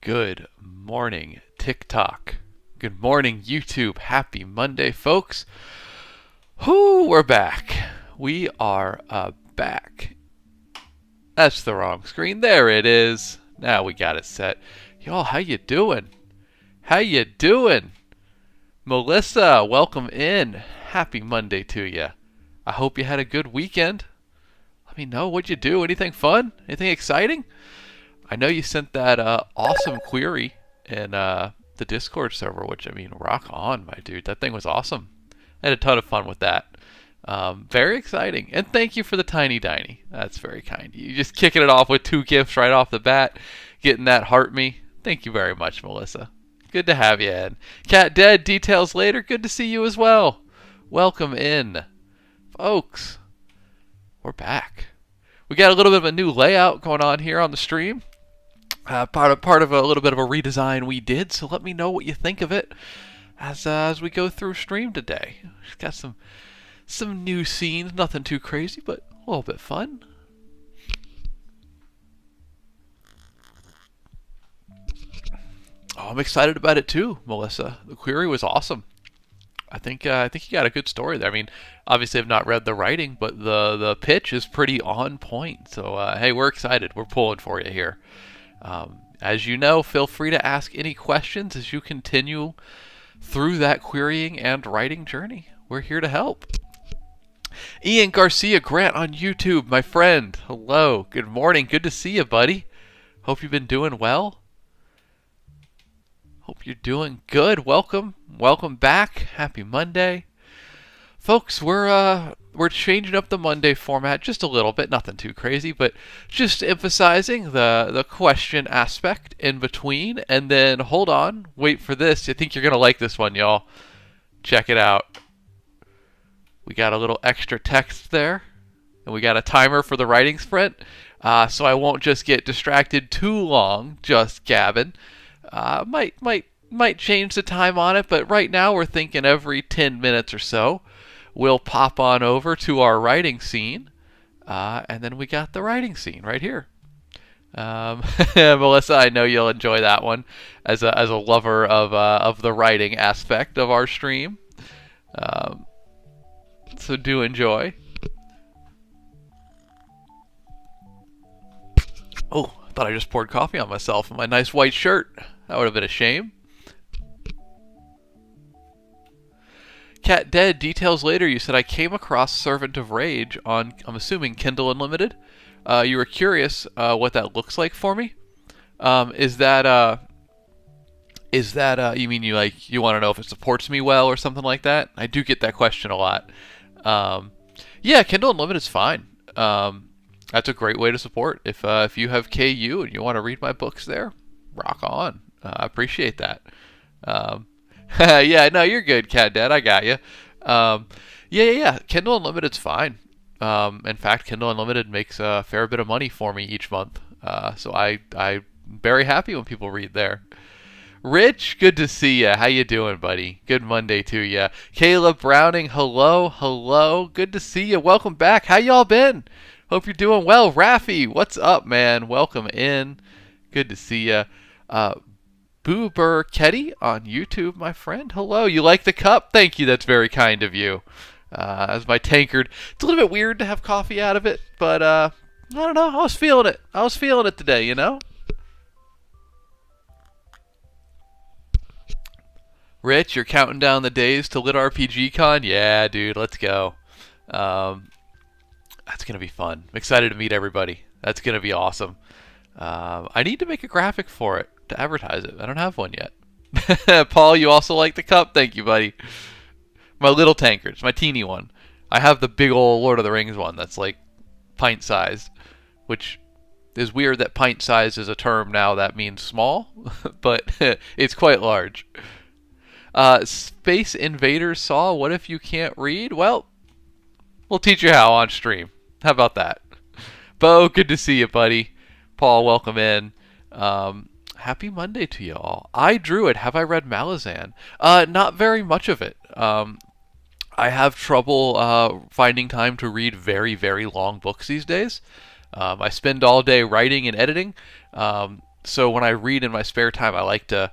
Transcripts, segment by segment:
Good morning, TikTok. Good morning, YouTube. Happy Monday, folks. We're back. We are back. That's the wrong screen. There it is. Now we got it set. Y'all, how you doing? How you doing? Melissa, welcome in. Happy Monday to you. I hope you had a good weekend. Let me know what'd you do. Anything fun? Anything exciting? I know you sent that awesome query in the Discord server, which, I mean, rock on, my dude. That thing was awesome. I had a ton of fun with that. Very exciting. And thank you for the tiny diny. That's very kind. You just kicking it off with 2 gifts right off the bat, getting that heart me. Thank you very much, Melissa. Good to have you in. Cat Dead, details later. Good to see you as well. Welcome in. Folks, we're back. We got a little bit of a new layout going on here on the stream. Part of a little bit of a redesign we did, so let me know what you think of it as we go through stream today. We've got some new scenes, nothing too crazy, but a little bit fun. Oh, I'm excited about it too, Melissa. The query was awesome. I think you got a good story there. I mean, obviously I've not read the writing, but the pitch is pretty on point. So hey, we're excited. We're pulling for you here. As you know, feel free to ask any questions as you continue through that querying and writing journey. We're here to help. Ian Garcia Grant on YouTube, my friend. Hello. Good morning. Good to see you, buddy. Hope you've been doing well. Hope you're doing good. Welcome back. Happy Monday. Folks, we're changing up the Monday format just a little bit, nothing too crazy, but just emphasizing the question aspect in between. And then, hold on, wait for this. I think you're going to like this one, y'all. Check it out. We got a little extra text there, and we got a timer for the writing sprint, so I won't just get distracted too long just gabbing. Might change the time on it, but right now we're thinking every 10 minutes or so we'll pop on over to our writing scene, and then we got the writing scene right here. Melissa, I know you'll enjoy that one as a lover of the writing aspect of our stream. So do enjoy. Oh, I thought I just poured coffee on myself in my nice white shirt. That would have been a shame. Cat Dead, details later. You said I came across Servant of Rage on, I'm assuming, Kindle Unlimited. You were curious what that looks like for me. Is that you mean you want to know if it supports me well or something like that? I do get that question a lot. Yeah, Kindle Unlimited is fine. That's a great way to support. If you have KU and you want to read my books there, rock on. I appreciate that. Yeah, no, you're good, Cat Dad. I got you. Yeah. Kindle Unlimited's fine. In fact, Kindle Unlimited makes a fair bit of money for me each month. So I'm very happy when people read there. Rich, good to see ya. How you doing, buddy? Good Monday to ya. Caleb Browning, hello. Good to see ya. Welcome back. How y'all been? Hope you're doing well. Rafi, what's up, man? Welcome in. Good to see ya. Boober Ketty on YouTube, my friend. Hello. You like the cup? Thank you. That's very kind of you. As my tankard. It's a little bit weird to have coffee out of it, but I don't know. I was feeling it today, you know? Rich, you're counting down the days to Lit RPG Con? Yeah, dude, let's go. That's going to be fun. I'm excited to meet everybody. That's going to be awesome. I need to make a graphic for it to advertise it. I don't have one yet. Paul, you also like the cup? Thank you, buddy. My little tankards, my teeny one. I have the big old Lord of the Rings one that's like pint-sized, which is weird that pint-sized is a term now that means small, but it's quite large. Space Invaders Saw, what if you can't read? Well, we'll teach you how on stream. How about that? Bo, good to see you, buddy. Paul, welcome in. Happy Monday to you all. I drew it. Have I read Malazan? Not very much of it. I have trouble finding time to read very, very long books these days. I spend all day writing and editing. So when I read in my spare time, I like to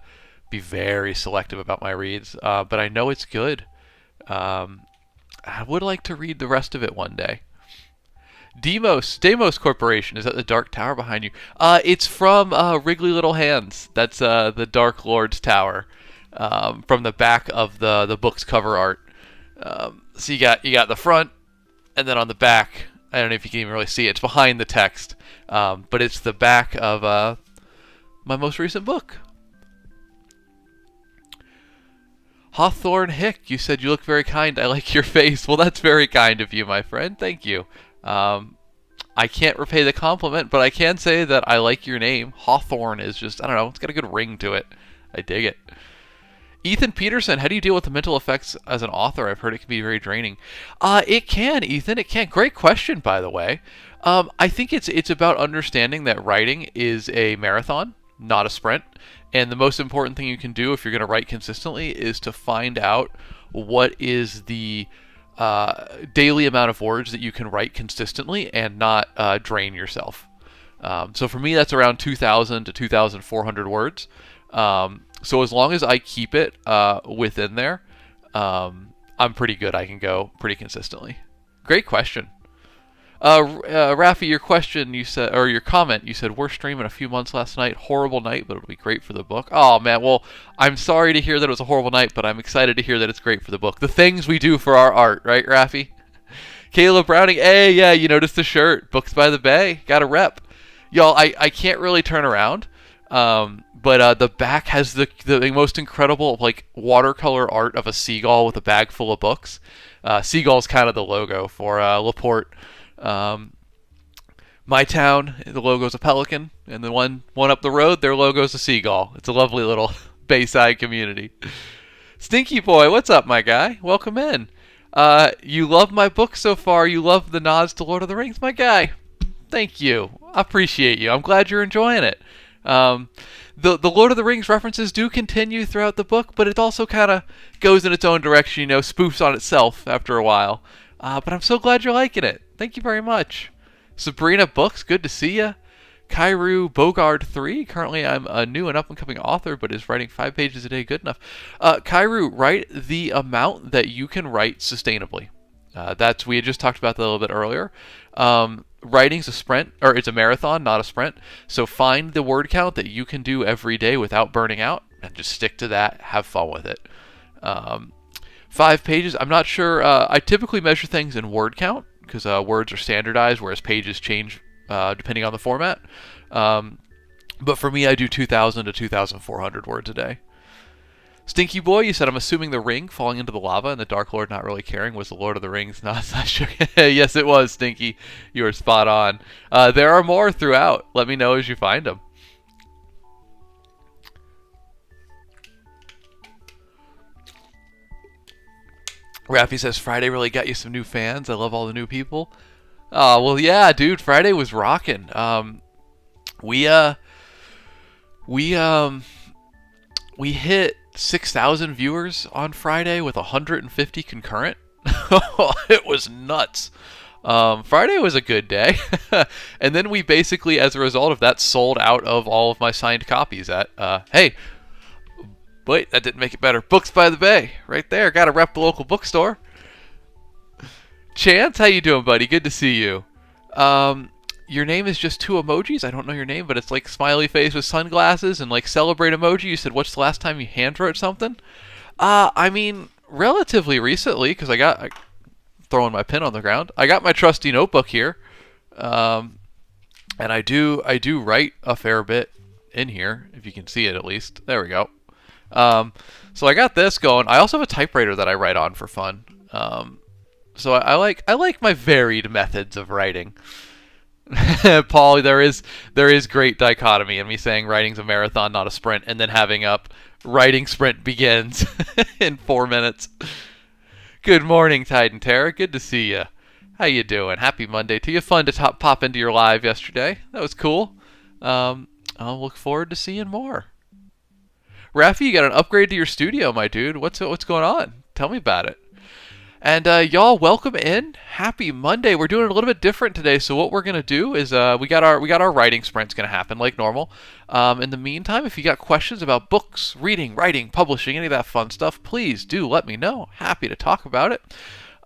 be very selective about my reads. But I know it's good. Um, I would like to read the rest of it one day. Deimos Corporation, is that the Dark Tower behind you? It's from Wrigley Little Hands. That's the Dark Lord's Tower, from the back of the book's cover art. So you got the front, and then on the back, I don't know if you can even really see it. It's behind the text, but it's the back of my most recent book. Hawthorne Hick, you said you look very kind. I like your face. Well, that's very kind of you, my friend. Thank you. I can't repay the compliment, but I can say that I like your name. Hawthorne is just, I don't know, it's got a good ring to it. I dig it. Ethan Peterson, how do you deal with the mental effects as an author? I've heard it can be very draining. It can, Ethan. It can. Great question, by the way. I think it's about understanding that writing is a marathon, not a sprint. And the most important thing you can do if you're going to write consistently is to find out what is the daily amount of words that you can write consistently and not drain yourself. So for me, that's around 2,000 to 2,400 words. So as long as I keep it within there, I'm pretty good. I can go pretty consistently. Great question. Rafi, your question, you said, or your comment, you said, we're streaming a few months last night. Horrible night, but it'll be great for the book. Oh, man. Well, I'm sorry to hear that it was a horrible night, but I'm excited to hear that it's great for the book. The things we do for our art, right, Rafi? Caleb Browning, hey, yeah, you noticed the shirt. Books by the Bay. Got a rep. Y'all, I can't really turn around. But the back has the most incredible, like, watercolor art of a seagull with a bag full of books. Seagull's kind of the logo for LaPorte. My town, the logo's a pelican, and the one up the road, their logo's a seagull. It's a lovely little Bayside community. Stinky Boy, what's up, my guy? Welcome in. You love my book so far. You love the nods to Lord of the Rings, my guy. Thank you. I appreciate you. I'm glad you're enjoying it. The Lord of the Rings references do continue throughout the book, but it also kind of goes in its own direction, you know, spoofs on itself after a while. But I'm so glad you're liking it. Thank you very much. Sabrina Books, good to see ya. Kairu Bogard 3, currently I'm a new and up-and-coming author, but is writing 5 pages a day good enough? Kairu, write the amount that you can write sustainably. We had just talked about that a little bit earlier. Writing's a sprint, or it's a marathon, not a sprint. So find the word count that you can do every day without burning out, and just stick to that. Have fun with it. 5 pages, I'm not sure. I typically measure things in word count, because words are standardized, whereas pages change depending on the format. But for me, I do 2,000 to 2,400 words a day. Stinky Boy, you said, I'm assuming the ring falling into the lava and the Dark Lord not really caring was the Lord of the Rings. Not sure. Yes, it was, Stinky. You were spot on. There are more throughout. Let me know as you find them. Rafi says, Friday really got you some new fans. I love all the new people. Oh, well, yeah, dude. Friday was rocking. We hit 6,000 viewers on Friday with 150 concurrent. It was nuts. Friday was a good day. And then we basically, as a result of that, sold out of all of my signed copies at, hey, wait, that didn't make it better. Books by the Bay, right there. Got to rep the local bookstore. Chance, how you doing, buddy? Good to see you. Your name is just 2 emojis. I don't know your name, but it's like smiley face with sunglasses and like celebrate emoji. You said, what's the last time you hand wrote something? I mean, relatively recently, because I throwing my pen on the ground. I got my trusty notebook here, and I do write a fair bit in here, if you can see it at least. There we go. So I got this going. I also have a typewriter that I write on for fun. So I like my varied methods of writing. Paul, there is great dichotomy in me saying writing's a marathon, not a sprint, and then having up writing sprint begins in 4 minutes. Good morning, Titan Terra. Good to see you. How you doing? Happy Monday to you. Fun to pop into your live yesterday. That was cool. I'll look forward to seeing more. Rafi, you got an upgrade to your studio, my dude. What's going on? Tell me about it. And y'all, welcome in. Happy Monday. We're doing it a little bit different today. So what we're gonna do is we got our writing sprint's gonna happen like normal. In the meantime, if you got questions about books, reading, writing, publishing, any of that fun stuff, please do let me know. Happy to talk about it.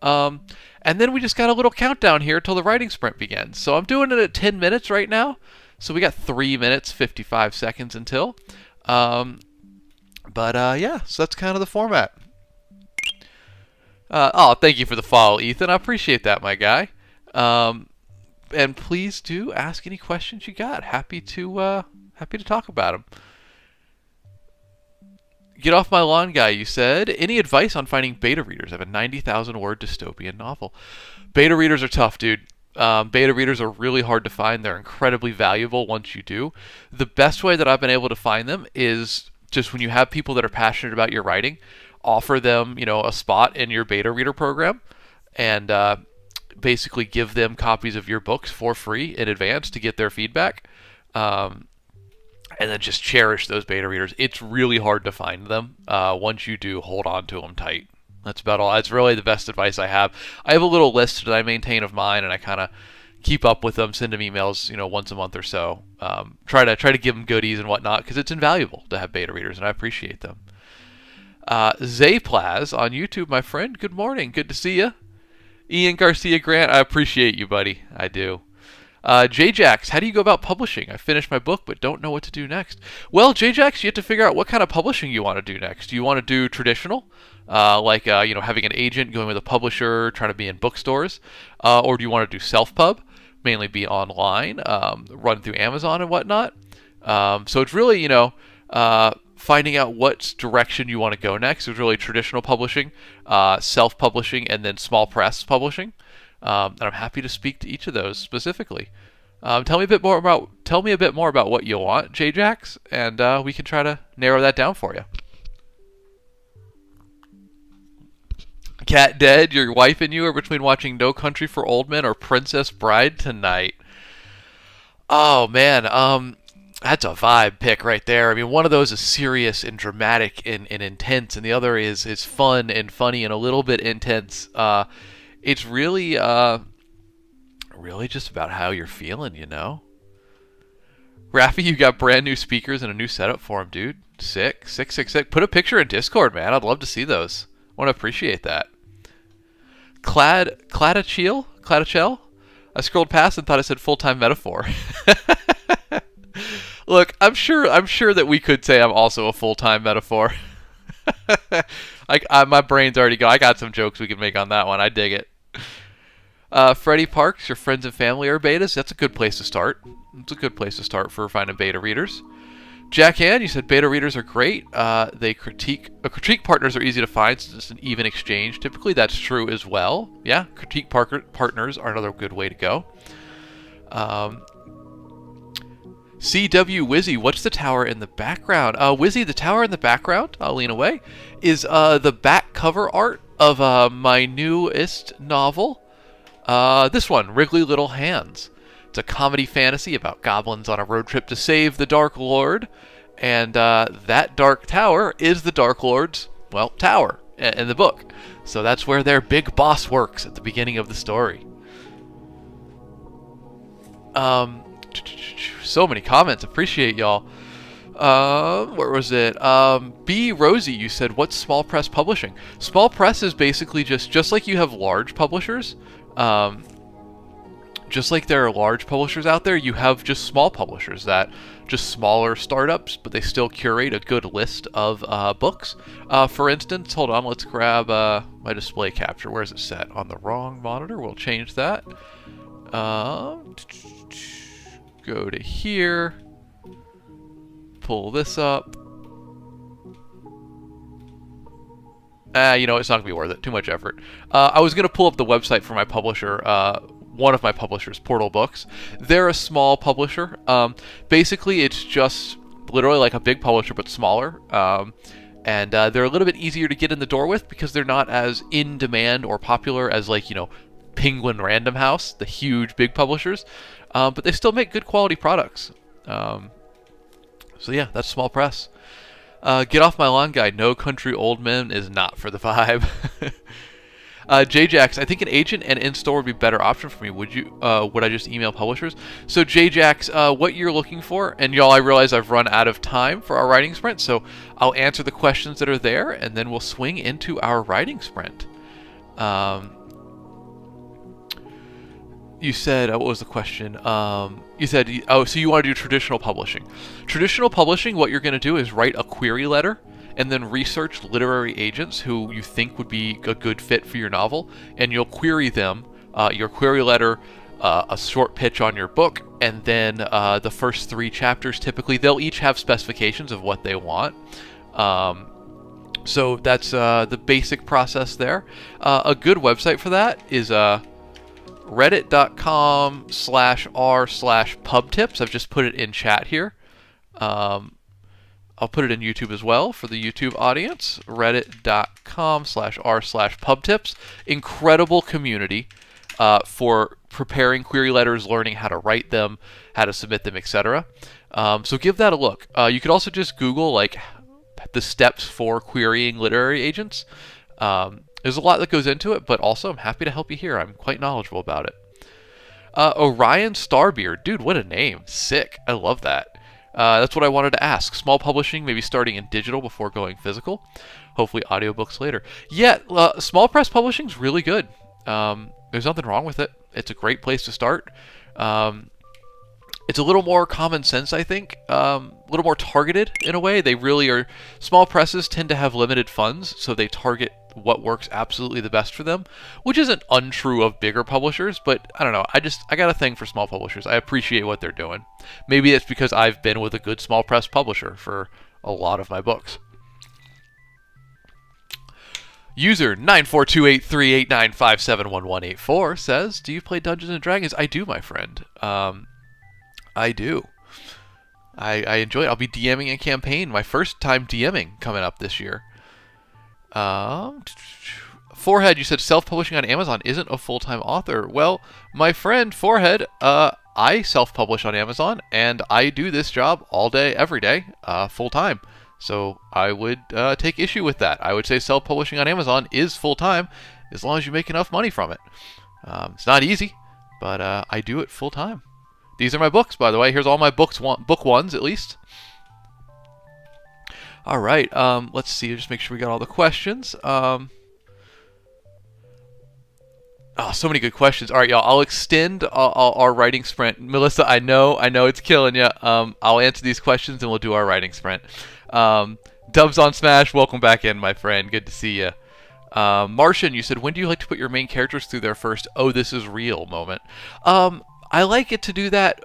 And then we just got a little countdown here till the writing sprint begins. So I'm doing it at 10 minutes right now. So we got 3 minutes 55 seconds until. Yeah, so that's kind of the format. Thank you for the follow, Ethan. I appreciate that, my guy. And please do ask any questions you got. Happy to talk about them. Get off my lawn, guy. You said any advice on finding beta readers? I have a 90,000 word dystopian novel. Beta readers are tough, dude. Beta readers are really hard to find. They're incredibly valuable once you do. The best way that I've been able to find them is just when you have people that are passionate about your writing, offer them, a spot in your beta reader program, and basically give them copies of your books for free in advance to get their feedback, and then just cherish those beta readers. It's really hard to find them. Once you do, hold on to them tight. That's about all. That's really the best advice I have. I have a little list that I maintain of mine, and I kind of keep up with them, send them emails, once a month or so. Try to give them goodies and whatnot, because it's invaluable to have beta readers, and I appreciate them. Zayplaz on YouTube, my friend. Good morning. Good to see you. Ian Garcia Grant, I appreciate you, buddy. I do. J-Jax, how do you go about publishing? I finished my book, but don't know what to do next. Well, J-Jax, you have to figure out what kind of publishing you want to do next. Do you want to do traditional, like having an agent, going with a publisher, trying to be in bookstores, or do you want to do self-pub, mainly be online, run through Amazon and whatnot? So it's really, finding out what direction you want to go next. Is really traditional publishing, self-publishing, and then small press publishing. And I'm happy to speak to each of those specifically. Tell me a bit more about what you want, J-Jax, and we can try to narrow that down for you. Cat Dead, your wife and you are between watching No Country for Old Men or Princess Bride tonight. Oh man, that's a vibe pick right there. I mean, one of those is serious and dramatic and intense, and the other is fun and funny and a little bit intense. It's really just about how you're feeling, Raffy, you got brand new speakers and a new setup for him, dude. Sick. Put a picture in Discord, man. I'd love to see those. I want to appreciate that. Cladachel? I scrolled past and thought it said full-time metaphor. Look, I'm sure that we could say I'm also a full-time metaphor. My brain's already go. I got some jokes we can make on that one. I dig it. Freddie Parks, your friends and family are betas. That's a good place to start. It's a good place to start for finding beta readers. Jack Ann, you said beta readers are great. Critique partners are easy to find since it's an even exchange. Typically, that's true as well. Yeah, critique partners are another good way to go. CW Wizzy, what's the tower in the background? Wizzy, the tower in the background, I'll lean away, is the back cover art of my newest novel. This one, Wriggly Little Hands. It's a comedy fantasy about goblins on a road trip to save the Dark Lord. And that Dark Tower is the Dark Lord's, tower in the book. So that's where their big boss works at the beginning of the story. So many comments. Appreciate y'all. Where was it? B. Rosie, you said, what's small press publishing? Small press is basically just like you have large publishers. Just like there are large publishers out there, you have just small publishers that just smaller startups, but they still curate a good list of books. For instance, hold on, let's grab my display capture. Where is it set? On the wrong monitor. We'll change that. Go to here. Pull this up. It's not going to be worth it. Too much effort. I was going to pull up the website for my publisher, one of my publishers, Portal Books. They're a small publisher. Basically, it's just literally like a big publisher, but smaller. And they're a little bit easier to get in the door with because they're not as in demand or popular as Penguin Random House, the huge big publishers. But they still make good quality products. So yeah, that's small press. Get off my lawn, guy. No Country Old Men is not for the vibe. JJax, I think an agent and in-store would be a better option for me. Would I just email publishers? So JJax, what you're looking for, and y'all, I realize I've run out of time for our writing sprint, so I'll answer the questions that are there, and then we'll swing into our writing sprint. You said, what was the question? You said, oh, so you want to do traditional publishing. Traditional publishing, what you're going to do is write a query letter and then research literary agents who you think would be a good fit for your novel, and you'll query them, your query letter, a short pitch on your book, and then the first 3 chapters, typically, they'll each have specifications of what they want. So that's the basic process there. A good website for that is reddit.com/r/pubtips. I've just put it in chat here. I'll put it in YouTube as well for the YouTube audience. Reddit.com/r/pubtips. Incredible community for preparing query letters, learning how to write them, how to submit them, etc. So give that a look. You could also just Google like the steps for querying literary agents. There's a lot that goes into it, but also I'm happy to help you here. I'm quite knowledgeable about it. Orion Starbeard. Dude, what a name. Sick. I love that. That's what I wanted to ask. Small publishing, maybe starting in digital before going physical. Hopefully audiobooks later. Yeah, small press publishing is really good. There's nothing wrong with it. It's a great place to start. It's a little more common sense, I think. A little more targeted in a way. They really are. Small presses tend to have limited funds, so they target what works absolutely the best for them, which isn't untrue of bigger publishers, but I don't know. I got a thing for small publishers. I appreciate what they're doing. Maybe it's because I've been with a good small press publisher for a lot of my books. User 9428389571184 says, "Do you play Dungeons and Dragons?" I do, my friend. I do. I enjoy it. I'll be DMing a campaign. My first time DMing coming up this year. Forehead, you said self-publishing on Amazon isn't a full-time author. Well, my friend Forehead, I self-publish on Amazon, and I do this job all day, every day, full-time. So I would take issue with that. I would say self-publishing on Amazon is full-time, as long as you make enough money from it. It's not easy, but I do it full-time. These are my books, by the way. Here's all my books, book ones at least. All right, let's see. Just make sure we got all the questions. Oh, so many good questions. All right, y'all. I'll extend our writing sprint. Melissa, I know it's killing you. I'll answer these questions and we'll do our writing sprint. Dubs on Smash, welcome back in, my friend. Good to see you. Martian, you said, when do you like to put your main characters through their first "oh, this is real" moment? I like it to do that.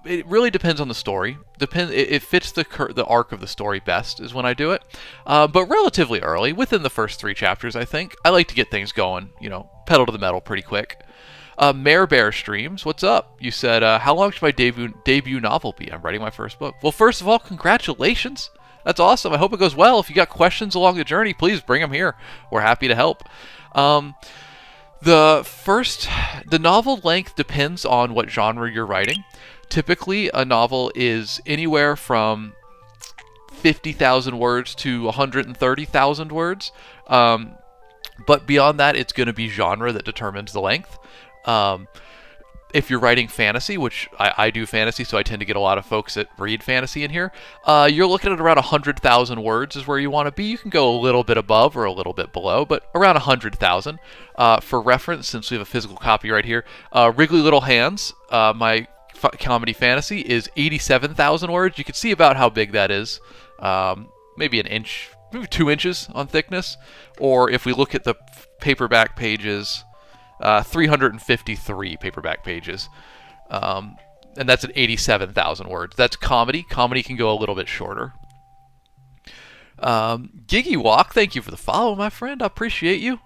It really depends on the story. It fits the arc of the story best is when I do it. But relatively early, within the first 3 chapters, I think. I like to get things going, pedal to the metal pretty quick. Mare Bear Streams, what's up? You said, how long should my debut novel be? I'm writing my first book. Well, first of all, congratulations. That's awesome. I hope it goes well. If you got questions along the journey, please bring them here. We're happy to help. The novel length depends on what genre you're writing. Typically, a novel is anywhere from 50,000 words to 130,000 words. But beyond that, it's going to be genre that determines the length. If you're writing fantasy, which I do fantasy, so I tend to get a lot of folks that read fantasy in here, you're looking at around 100,000 words is where you want to be. You can go a little bit above or a little bit below, but around 100,000. For reference, since we have a physical copy right here, Wriggly Little Hands, my comedy fantasy, is 87,000 words. You can see about how big that is. Maybe an inch, maybe 2 inches on thickness. Or if we look at the paperback pages, 353 paperback pages. And that's at 87,000 words. That's comedy. Comedy can go a little bit shorter. Giggy Walk, thank you for the follow, my friend. I appreciate you.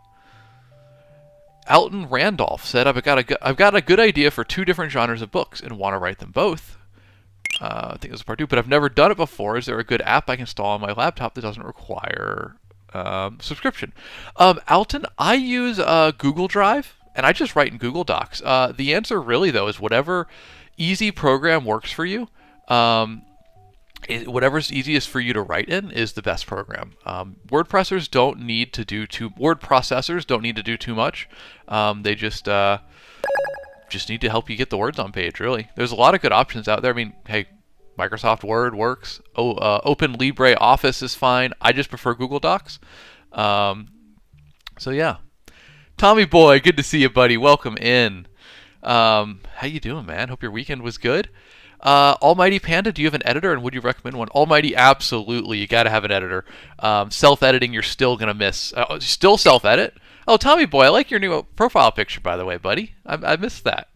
Alton Randolph said, I've got a good idea for 2 different genres of books and want to write them both. I think this is part 2, but I've never done it before. Is there a good app I can install on my laptop that doesn't require subscription? Alton, I use Google Drive, and I just write in Google Docs. The answer really, though, is whatever easy program works for you. whatever's easiest for you to write in is the best program. Word processors don't need to do too much. They just need to help you get the words on page. Really, there's a lot of good options out there. I mean, hey, Microsoft Word works. Open LibreOffice is fine. I just prefer Google Docs. So yeah, Tommy boy, good to see you, buddy. Welcome in. How you doing, man? Hope your weekend was good. Almighty Panda, do you have an editor, and would you recommend one? Almighty, absolutely. You got to have an editor. Self-editing, you're still going to miss. Still self-edit? Oh, Tommy boy, I like your new profile picture, by the way, buddy. I missed that.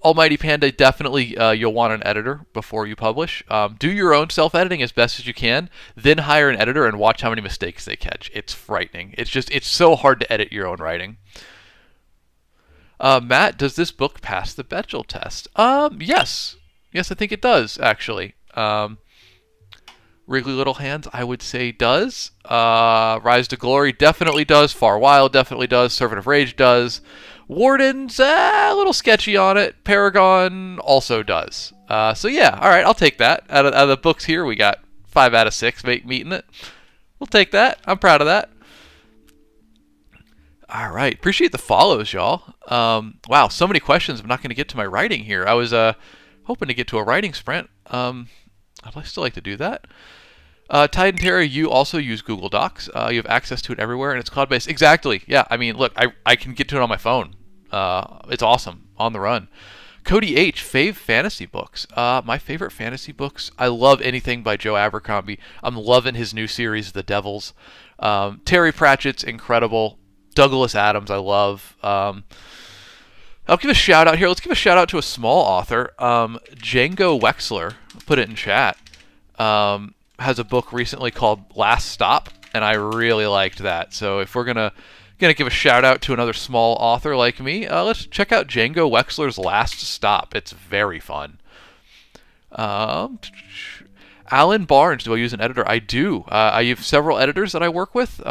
Almighty Panda, definitely you'll want an editor before you publish. Do your own self-editing as best as you can, then hire an editor and watch how many mistakes they catch. It's frightening. It's so hard to edit your own writing. Matt, does this book pass the Bechdel test? Yes. Yes, I think it does, actually. Wriggly Little Hands, I would say does. Rise to Glory definitely does. Far Wild definitely does. Servant of Rage does. Warden's a little sketchy on it. Paragon also does. So yeah, all right, I'll take that. Out of the books here, we got 5 out of 6 meeting it. We'll take that. I'm proud of that. All right. Appreciate the follows, y'all. Wow, so many questions. I'm not going to get to my writing here. I was hoping to get to a writing sprint. I'd still like to do that. Titan Terra, you also use Google Docs. You have access to it everywhere, and it's cloud-based. Exactly. Yeah, I mean, look, I can get to it on my phone. It's awesome. On the run. Cody H, fave fantasy books. My favorite fantasy books, I love anything by Joe Abercrombie. I'm loving his new series, The Devils. Terry Pratchett's incredible. Douglas Adams, I love. I'll give a shout out here. Let's give a shout out to a small author. Django Wexler, put it in chat, has a book recently called Last Stop, and I really liked that. So if we're gonna give a shout out to another small author like me, let's check out Django Wexler's Last Stop. It's very fun. Alan Barnes, do I use an editor? I do. I have several editors that I work with.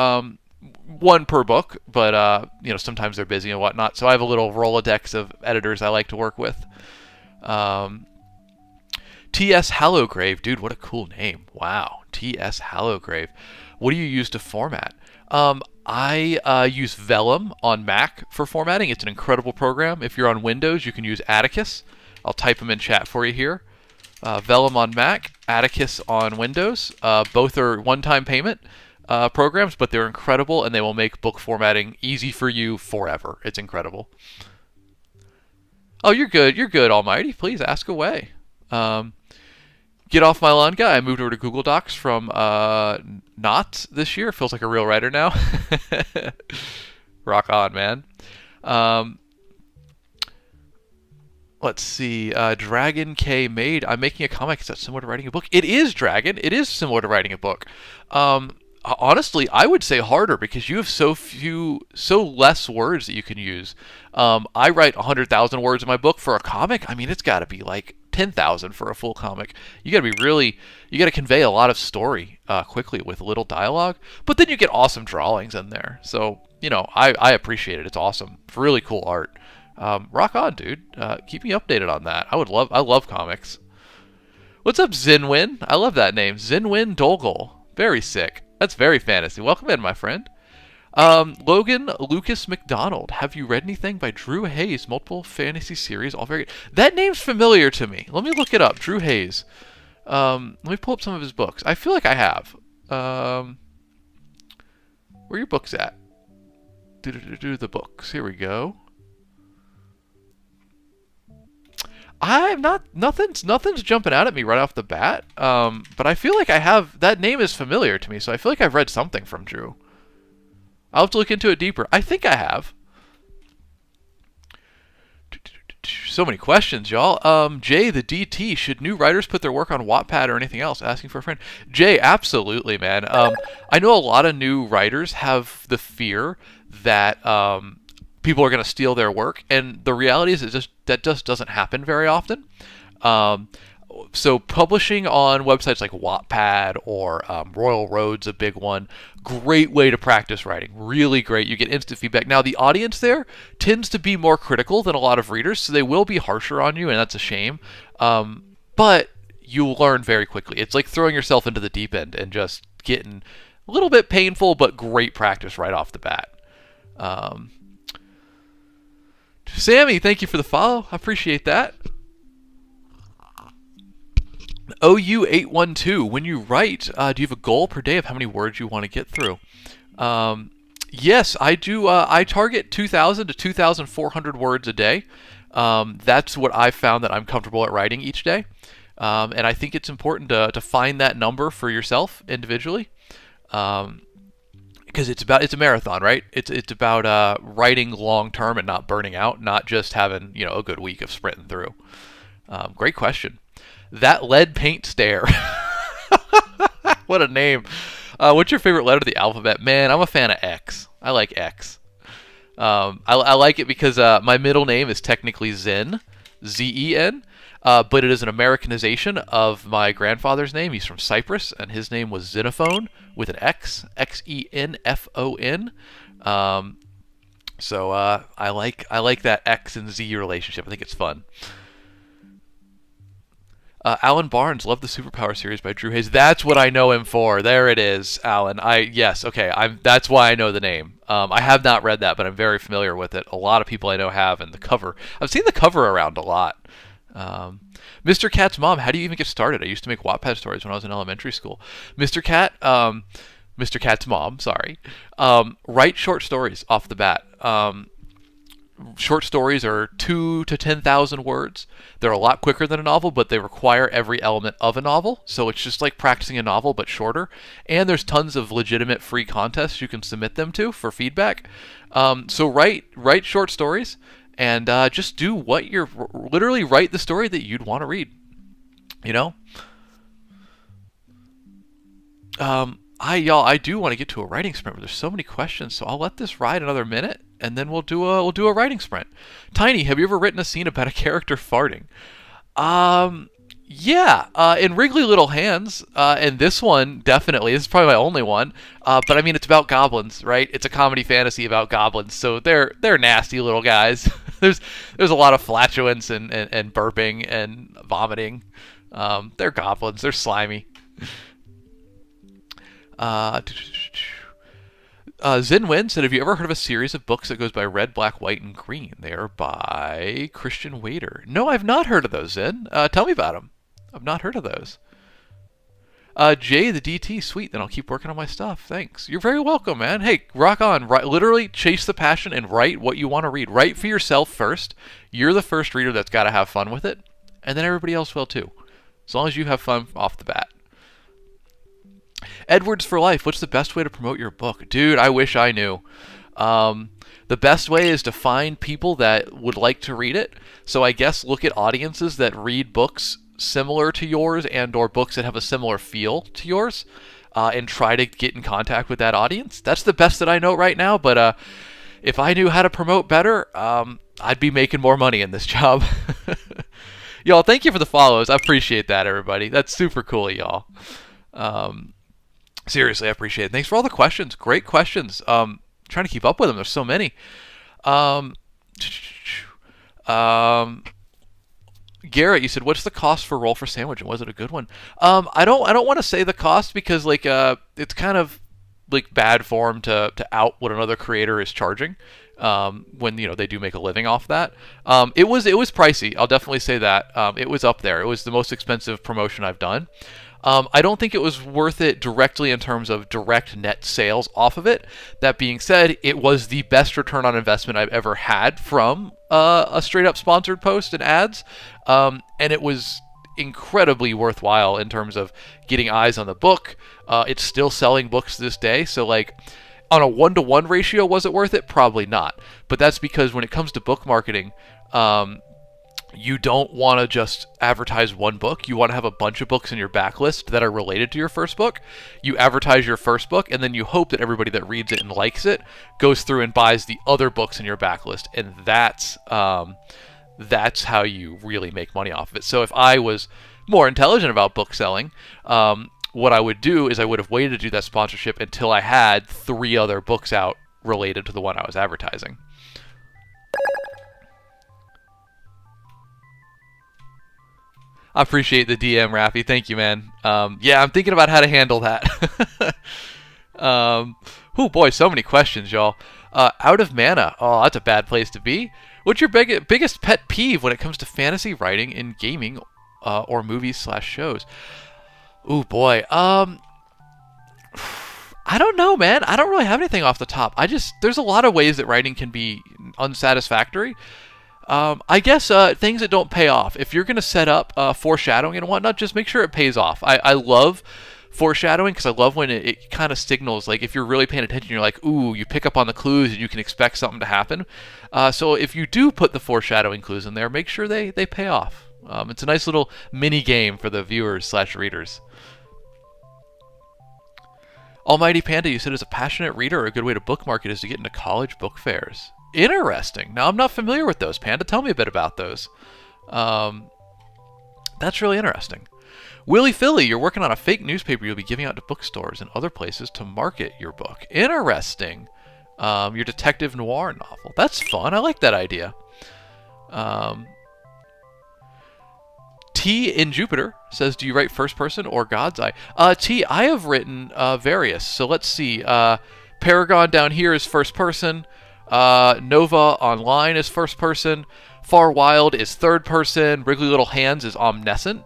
One per book, but sometimes they're busy and whatnot. So I have a little Rolodex of editors I like to work with. T.S. Hallowgrave, dude, what a cool name! Wow, T.S. Hallowgrave. What do you use to format? I use Vellum on Mac for formatting. It's an incredible program. If you're on Windows, you can use Atticus. I'll type them in chat for you here. Vellum on Mac, Atticus on Windows. Both are one-time payment programs, but they're incredible, and they will make book formatting easy for you forever. It's incredible. Oh, you're good. You're good, Almighty. Please ask away. Get off my lawn, guy. I moved over to Google Docs from not this year. Feels like a real writer now. Rock on, man. Let's see. Dragon K made. I'm making a comic. Is that similar to writing a book? It is, Dragon. It is similar to writing a book. Honestly, I would say harder because you have so less words that you can use. I write 100,000 words in my book. For a comic, I mean, it's got to be like 10,000 for a full comic. You got to convey a lot of story quickly with little dialogue, but then you get awesome drawings in there. So, I appreciate it. It's awesome. It's really cool art. Rock on, dude. Keep me updated on that. I love comics. What's up, Zinwin? I love that name. Zinwin Dolgol. Very sick. That's very fantasy. Welcome in, my friend. Logan Lucas McDonald. Have you read anything by Drew Hayes? Multiple fantasy series, all very good. That name's familiar to me. Let me look it up. Drew Hayes. Let me pull up some of his books. I feel like I have. Where are your books at? The books. Here we go. Nothing's jumping out at me right off the bat. But I feel like I have, that name is familiar to me, so I feel like I've read something from Drew. I'll have to look into it deeper. I think I have. So many questions, y'all. Jay, the DT, should new writers put their work on Wattpad or anything else? Asking for a friend. Jay, absolutely, man. I know a lot of new writers have the fear that people are going to steal their work, and the reality is that just doesn't happen very often. So publishing on websites like Wattpad or Royal Road's a big one. Great way to practice writing. Really great. You get instant feedback. Now, the audience there tends to be more critical than a lot of readers, so they will be harsher on you, and that's a shame. But you'll learn very quickly. It's like throwing yourself into the deep end and just getting a little bit painful, but great practice right off the bat. Sammy, thank you for the follow. I appreciate that. OU812, when you write, do you have a goal per day of how many words you want to get through? Yes, I do. I target 2,000 to 2,400 words a day. That's what I've found that I'm comfortable at writing each day. And I think it's important to find that number for yourself individually. Because it's a marathon, right? It's about writing long term and not burning out, not just having a good week of sprinting through. Great question. That lead paint stare. What a name. What's your favorite letter of the alphabet? Man, I'm a fan of X. I like X. I like it because my middle name is technically Zen, Z-E-N, but it is an Americanization of my grandfather's name. He's from Cyprus, and his name was Xenophon with an X, X-E-N-F-O-N. So I like that X and Z relationship. I think it's fun. Alan Barnes, love the Superpower series by Drew Hayes. That's what I know him for. There it is, Alan. Yes, okay. That's why I know the name. I have not read that, but I'm very familiar with it. A lot of people I know have, and the cover. I've seen the cover around a lot. Mr. Cat's mom, how do you even get started? I used to make Wattpad stories when I was in elementary school. Mr. Cat's mom, sorry. Write short stories off the bat. Short stories are 2,000 to 10,000 words. They're a lot quicker than a novel, but they require every element of a novel. So it's just like practicing a novel, but shorter. And there's tons of legitimate free contests you can submit them to for feedback. So write short stories and just do what literally write the story that you'd want to read. I do want to get to a writing sprint, but there's so many questions, so I'll let this ride another minute, and then we'll do a writing sprint. Tiny, have you ever written a scene about a character farting? Yeah, in Wriggly Little Hands, and this one definitely. This is probably my only one. But I mean, it's about goblins, right? It's a comedy fantasy about goblins, so they're nasty little guys. There's a lot of flatulence and burping and vomiting. They're goblins. They're slimy. Zinwin said, have you ever heard of a series of books that goes by red, black, white, and green? They are by Christian Wader. No, I've not heard of those, Zin. Tell me about them. I've not heard of those. Jay the DT, sweet. Then I'll keep working on my stuff. Thanks. You're very welcome, man. Hey, rock on. Literally chase the passion and write what you want to read. Write for yourself first. You're the first reader that's got to have fun with it. And then everybody else will too. As long as you have fun off the bat. Edwards for Life, what's the best way to promote your book? Dude, I wish I knew. The best way is to find people that would like to read it. So I guess look at audiences that read books similar to yours and or books that have a similar feel to yours, and try to get in contact with that audience. That's the best that I know right now, but if I knew how to promote better, I'd be making more money in this job. Y'all, thank you for the follows. I appreciate that, everybody. That's super cool, y'all. Seriously, I appreciate it. Thanks for all the questions. Great questions. Trying to keep up with them. There's so many. Garrett, you said, what's the cost for Roll for Sandwich, and was it a good one? I don't want to say the cost because it's kind of like bad form to out what another creator is charging when they do make a living off that. It was pricey. I'll definitely say that. It was up there. It was the most expensive promotion I've done. I don't think it was worth it directly in terms of direct net sales off of it. That being said, it was the best return on investment I've ever had from a straight up sponsored post and ads. And it was incredibly worthwhile in terms of getting eyes on the book. It's still selling books this day. So on a 1-to-1 ratio, was it worth it? Probably not. But that's because when it comes to book marketing, you don't want to just advertise one book. You want to have a bunch of books in your backlist that are related to your first book. You advertise your first book, and then you hope that everybody that reads it and likes it goes through and buys the other books in your backlist. And that's how you really make money off of it. So if I was more intelligent about book selling, what I would do is I would have waited to do that sponsorship until I had 3 other books out related to the one I was advertising. I appreciate the DM, Raffy. Thank you, man. Yeah, I'm thinking about how to handle that. Oh boy, so many questions, y'all. Out of mana. Oh, that's a bad place to be. What's your biggest pet peeve when it comes to fantasy writing in gaming or movies/shows? Oh boy. I don't know, man. I don't really have anything off the top. There's a lot of ways that writing can be unsatisfactory. I guess things that don't pay off. If you're going to set up foreshadowing and whatnot, just make sure it pays off. I love foreshadowing because I love when it kind of signals, like if you're really paying attention, you're like, ooh, you pick up on the clues and you can expect something to happen. So if you do put the foreshadowing clues in there, make sure they pay off. It's a nice little mini game for the viewers/readers. Almighty Panda, you said as a passionate reader, a good way to bookmark it is to get into college book fairs. Interesting. Now, I'm not familiar with those, Panda. Tell me a bit about those. That's really interesting. Willy Philly, you're working on a fake newspaper you'll be giving out to bookstores and other places to market your book. Interesting. Your detective noir novel. That's fun. I like that idea. T in Jupiter says, do you write first person or God's Eye? T, I have written various. So let's see. Paragon down here is first person. Nova Online is first person. Far Wild is third person. Wriggly Little Hands is omniscient.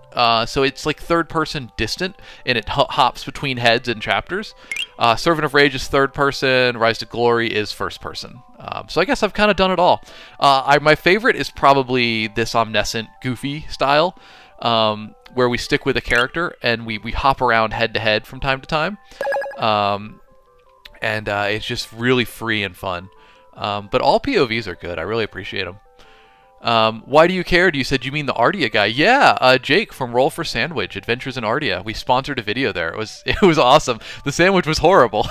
So it's like third person distant, and it hops between heads and chapters. Servant of Rage is third person. Rise to Glory is first person. So I guess I've kind of done it all. My favorite is probably this omniscient, goofy style, where we stick with a character and we hop around head to head from time to time. And it's just really free and fun. But all POVs are good. I really appreciate them. Why do you care? You said you mean the Ardia guy. Yeah, Jake from Roll for Sandwich, Adventures in Ardia. We sponsored a video there. It was awesome. The sandwich was horrible.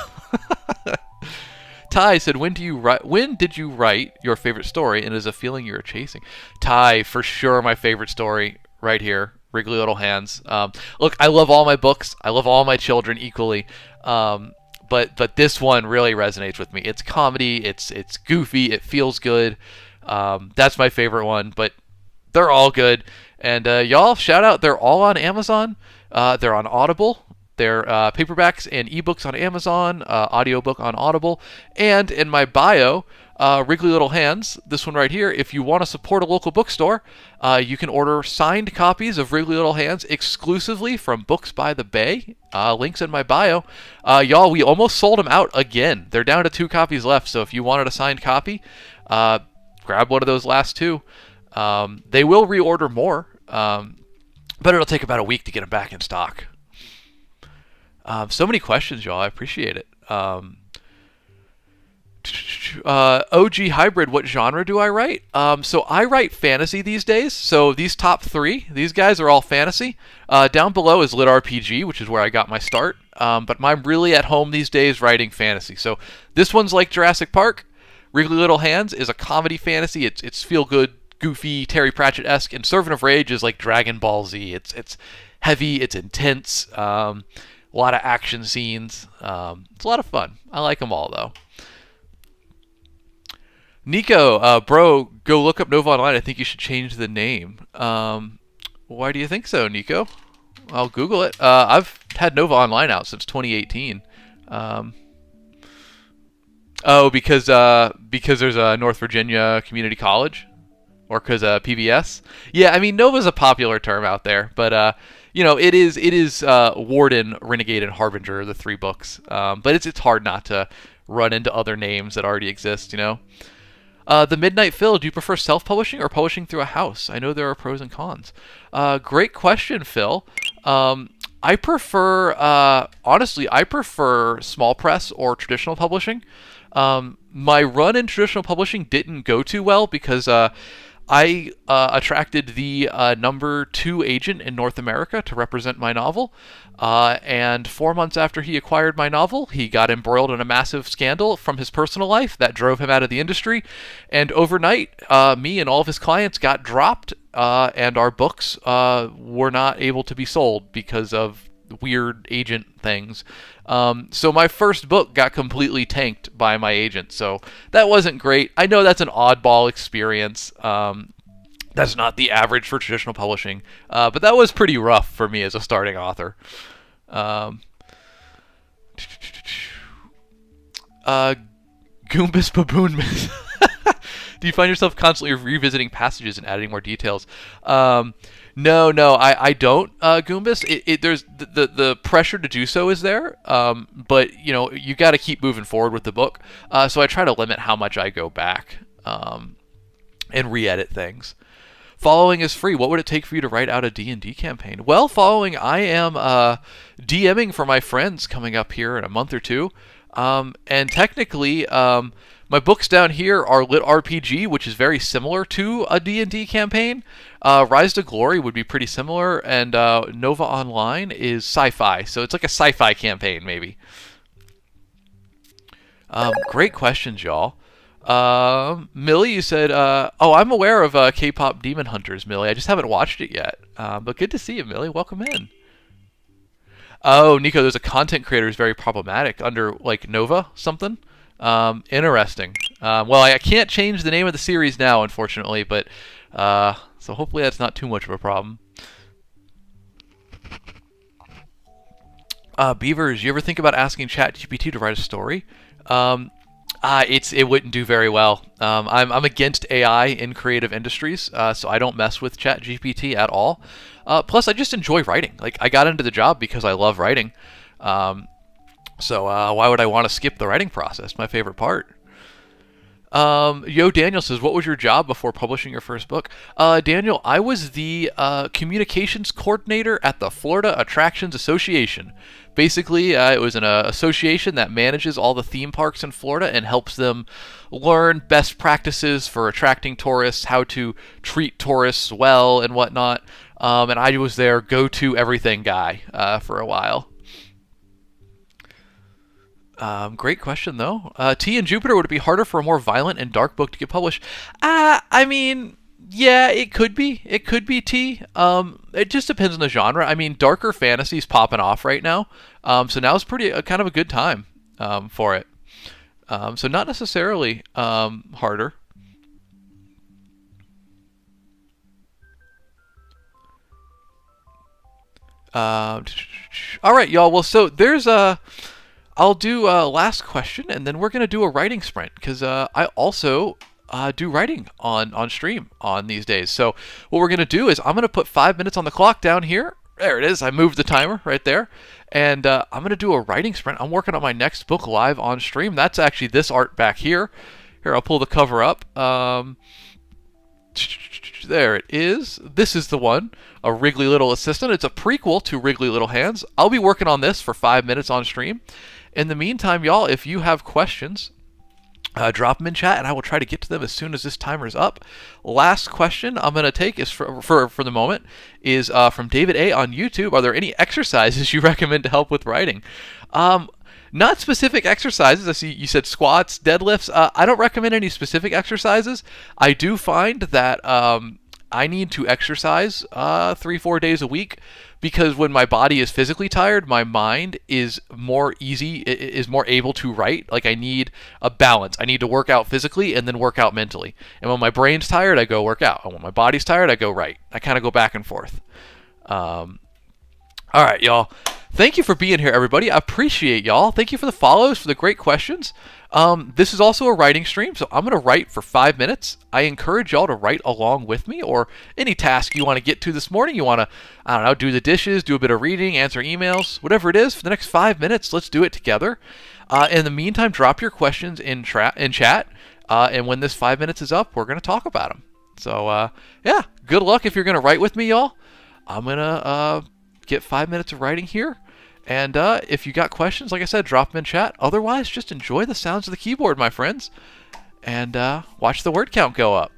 Ty said, when did you write your favorite story, and is a feeling you're chasing? Ty, for sure my favorite story right here, Wriggly Little Hands. Look, I love all my books. I love all my children equally. But this one really resonates with me. It's comedy, it's goofy, it feels good. That's my favorite one, but they're all good. And y'all, shout out, they're all on Amazon. They're on Audible. They're paperbacks and ebooks on Amazon, audiobook on Audible. And in my bio, Wriggly Little Hands, this one right here, if you want to support a local bookstore, you can order signed copies of Wriggly Little Hands exclusively from Books by the Bay. Links in my bio. Y'all, we almost sold them out again. They're down to 2 copies left, so if you wanted a signed copy, grab one of those last 2. They will reorder more, but it'll take about a week to get them back in stock. So many questions, y'all. I appreciate it. OG Hybrid, what genre do I write? So I write fantasy these days. So these top 3, these guys are all fantasy. Down below is Lit RPG, which is where I got my start. But I'm really at home these days writing fantasy. So this one's like Jurassic Park. Wriggly Little Hands is a comedy fantasy. It's feel good, goofy, Terry Pratchett-esque. And Servant of Rage is like Dragon Ball Z. It's heavy, it's intense, a lot of action scenes. It's a lot of fun. I like them all, though. Nico, bro, go look up Nova Online. I think you should change the name. Why do you think so, Nico? I'll Google it. I've had Nova Online out since 2018. Because there's a North Virginia Community College, or because PBS. Yeah, I mean Nova's a popular term out there, but it is Warden, Renegade, and Harbinger, the 3 books. But it's hard not to run into other names that already exist. The Midnight Phil, do you prefer self-publishing or publishing through a house? I know there are pros and cons. Great question, Phil. I prefer, honestly, I prefer small press or traditional publishing. My run in traditional publishing didn't go too well because I attracted the number 2 agent in North America to represent my novel. And 4 months after he acquired my novel, he got embroiled in a massive scandal from his personal life that drove him out of the industry. And overnight, me and all of his clients got dropped, and our books were not able to be sold because of weird agent things. So my first book got completely tanked by my agent. So that wasn't great. I know that's an oddball experience. That's not the average for traditional publishing, but that was pretty rough for me as a starting author. Um, uh, Goombas Baboon Myth. Do you find yourself constantly revisiting passages and adding more details? No, I don't, Goombas. There's the pressure to do so is there, but you got to keep moving forward with the book. So I try to limit how much I go back and re-edit things. Following is free. What would it take for you to write out a D&D campaign? Well, following, I am DMing for my friends coming up here in a month or two. And technically, my books down here are Lit RPG, which is very similar to a D&D campaign. Rise to Glory would be pretty similar, and Nova Online is sci-fi, so it's like a sci-fi campaign, maybe. Great questions, y'all. Millie, you said, oh, I'm aware of K-pop Demon Hunters, Millie. I just haven't watched it yet. But good to see you, Millie. Welcome in. Oh, Nico, there's a content creator who's very problematic under, like, Nova something. Interesting. Well, I can't change the name of the series now, unfortunately, but so hopefully that's not too much of a problem. Beavers, you ever think about asking ChatGPT to write a story? It wouldn't do very well. I'm against AI in creative industries, so I don't mess with ChatGPT at all. Plus, I just enjoy writing. Like, I got into the job because I love writing. So why would I want to skip the writing process? My favorite part. Yo, Daniel says, what was your job before publishing your first book? Daniel, I was the communications coordinator at the Florida Attractions Association. Basically, it was an association that manages all the theme parks in Florida and helps them learn best practices for attracting tourists, how to treat tourists well and whatnot. And I was their go-to everything guy for a while. Great question, though. T and Jupiter, would it be harder for a more violent and dark book to get published? I mean, yeah, it could be. It could be, T. It just depends on the genre. I mean, darker fantasy's popping off right now. So now is kind of a good time for it. So not necessarily harder. All right, y'all. Well, so there's I'll do last question, and then we're going to do a writing sprint, because I also do writing on stream on these days. So what we're going to do is I'm going to put 5 minutes on the clock down here. There it is. I moved the timer right there. And I'm going to do a writing sprint. I'm working on my next book live on stream. That's actually this art back here. Here, I'll pull the cover up. There it is. This is the one, A Wriggly Little Assistant. It's a prequel to Wriggly Little Hands. I'll be working on this for 5 minutes on stream. In the meantime, y'all, if you have questions, drop them in chat, and I will try to get to them as soon as this timer is up. Last question I'm going to take is for the moment is from David A. on YouTube. Are there any exercises you recommend to help with writing? Not specific exercises. I see you said squats, deadlifts. I don't recommend any specific exercises. I do find that I need to exercise 3-4 days a week, because when my body is physically tired, my mind is more able to write. Like, I need a balance. I need to work out physically and then work out mentally. And when my brain's tired, I go work out. And when my body's tired, I go write. I kind of go back and forth. All right, y'all. Thank you for being here, everybody. I appreciate y'all. Thank you for the follows, for the great questions. This is also a writing stream, so I'm going to write for 5 minutes. I encourage y'all to write along with me, or any task you want to get to this morning. You want to, I don't know, do the dishes, do a bit of reading, answer emails, whatever it is. For the next 5 minutes, let's do it together. In the meantime, drop your questions in chat, and when this 5 minutes is up, we're going to talk about them. So, yeah, good luck if you're going to write with me, y'all. I'm going to get 5 minutes of writing here. And if you got questions, like I said, drop them in chat. Otherwise, just enjoy the sounds of the keyboard, my friends. And watch the word count go up.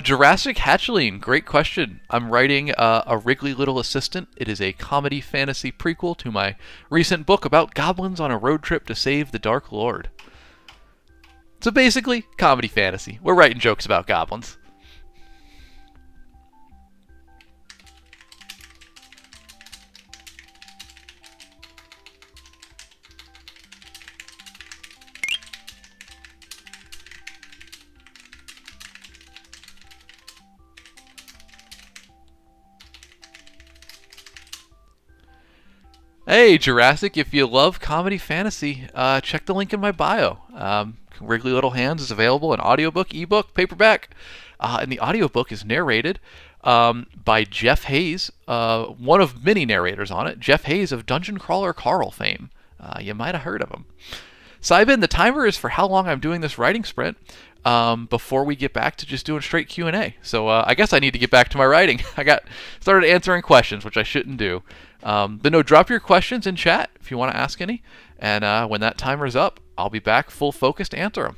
Jurassic Hatchling, great question. I'm writing A Wriggly Little Assistant. It is a comedy fantasy prequel to my recent book about goblins on a road trip to save the Dark Lord. So basically, comedy fantasy. We're writing jokes about goblins. Hey, Jurassic, if you love comedy fantasy, check the link in my bio. Wriggly Little Hands is available in audiobook, ebook, paperback, and the audiobook is narrated by Jeff Hayes, one of many narrators on it, Jeff Hayes of Dungeon Crawler Carl fame. You might have heard of him. Sybin, the timer is for how long I'm doing this writing sprint before we get back to just doing straight Q&A. So I guess I need to get back to my writing. I got started answering questions, which I shouldn't do. But no, drop your questions in chat if you want to ask any. And when that timer's up, I'll be back full focus to answer them.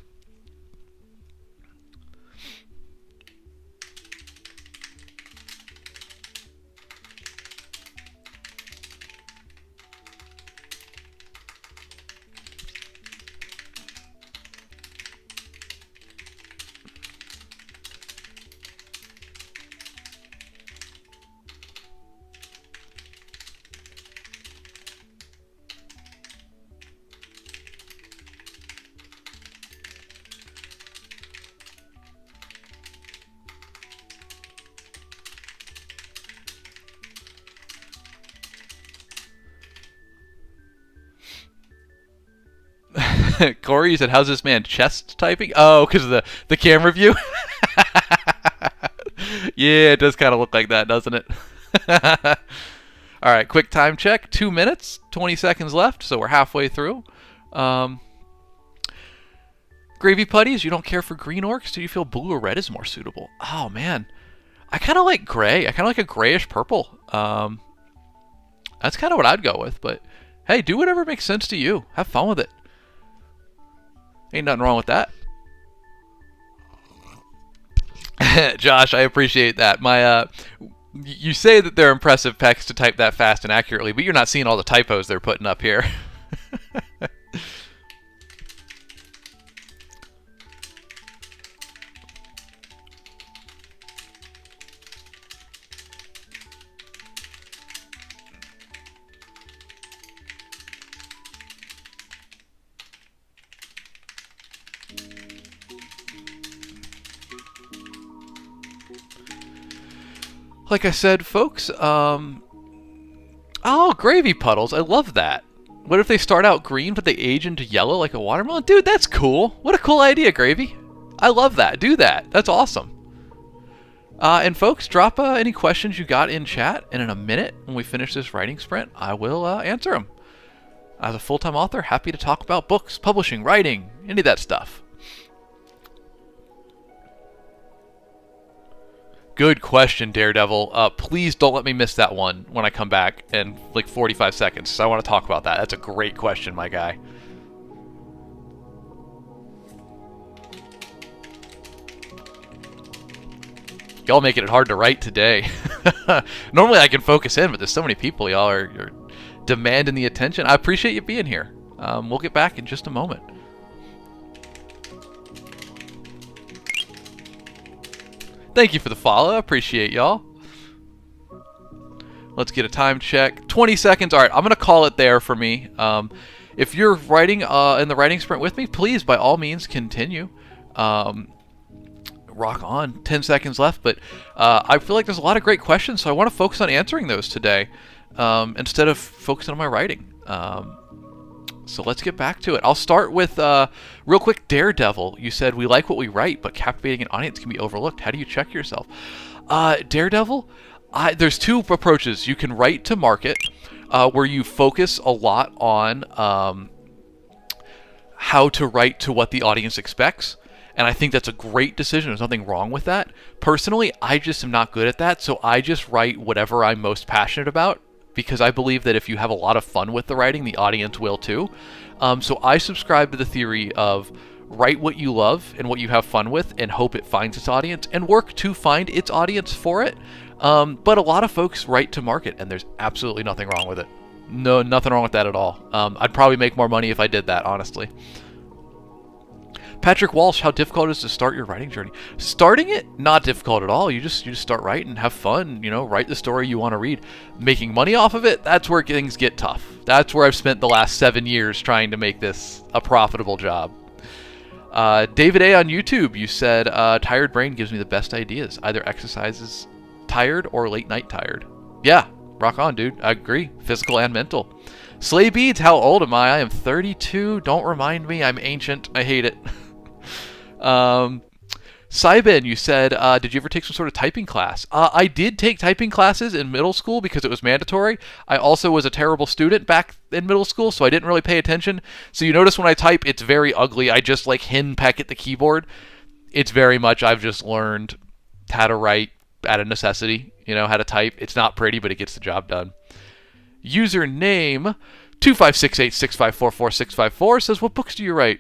Corey, you said, how's this man chest typing? Oh, because of the camera view? Yeah, it does kind of look like that, doesn't it? All right, quick time check. 2 minutes, 20 seconds left, so we're halfway through. Gravy putties, you don't care for green orcs? Do you feel blue or red is more suitable? Oh, man. I kind of like gray. I kind of like a grayish purple. That's kind of what I'd go with, but hey, do whatever makes sense to you. Have fun with it. Ain't nothing wrong with that. Josh, I appreciate that. You say that they're impressive pecs to type that fast and accurately, but you're not seeing all the typos they're putting up here. Like I said, folks, oh, gravy puddles. I love that. What if they start out green, but they age into yellow like a watermelon? Dude, that's cool. What a cool idea, Gravy. I love that. Do that. That's awesome. And folks, drop any questions you got in chat, and in a minute, when we finish this writing sprint, I will answer them. As a full-time author, happy to talk about books, publishing, writing, any of that stuff. Good question, Daredevil. Please don't let me miss that one when I come back in like 45 seconds. So I want to talk about that. That's a great question, my guy. Y'all making it hard to write today. Normally I can focus in, but there's so many people. Y'all are demanding the attention. I appreciate you being here. We'll get back in just a moment. Thank you for the follow. I appreciate y'all. Let's get a time check. 20 seconds. All right, I'm going to call it there for me. If you're writing in the writing sprint with me, please, by all means, continue. Rock on. 10 seconds left, but I feel like there's a lot of great questions, so I want to focus on answering those today instead of focusing on my writing. So let's get back to it. I'll start with, real quick, Daredevil. You said, we like what we write, but captivating an audience can be overlooked. How do you check yourself? Daredevil, there's two approaches. You can write to market, where you focus a lot on how to write to what the audience expects. And I think that's a great decision. There's nothing wrong with that. Personally, I just am not good at that, so I just write whatever I'm most passionate about, because I believe that if you have a lot of fun with the writing, the audience will too. So I subscribe to the theory of write what you love and what you have fun with and hope it finds its audience and work to find its audience for it. But a lot of folks write to market, and there's absolutely nothing wrong with it. No, nothing wrong with that at all. I'd probably make more money if I did that, honestly. Patrick Walsh, how difficult it is to start your writing journey? Starting it, not difficult at all. You just start writing, have fun, write the story you want to read. Making money off of it, that's where things get tough. That's where I've spent the last 7 years trying to make this a profitable job. David A on YouTube, you said, tired brain gives me the best ideas. Either exercises tired or late night tired. Yeah, rock on, dude. I agree. Physical and mental. Slay Beads, how old am I? I am 32. Don't remind me. I'm ancient. I hate it. Sybin, you said, did you ever take some sort of typing class? I did take typing classes in middle school because it was mandatory. I also was a terrible student back in middle school, so I didn't really pay attention. So you notice when I type, it's very ugly. I just like henpeck at the keyboard. It's very much I've just learned how to write out of necessity, how to type. It's not pretty, but it gets the job done. Username 25686544654 says, what books do you write?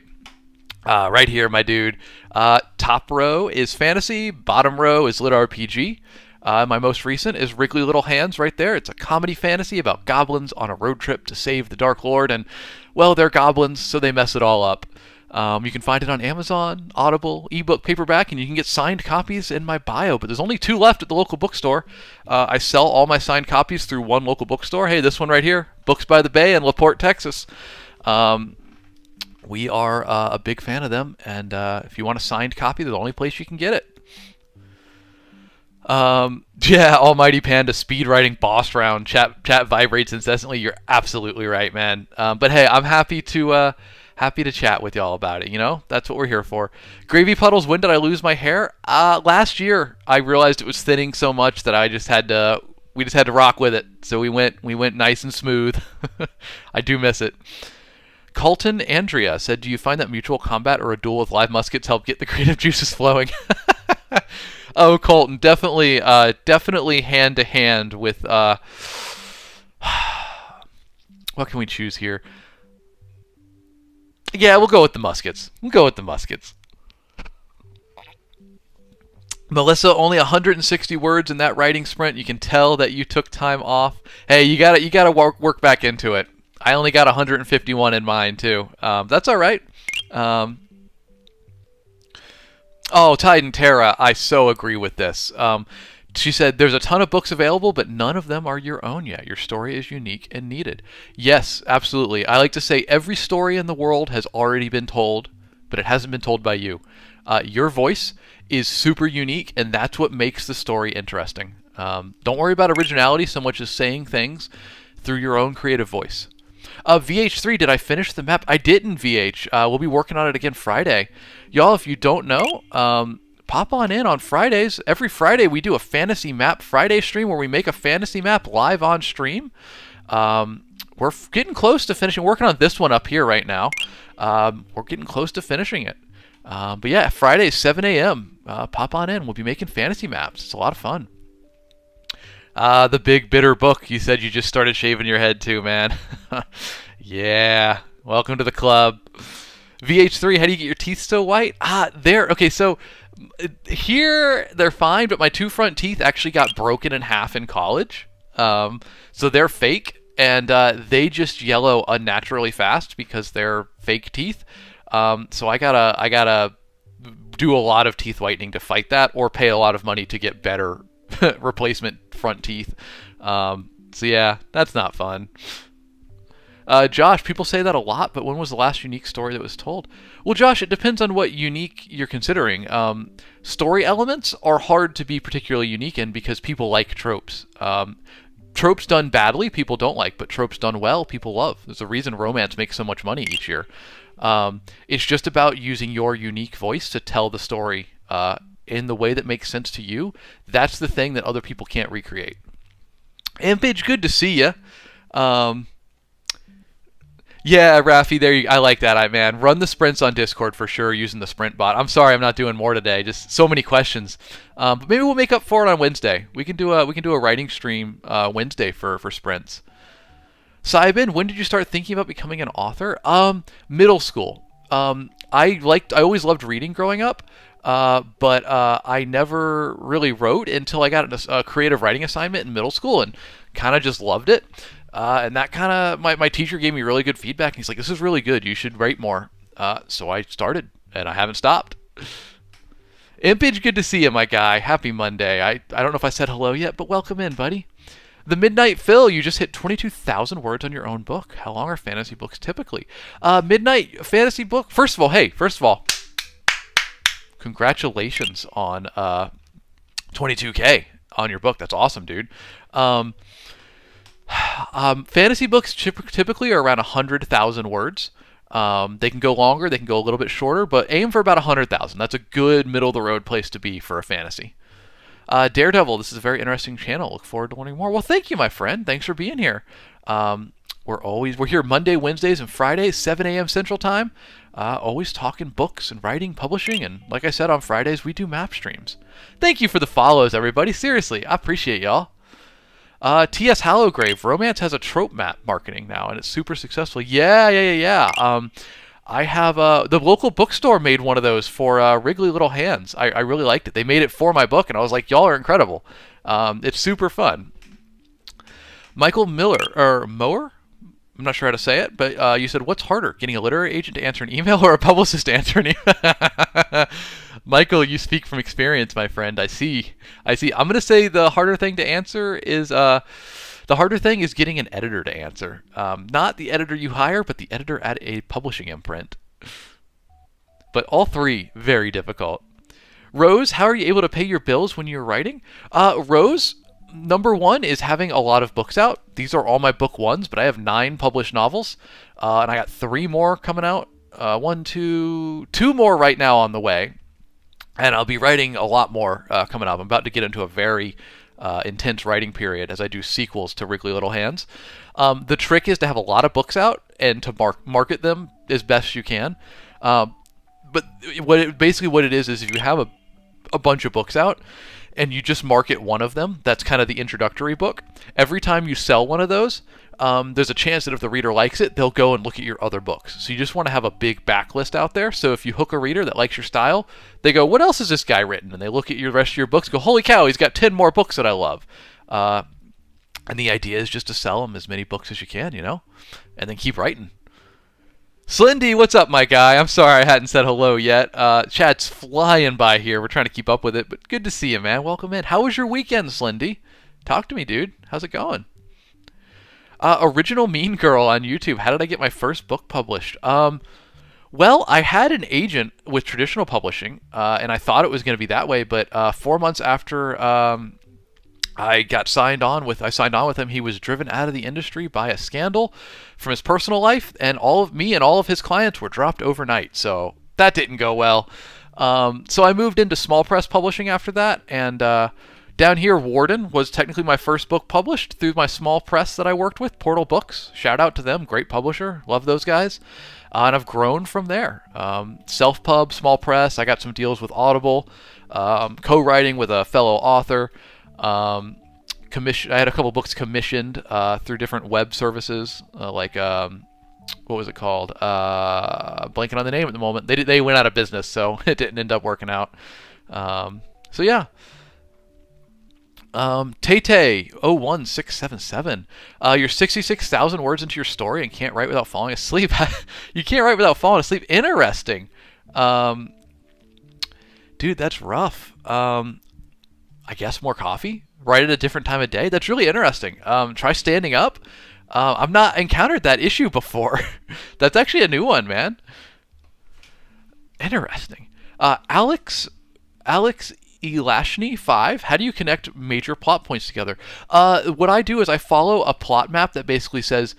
Right here, my dude. Top row is fantasy, bottom row is lit RPG. My most recent is Wriggly Little Hands right there. It's a comedy fantasy about goblins on a road trip to save the Dark Lord, and, well, they're goblins, so they mess it all up. You can find it on Amazon, Audible, ebook, paperback, and you can get signed copies in my bio, but there's only 2 left at the local bookstore. I sell all my signed copies through one local bookstore. Hey, this one right here, Books by the Bay in LaPorte, Texas. We are a big fan of them, and if you want a signed copy, they're the only place you can get it. Yeah, Almighty Panda, speed writing boss round, chat vibrates incessantly. You're absolutely right, man. But hey, I'm happy to chat with y'all about it. That's what we're here for. Gravy Puddles, when did I lose my hair? Last year. I realized it was thinning so much that we just had to rock with it. So we went nice and smooth. I do miss it. Colton Andrea said, do you find that mutual combat or a duel with live muskets help get the creative juices flowing? Oh, Colton, definitely hand to hand with, what can we choose here? Yeah, we'll go with the muskets. Melissa, only 160 words in that writing sprint. You can tell that you took time off. Hey, you gotta work back into it. I only got 151 in mine too. That's all right. Oh, Titan Terra, I so agree with this. She said, there's a ton of books available, but none of them are your own yet. Your story is unique and needed. Yes, absolutely. I like to say every story in the world has already been told, but it hasn't been told by you. Your voice is super unique, and that's what makes the story interesting. Don't worry about originality so much as saying things through your own creative voice. VH3, did I finish the map? I didn't, VH. We'll be working on it again Friday. Y'all, if you don't know, pop on in on Fridays. Every Friday we do a Fantasy Map Friday stream where we make a fantasy map live on stream. We're getting close to finishing. We're working on this one up here right now. We're getting close to finishing it. But yeah, Friday, 7 a.m. Pop on in. We'll be making fantasy maps. It's a lot of fun. The Big Bitter Book. You said you just started shaving your head too, man. Yeah. Welcome to the club. VH3, how do you get your teeth so white? Okay, so here they're fine, but my 2 front teeth actually got broken in half in college. So they're fake, and they just yellow unnaturally fast because they're fake teeth. So I gotta do a lot of teeth whitening to fight that, or pay a lot of money to get better replacement front teeth. So yeah, that's not fun. Josh, people say that a lot, but when was the last unique story that was told? Well, Josh, it depends on what unique you're considering. Story elements are hard to be particularly unique in because people like tropes. Tropes done badly, people don't like, but tropes done well, people love. There's a reason romance makes so much money each year. It's just about using your unique voice to tell the story in the way that makes sense to you. That's the thing that other people can't recreate. Ampage, good to see you. Yeah, Rafi, I like that, man. Run the sprints on Discord for sure using the sprint bot. I'm sorry I'm not doing more today. Just so many questions. But maybe we'll make up for it on Wednesday. We can do a writing stream Wednesday for sprints. Sybin, when did you start thinking about becoming an author? Middle school. I always loved reading growing up. But I never really wrote until I got a creative writing assignment in middle school and kind of just loved it. And that my teacher gave me really good feedback. He's like, this is really good. You should write more. So I started. and I haven't stopped. Impage, good to see you, my guy. Happy Monday. I don't know if I said hello yet, but welcome in, buddy. The Midnight Phil, you just hit 22,000 words on your own book. How long are fantasy books typically? Midnight fantasy book. First of all, congratulations on 22K on your book. That's awesome, dude. Fantasy books typically are around 100,000 words. They can go longer, they can go a little bit shorter, but aim for about 100,000. That's a good middle of the road place to be for a fantasy. Daredevil, this is a very interesting channel. Look forward to learning more. Well, thank you, my friend. Thanks for being here. We're here Monday, Wednesdays, and Fridays, 7 a.m. Central Time. Always talking books and writing, publishing, and like I said, on Fridays we do map streams. Thank you for the follows, everybody. Seriously, I appreciate y'all. T.S. Hallowgrave, romance has a trope map marketing now, and it's super successful. Yeah. I have the local bookstore made one of those for Wrigley Little Hands. I really liked it. They made it for my book, and I was like, y'all are incredible. It's super fun. Michael Miller, or Mower? I'm not sure how to say it, but you said, what's harder, getting a literary agent to answer an email or a publicist to answer an email? Michael, you speak from experience, my friend. I see. I'm going to say the harder thing to answer is getting an editor to answer. Not the editor you hire, but the editor at a publishing imprint. But all three, very difficult. Rose, how are you able to pay your bills when you're writing? Rose, number one is having a lot of books out. These are all my book ones, but I have 9 published novels, and I got 3 more coming out. 2 more right now on the way, and I'll be writing a lot more coming up. I'm about to get into a very intense writing period as I do sequels to Wrigley Little Hands. The trick is to have a lot of books out and to market them as best you can. But what it is if you have a bunch of books out and you just market one of them, that's kind of the introductory book. Every time you sell one of those, there's a chance that if the reader likes it, they'll go and look at your other books. So you just want to have a big backlist out there. So if you hook a reader that likes your style, they go, what else has this guy written? And they look at your rest of your books, go, holy cow, he's got 10 more books that I love. And the idea is just to sell them as many books as you can, and then keep writing. Slindy, what's up, my guy? I'm sorry I hadn't said hello yet. Chat's flying by here. We're trying to keep up with it, but good to see you, man. Welcome in. How was your weekend, Slindy? Talk to me, dude. How's it going? Original Mean Girl on YouTube. How did I get my first book published? Well, I had an agent with traditional publishing, and I thought it was going to be that way, but 4 months after I signed on with him, he was driven out of the industry by a scandal from his personal life, and all of his clients were dropped overnight. So that didn't go well. So I moved into small press publishing after that, and down here, Warden was technically my first book published through my small press that I worked with, Portal Books. Shout out to them, great publisher, love those guys. And I've grown from there. Self-pub, small press, I got some deals with Audible, co-writing with a fellow author. I had a couple books commissioned through different web services, like what was it called? Blanking on the name at the moment. They went out of business, so it didn't end up working out. So yeah. Tay 01677. You're 66,000 words into your story and can't write without falling asleep. You can't write without falling asleep. Interesting. Dude, that's rough. I guess more coffee. Write at a different time of day. That's really interesting. Try standing up. I've not encountered that issue before. That's actually a new one, man. Interesting. Alex Elashny 5. How do you connect major plot points together? What I do is I follow a plot map that basically says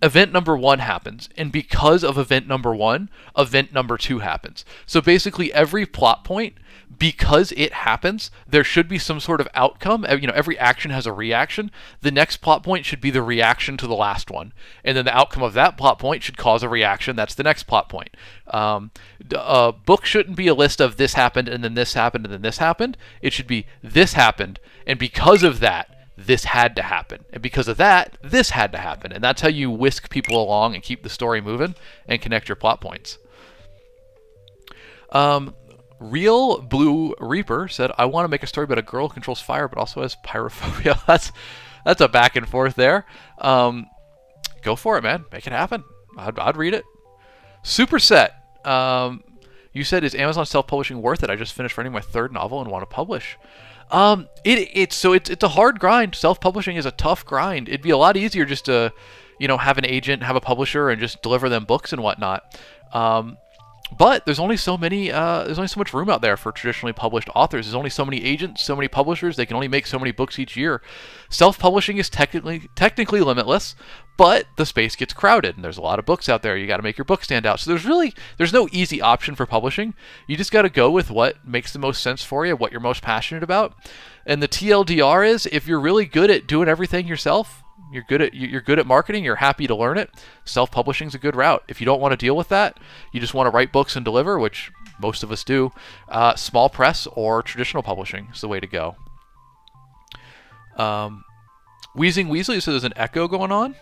event number 1 happens, and because of event number 1, event number 2 happens. So basically every plot point, because it happens, there should be some sort of outcome. Every action has a reaction. The next plot point should be the reaction to the last one, and then the outcome of that plot point should cause a reaction. That's the next plot point. A book shouldn't be a list of this happened, and then this happened, and then this happened. It should be this happened, and because of that, this had to happen. And because of that, this had to happen. And that's how you whisk people along and keep the story moving and connect your plot points. Real Blue Reaper said, I want to make a story about a girl who controls fire but also has pyrophobia. That's a back and forth there. Go for it, man. Make it happen. I'd read it. Superset. You said, is Amazon self-publishing worth it? I just finished writing my third novel and want to publish. It's a hard grind. Self-publishing is a tough grind. It'd be a lot easier just to, have an agent, have a publisher, and just deliver them books and whatnot. But there's only so much room out there for traditionally published authors. There's only so many agents, so many publishers. They can only make so many books each year. Self-publishing is technically limitless, but the space gets crowded, and there's a lot of books out there. You got to make your book stand out. So there's no easy option for publishing. You just got to go with what makes the most sense for you, what you're most passionate about. And the TLDR is, if you're really good at doing everything yourself, you're good at marketing, you're happy to learn it, self-publishing is a good route. If you don't want to deal with that, you just want to write books and deliver, which most of us do, small press or traditional publishing is the way to go. Wheezing Weasley says there's an echo going on.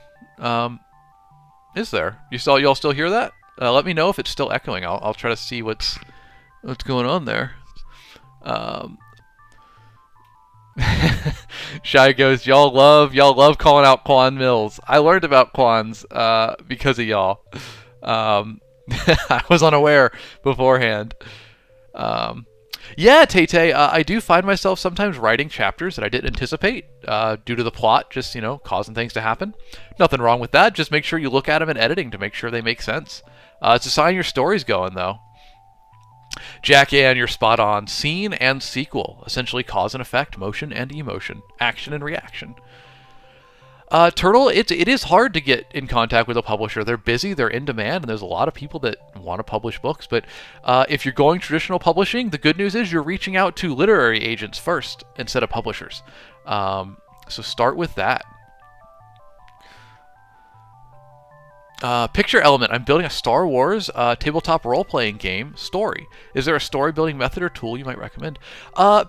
Is there? Y'all still hear that? Let me know if it's still echoing. I'll try to see what's going on there. Shy goes, y'all love calling out Quan Mills. I learned about Quans because of y'all. I was unaware beforehand. Yeah, Tay-Tay, I do find myself sometimes writing chapters that I didn't anticipate due to the plot just, causing things to happen. Nothing wrong with that. Just make sure you look at them in editing to make sure they make sense. It's a sign your story's going, though. Jack Ann, you're spot on. Scene and sequel, essentially cause and effect, motion and emotion, action and reaction. Turtle, it is hard to get in contact with a publisher. They're busy, they're in demand, and there's a lot of people that want to publish books. But if you're going traditional publishing, the good news is you're reaching out to literary agents first instead of publishers. So start with that. Picture element. I'm building a Star Wars tabletop role-playing game story. Is there a story-building method or tool you might recommend?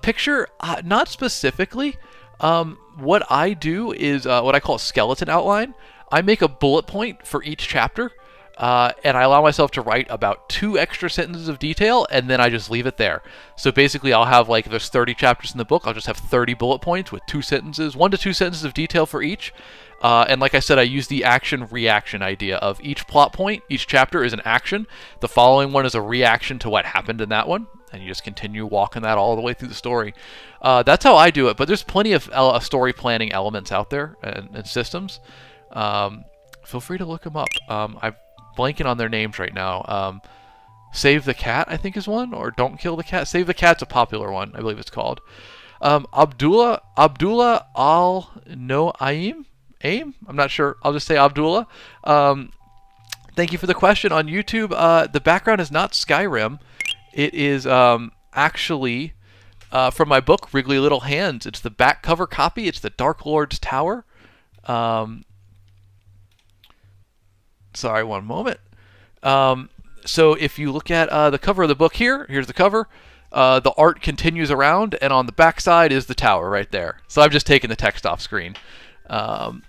Picture, not specifically. What I do is what I call a skeleton outline. I make a bullet point for each chapter, and I allow myself to write about 2 extra sentences of detail, and then I just leave it there. So basically, I'll have, if there's 30 chapters in the book, I'll just have 30 bullet points with 1 to 2 sentences of detail for each. And like I said, I use the action-reaction idea of each plot point, each chapter is an action. The following one is a reaction to what happened in that one. And you just continue walking that all the way through the story. That's how I do it, but there's plenty of story planning elements out there and systems. Feel free to look them up. I'm blanking on their names right now. Save the Cat, I think, is one, or Don't Kill the Cat. Save the Cat's a popular one, I believe it's called. Abdullah Al-Noaim? I'm not sure. I'll just say Abdullah. Thank you for the question on YouTube. The background is not Skyrim. It is actually from my book, Wriggly Little Hands. It's the back cover copy. It's the Dark Lord's Tower. Sorry, one moment. So if you look at the cover of the book here's the cover. The art continues around, and on the back side is the tower right there. So I've just taken the text off screen. But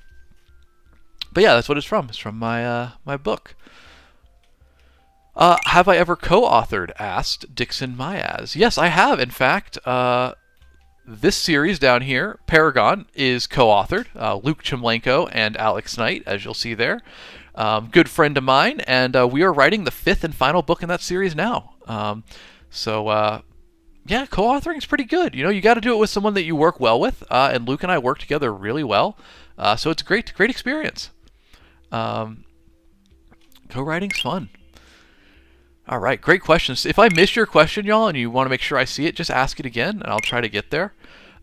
yeah, that's what it's from. It's from my book. Have I ever co-authored? Asked Dixon Mayaz. Yes, I have. In fact, this series down here, Paragon, is co-authored. Luke Chemlenko and Alex Knight, as you'll see there. Good friend of mine, and we are writing the 5th and final book in that series now. Yeah, co-authoring is pretty good. You got to do it with someone that you work well with, and Luke and I work together really well. So it's a great experience. Co-writing's fun. All right, great questions. If I missed your question, y'all, and you want to make sure I see it, just ask it again, and I'll try to get there.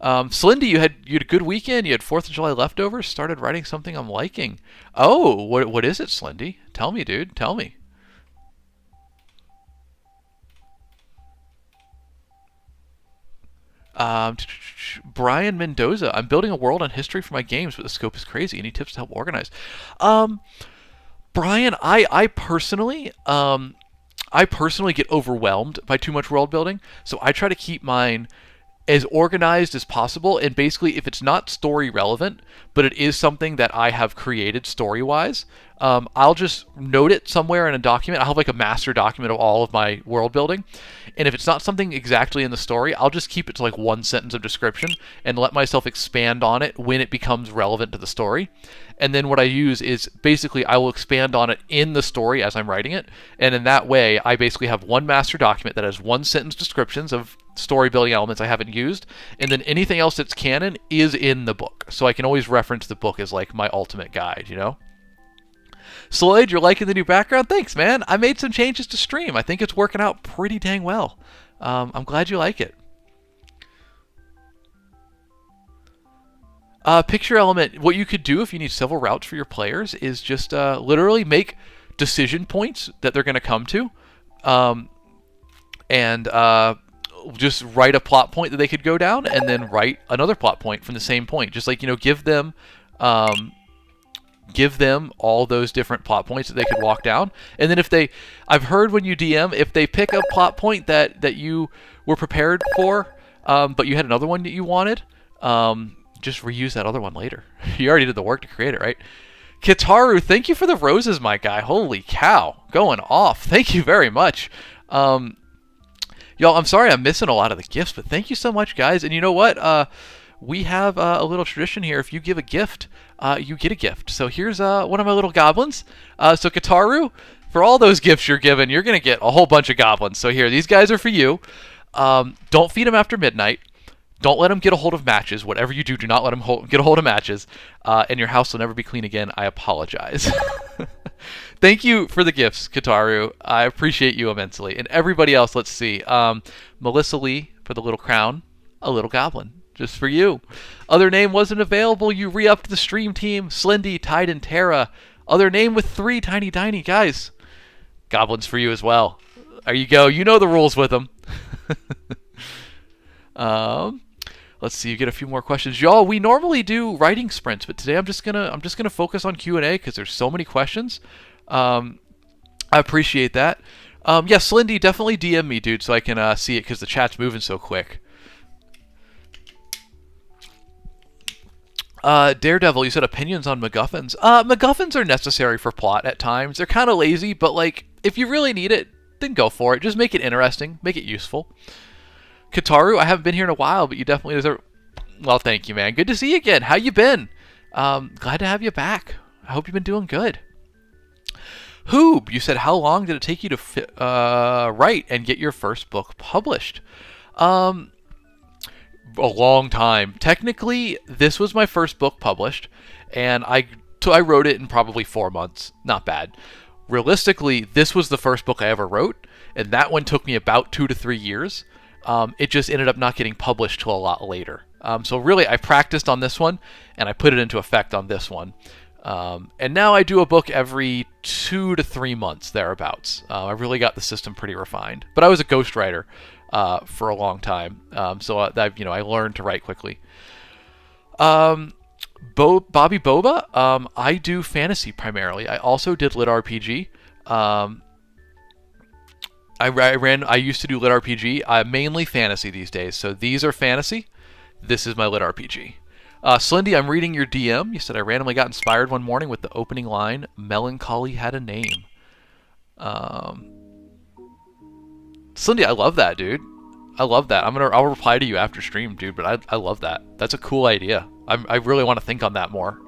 Slindy, you had a good weekend. You had 4th of July leftovers. Started writing something I'm liking. Oh, what is it, Slindy? Tell me, dude. Tell me. Brian Mendoza. I'm building a world and history for my games, but the scope is crazy. Any tips to help organize? Brian, I personally get overwhelmed by too much world building, so I try to keep mine as organized as possible. And basically, if it's not story relevant, but it is something that I have created story-wise, I'll just note it somewhere in a document. I'll have like a master document of all of my world building. And if it's not something exactly in the story, I'll just keep it to like one sentence of description and let myself expand on it when it becomes relevant to the story. And then what I use is basically I will expand on it in the story as I'm writing it. And in that way, I basically have one master document that has one sentence descriptions of story building elements I haven't used. And then anything else that's canon is in the book. So I can always reference the book as like my ultimate guide, you know? Sloyd, you're liking the new background? Thanks, man. I made some changes to stream. I think it's working out pretty dang well. I'm glad you like it. Picture element, what you could do if you need several routes for your players is just literally make decision points that they're going to come to. And just write a plot point that they could go down and then write another plot point from the same point. Just like, you know, give them all those different plot points that they could walk down. And then if they, I've heard when you DM, if they pick a plot point that you were prepared for, but you had another one that you wanted, just reuse that other one later. You already did the work to create it, right? Kitaru, thank you for the roses, my guy. Holy cow. Going off. Thank you very much. Y'all, I'm sorry I'm missing a lot of the gifts, but thank you so much, guys. And you know what? We have a little tradition here. If you give a gift, you get a gift. So here's one of my little goblins. So Kitaru, for all those gifts you're given, you're going to get a whole bunch of goblins. So here, these guys are for you. Don't feed them after midnight. Don't let them get a hold of matches. Whatever you do, do not let them get a hold of matches. And your house will never be clean again. I apologize. Thank you for the gifts, Kitaru. I appreciate you immensely. And everybody else, let's see. Melissa Lee for the little crown. A little goblin. Just for you. Other name wasn't available. You re-upped the stream team. Slendy, Tide, and Terra. Other name with 3 tiny guys. Goblins for you as well. There you go. You know the rules with them. Let's see. You get a few more questions, y'all. We normally do writing sprints, but today I'm just gonna focus on Q&A because there's so many questions. I appreciate that. Yeah, Slendy, definitely DM me, dude, so I can see it because the chat's moving so quick. Daredevil, you said opinions on MacGuffins. MacGuffins are necessary for plot at times. They're kind of lazy, but like if you really need it, then go for it. Just make it interesting, make it useful. Kitaru, I haven't been here in a while, but you definitely deserve. Well, thank you, man. Good to see you again. How you been? Glad to have you back. I hope you've been doing good. Hoob, you said how long did it take you to write and get your first book published? A long time. Technically, this was my first book published, and I wrote it in probably 4 months. Not bad. Realistically, this was the first book I ever wrote, and that one took me about 2 to 3 years. It just ended up not getting published till a lot later. So really, I practiced on this one, and I put it into effect on this one. And now I do a book every 2 to 3 months, thereabouts. I really got the system pretty refined. But I was a ghostwriter for a long time, so I learned to write quickly. Bobby Boba, I do fantasy primarily. I also did lit RPG. I used to do lit RPG, mainly fantasy these days. So these are fantasy. This is my lit RPG. Slendy, I'm reading your DM. You said I randomly got inspired one morning with the opening line, "Melancholy had a name." Slendy, I love that, dude. I love that. I'll reply to you after stream, dude. But I love that. That's a cool idea. I really want to think on that more.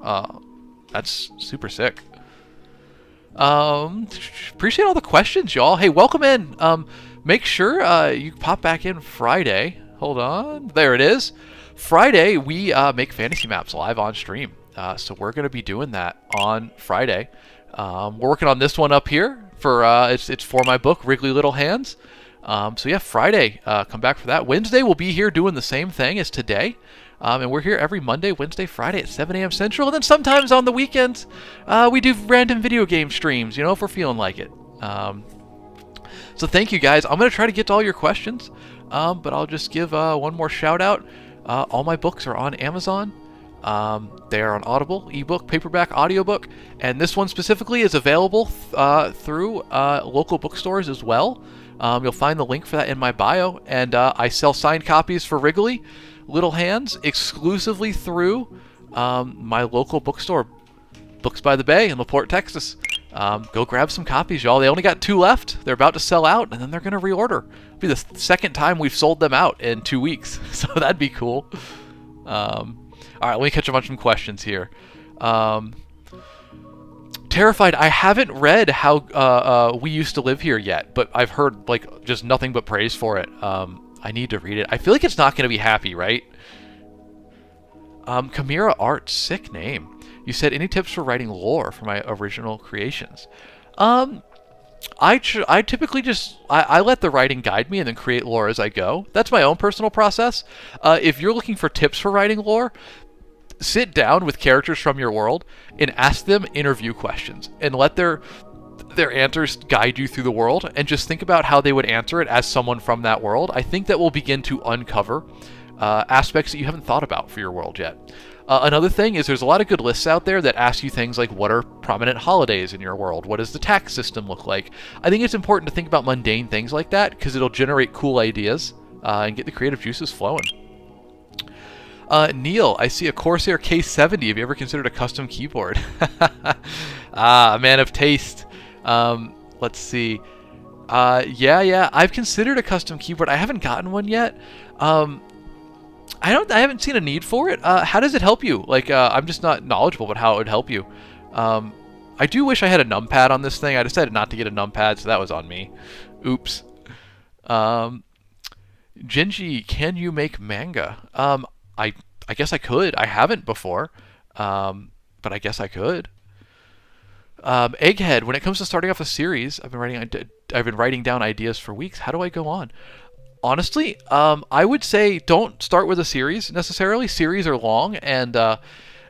That's super sick. Appreciate all the questions, y'all. Hey, welcome in. Make sure you pop back in Friday. Hold on. There it is. Friday, we make fantasy maps live on stream. So we're going to be doing that on Friday. We're working on this one up here for it's for my book, Wriggly Little Hands. So yeah, Friday, come back for that. Wednesday, we'll be here doing the same thing as today. And we're here every Monday, Wednesday, Friday at 7 a.m. Central. And then sometimes on the weekends, we do random video game streams, if we're feeling like it. So thank you, guys. I'm going to try to get to all your questions, but I'll just give one more shout out. All my books are on Amazon. They are on Audible, ebook, paperback, audiobook. And this one specifically is available through local bookstores as well. You'll find the link for that in my bio. And I sell signed copies for Wriggly Little Hands exclusively through my local bookstore Books by the Bay in LaPorte, Texas. Go grab some copies, y'all. They only got 2 left. They're about to sell out, and then they're going to reorder. It'll be the second time we've sold them out in 2 weeks, so that'd be cool. All right, let me catch up on some questions here. Terrified, I haven't read How We Used to Live Here yet, but I've heard like just nothing but praise for it. I need to read it. I feel like it's not going to be happy, right? Chimera Art, sick name. You said, any tips for writing lore for my original creations? I typically just I let the writing guide me and then create lore as I go. That's my own personal process. If you're looking for tips for writing lore, sit down with characters from your world and ask them interview questions and let their answers guide you through the world, and just think about how they would answer it as someone from that world. I think that will begin to uncover aspects that you haven't thought about for your world yet. Another thing is there's a lot of good lists out there that ask you things like, what are prominent holidays in your world? What does the tax system look like? I think it's important to think about mundane things like that because it'll generate cool ideas and get the creative juices flowing. Neil, I see a Corsair K70. Have you ever considered a custom keyboard? A man of taste. Let's see. Yeah, I've considered a custom keyboard. I haven't gotten one yet. I haven't seen a need for it. How does it help you? Like, I'm just not knowledgeable about how it would help you. I do wish I had a numpad on this thing. I decided not to get a numpad, so that was on me. Oops. Genji, can you make manga? I guess I could. I haven't before, but I guess I could. Egghead, when it comes to starting off a series, I've been writing down ideas for weeks. How do I go on? Honestly, I would say don't start with a series necessarily. Series are long, and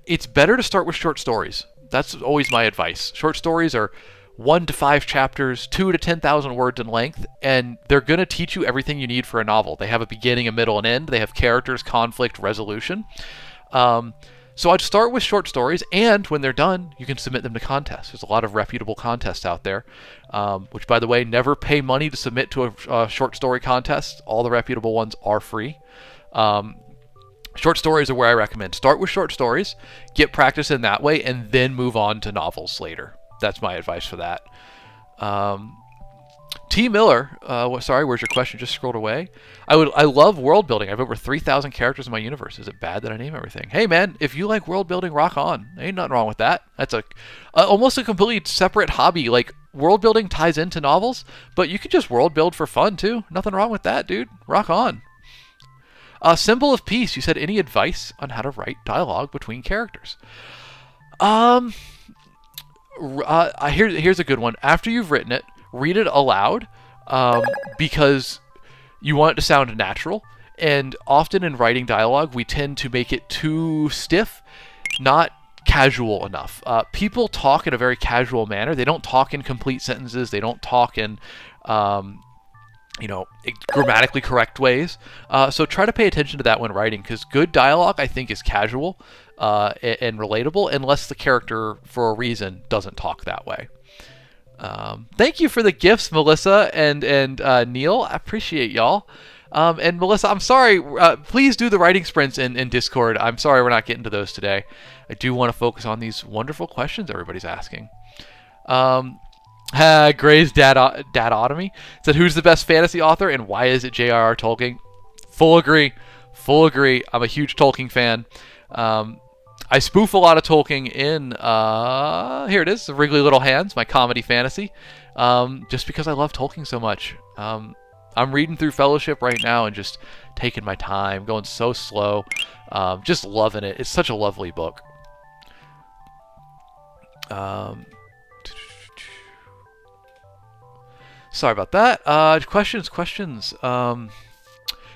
it's better to start with short stories. That's always my advice. Short stories are 1 to 5 chapters, 2 to 10,000 words in length, and they're going to teach you everything you need for a novel. They have a beginning, a middle, and end. They have characters, conflict, resolution. So I'd start with short stories, and when they're done, you can submit them to contests. There's a lot of reputable contests out there, which, by the way, never pay money to submit to a short story contest. All the reputable ones are free. Short stories are where I recommend. Start with short stories, get practice in that way, and then move on to novels later. That's my advice for that. T. Miller, sorry, where's your question? Just scrolled away. I love world building. I have over 3,000 characters in my universe. Is it bad that I name everything? Hey man, if you like world building, rock on. Ain't nothing wrong with that. That's almost a completely separate hobby. Like, world building ties into novels, but you could just world build for fun too. Nothing wrong with that, dude. Rock on. Symbol of Peace, you said, any advice on how to write dialogue between characters? Here's a good one. After you've written it, read it aloud, because you want it to sound natural. And often in writing dialogue, we tend to make it too stiff, not casual enough. People talk in a very casual manner. They don't talk in complete sentences. They don't talk in grammatically correct ways. So try to pay attention to that when writing, because good dialogue, I think, is casual and relatable, unless the character, for a reason, doesn't talk that way. Thank you for the gifts, Melissa and Neil. I appreciate y'all. And Melissa, I'm sorry. Please do the writing sprints in Discord. I'm sorry we're not getting to those today. I do want to focus on these wonderful questions everybody's asking. Gray's Dadotomy said, who's the best fantasy author and why is it J.R.R. Tolkien? Full agree. I'm a huge Tolkien fan. I spoof a lot of Tolkien in, here it is, The Wriggly Little Hands, my comedy fantasy, just because I love Tolkien so much. I'm reading through Fellowship right now and just taking my time, going so slow, just loving it. It's such a lovely book. Sorry about that. Questions.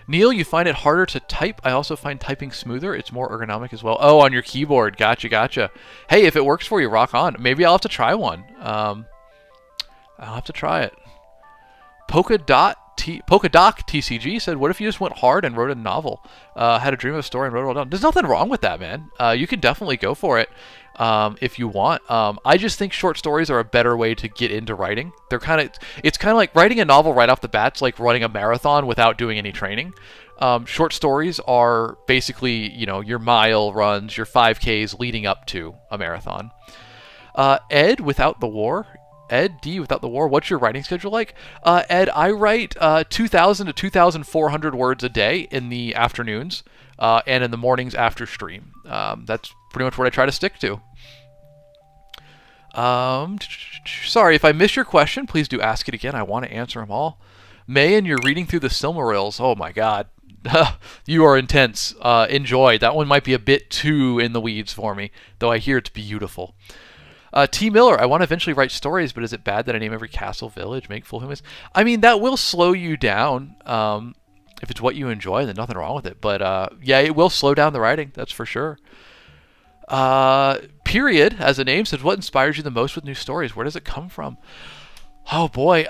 Neil, you find it harder to type. I also find typing smoother. It's more ergonomic as well. Oh, on your keyboard. Gotcha. Hey, if it works for you, rock on. Maybe I'll have to try one. I'll have to try it. Polkadoc TCG said, what if you just went hard and wrote a novel? Had a dream of a story and wrote it all down. There's nothing wrong with that, man. You can definitely go for it if you want. I just think short stories are a better way to get into writing. It's kind of like writing a novel right off the bat. It's like running a marathon without doing any training. Short stories are basically, your mile runs, your 5Ks leading up to a marathon. Ed without the war. Ed D without the war. What's your writing schedule like? Ed, I write 2,000 to 2,400 words a day in the afternoons and in the mornings after stream. That's pretty much what I try to stick to. Sorry, if I missed your question, please do ask it again. I want to answer them all. Mayan, you're reading through the Silmarils. Oh my god. You are intense. Enjoy. That one might be a bit too in the weeds for me, though I hear it's beautiful. T. Miller, I want to eventually write stories, but is it bad that I name every castle, village, make full humans? I mean, that will slow you down. If it's what you enjoy, then nothing wrong with it. But yeah, it will slow down the writing, that's for sure. Period, as a name, says, what inspires you the most with new stories? Where does it come from? Oh boy,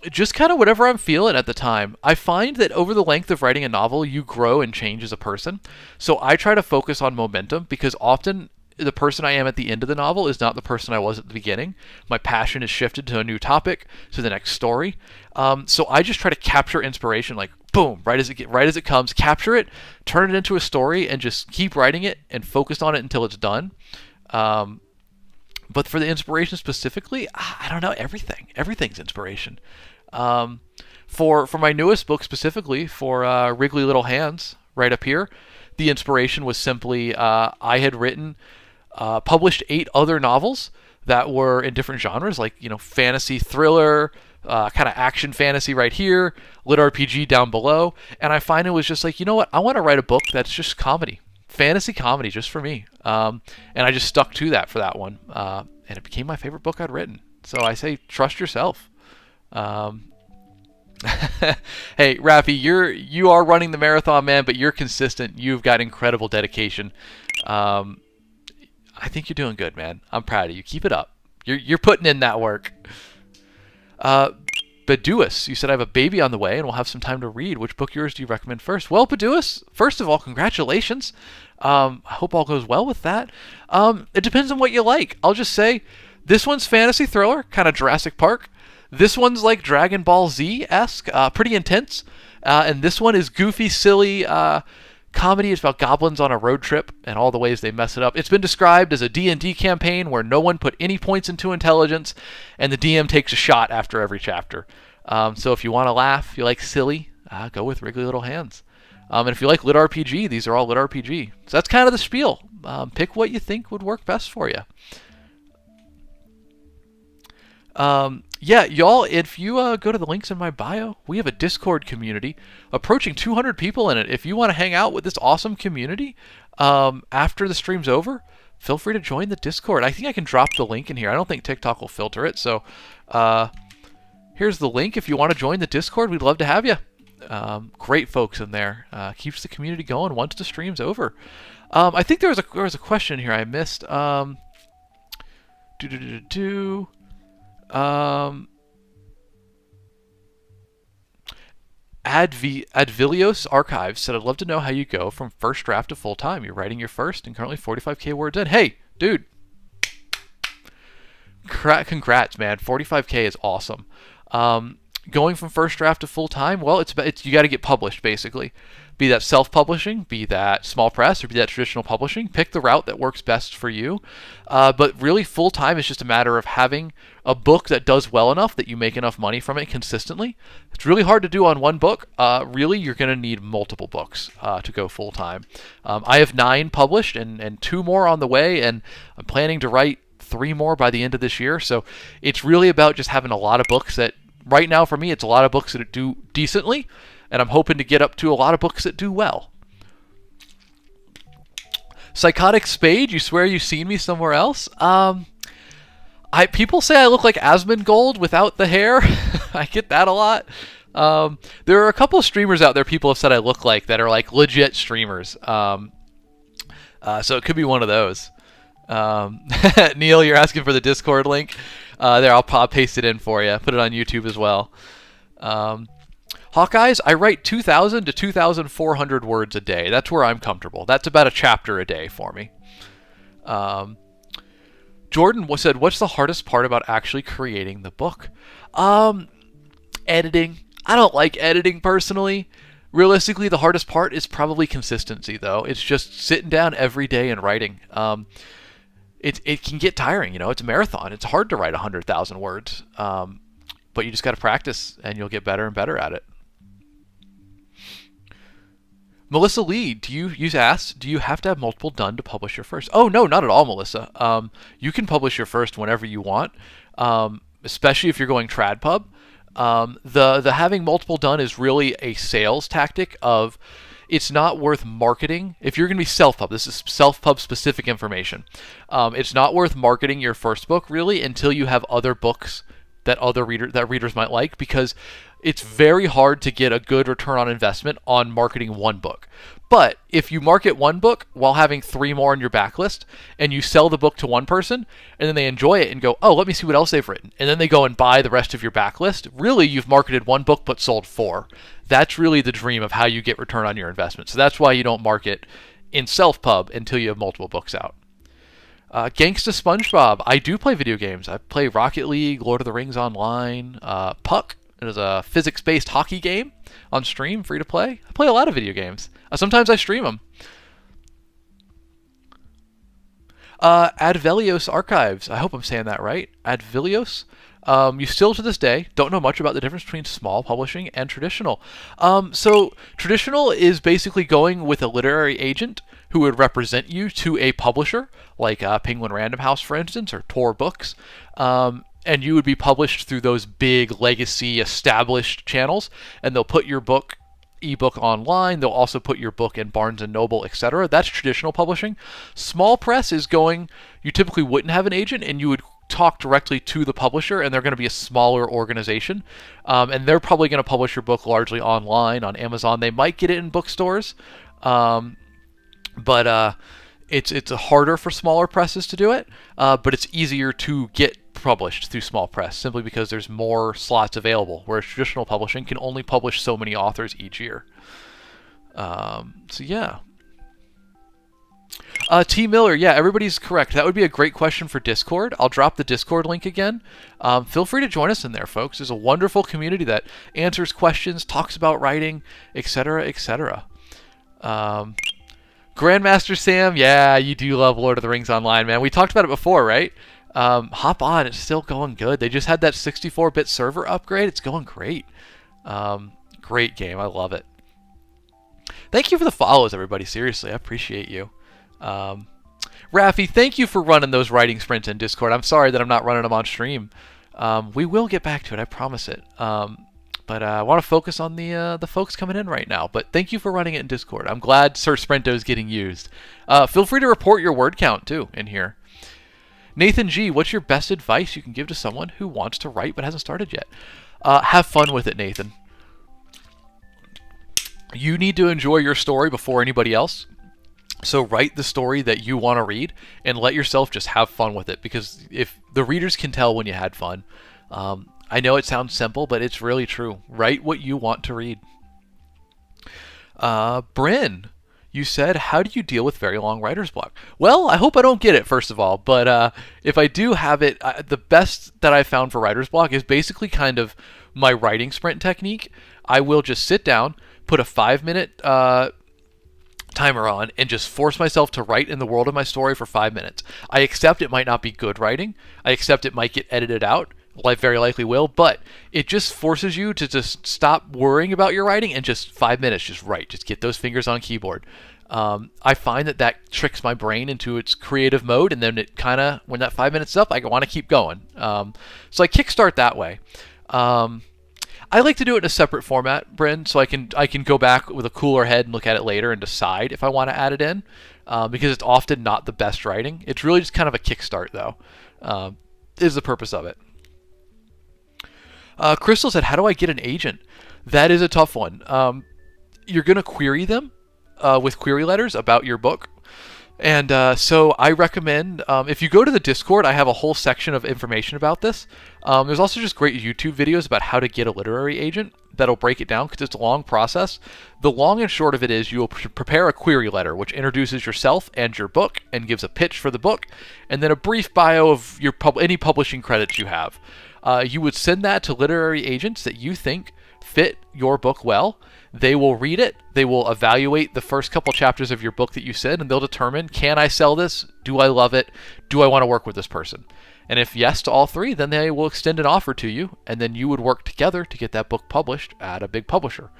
just kind of whatever I'm feeling at the time. I find that over the length of writing a novel, you grow and change as a person. So I try to focus on momentum, because often the person I am at the end of the novel is not the person I was at the beginning. My passion is shifted to a new topic, to the next story. So I just try to capture inspiration, like boom, right as it comes, capture it, turn it into a story, and just keep writing it and focus on it until it's done. But for the inspiration specifically, I don't know, everything's inspiration. For my newest book specifically, for Wriggly Little Hands, right up here, the inspiration was simply I had published 8 other novels that were in different genres, like, fantasy, thriller, kind of action fantasy right here, lit RPG down below, and I find it was just like, you know what, I want to write a book that's just comedy, fantasy comedy, just for me, and I just stuck to that for that one, and it became my favorite book I'd written. So I say, trust yourself. Hey, Rafi, you are running the marathon, man, but you're consistent. You've got incredible dedication. I think you're doing good, man. I'm proud of you. Keep it up. You're putting in that work. Beduus, you said I have a baby on the way and we'll have some time to read. Which book yours do you recommend first? Well, Beduus, first of all, congratulations. I hope all goes well with that. It depends on what you like. I'll just say this one's fantasy thriller, kind of Jurassic Park. This one's like Dragon Ball Z-esque, pretty intense. And this one is goofy, silly comedy. It's about goblins on a road trip and all the ways they mess it up. It's been described as a D&D campaign where no one put any points into intelligence, and the DM takes a shot after every chapter. So if you want to laugh, you like silly, go with Wriggly Little Hands. And if you like lit RPG, these are all lit RPG. So that's kind of the spiel. Pick what you think would work best for you. Yeah, y'all, if you go to the links in my bio, we have a Discord community approaching 200 people in it. If you want to hang out with this awesome community after the stream's over, feel free to join the Discord. I think I can drop the link in here. I don't think TikTok will filter it. So here's the link. If you want to join the Discord, we'd love to have you. Great folks in there. Keeps the community going once the stream's over. I think there was a question here I missed. Advilios Archives said, I'd love to know how you go from first draft to full time. You're writing your first and currently 45k words in. Hey, dude. Congrats, man. 45k is awesome. Going from first draft to full time, well, it's you got to get published, basically. Be that self-publishing, be that small press, or be that traditional publishing. Pick the route that works best for you. But really, full time is just a matter of having a book that does well enough that you make enough money from it consistently. It's really hard to do on one book. Really, you're going to need multiple books to go full time. I have 9 published and 2 more on the way, and I'm planning to write 3 more by the end of this year. So it's really about just having a lot of books that, right now for me, it's a lot of books that do decently, and I'm hoping to get up to a lot of books that do well. Psychotic Spade, you swear you've seen me somewhere else? People say I look like Asmongold without the hair. I get that a lot. There are a couple of streamers out there people have said I look like that are like legit streamers. So it could be one of those. Neil, you're asking for the Discord link. There, I'll paste it in for you. Put it on YouTube as well. Hawkeyes, I write 2,000 to 2,400 words a day. That's where I'm comfortable. That's about a chapter a day for me. Jordan said, what's the hardest part about actually creating the book? Editing. I don't like editing personally. Realistically, the hardest part is probably consistency, though. It's just sitting down every day and writing. it can get tiring. It's a marathon. It's hard to write 100,000 words, but you just got to practice, and you'll get better and better at it. Melissa Lee, you asked, do you have to have multiple done to publish your first? Oh, no, not at all, Melissa. You can publish your first whenever you want, especially if you're going trad pub. The having multiple done is really a sales tactic of it's not worth marketing. If you're going to be self-pub, this is self-pub specific information. It's not worth marketing your first book really until you have other books that readers might like, because it's very hard to get a good return on investment on marketing one book. But if you market one book while having 3 more on your backlist, and you sell the book to one person, and then they enjoy it and go, oh, let me see what else they've written, and then they go and buy the rest of your backlist, really you've marketed one book but sold 4. That's really the dream of how you get return on your investment. So that's why you don't market in self-pub until you have multiple books out. Gangsta SpongeBob, I do play video games. I play Rocket League, Lord of the Rings Online, Puck. It is a physics-based hockey game on stream, free to play. I play a lot of video games. Sometimes I stream them. Advelios Archives, I hope I'm saying that right. Advelios. You still to this day don't know much about the difference between small publishing and traditional. So traditional is basically going with a literary agent who would represent you to a publisher, like Penguin Random House, for instance, or Tor Books. And you would be published through those big legacy established channels, and they'll put your ebook online. They'll also put your book in Barnes & Noble, etc. That's traditional publishing. Small press is going, you typically wouldn't have an agent, and you would talk directly to the publisher, and they're going to be a smaller organization. And they're probably going to publish your book largely online on Amazon. They might get it in bookstores, but it's harder for smaller presses to do it, but it's easier to get published through small press simply because there's more slots available, whereas traditional publishing can only publish so many authors each year. So yeah. T. Miller, yeah, everybody's correct. That would be a great question for Discord. I'll drop the Discord link again. Feel free to join us in there, folks. There's a wonderful community that answers questions, talks about writing, etc., etc. Grandmaster Sam, yeah, you do love Lord of the Rings Online, man. We talked about it before, right? Hop on, it's still going good. They just had that 64-bit server upgrade. It's going great. Great game, I love it. Thank you for the follows, everybody. Seriously, I appreciate you. Rafi, thank you for running those writing sprints in Discord. I'm sorry that I'm not running them on stream. We will get back to it, I promise it. But I want to focus on the folks coming in right now. But thank you for running it in Discord. I'm glad Sir Sprinto is getting used. Feel free to report your word count, too, in here. Nathan G., what's your best advice you can give to someone who wants to write but hasn't started yet? Have fun with it, Nathan. You need to enjoy your story before anybody else. So write the story that you want to read and let yourself just have fun with it, because if the readers can tell when you had fun. I know it sounds simple, but it's really true. Write what you want to read. Bryn, you said, how do you deal with very long writer's block? Well, I hope I don't get it, first of all, but if I do have it, the best that I've found for writer's block is basically kind of my writing sprint technique. I will just sit down, put a 5-minute timer on, and just force myself to write in the world of my story for 5 minutes. I accept it might not be good writing. I accept it might get edited out. Well, I very likely will, but it just forces you to just stop worrying about your writing and just 5 minutes, just write. Just get those fingers on keyboard. I find that tricks my brain into its creative mode, and then it kind of, when that 5 minutes is up, I want to keep going. So I kickstart that way. I like to do it in a separate format, Bryn, so I can go back with a cooler head and look at it later and decide if I want to add it in, because it's often not the best writing. It's really just kind of a kickstart, though, is the purpose of it. Crystal said, how do I get an agent? That is a tough one. You're going to query them with query letters about your book. And so I recommend, if you go to the Discord, I have a whole section of information about this. There's also just great YouTube videos about how to get a literary agent that'll break it down, because it's a long process. The long and short of it is you will prepare a query letter, which introduces yourself and your book and gives a pitch for the book, and then a brief bio of your any publishing credits you have. You would send that to literary agents that you think fit your book well. They will read it. They will evaluate the first couple chapters of your book that you send, and they'll determine, can I sell this? Do I love it? Do I want to work with this person? And if yes to all three, then they will extend an offer to you, and then you would work together to get that book published at a big publisher,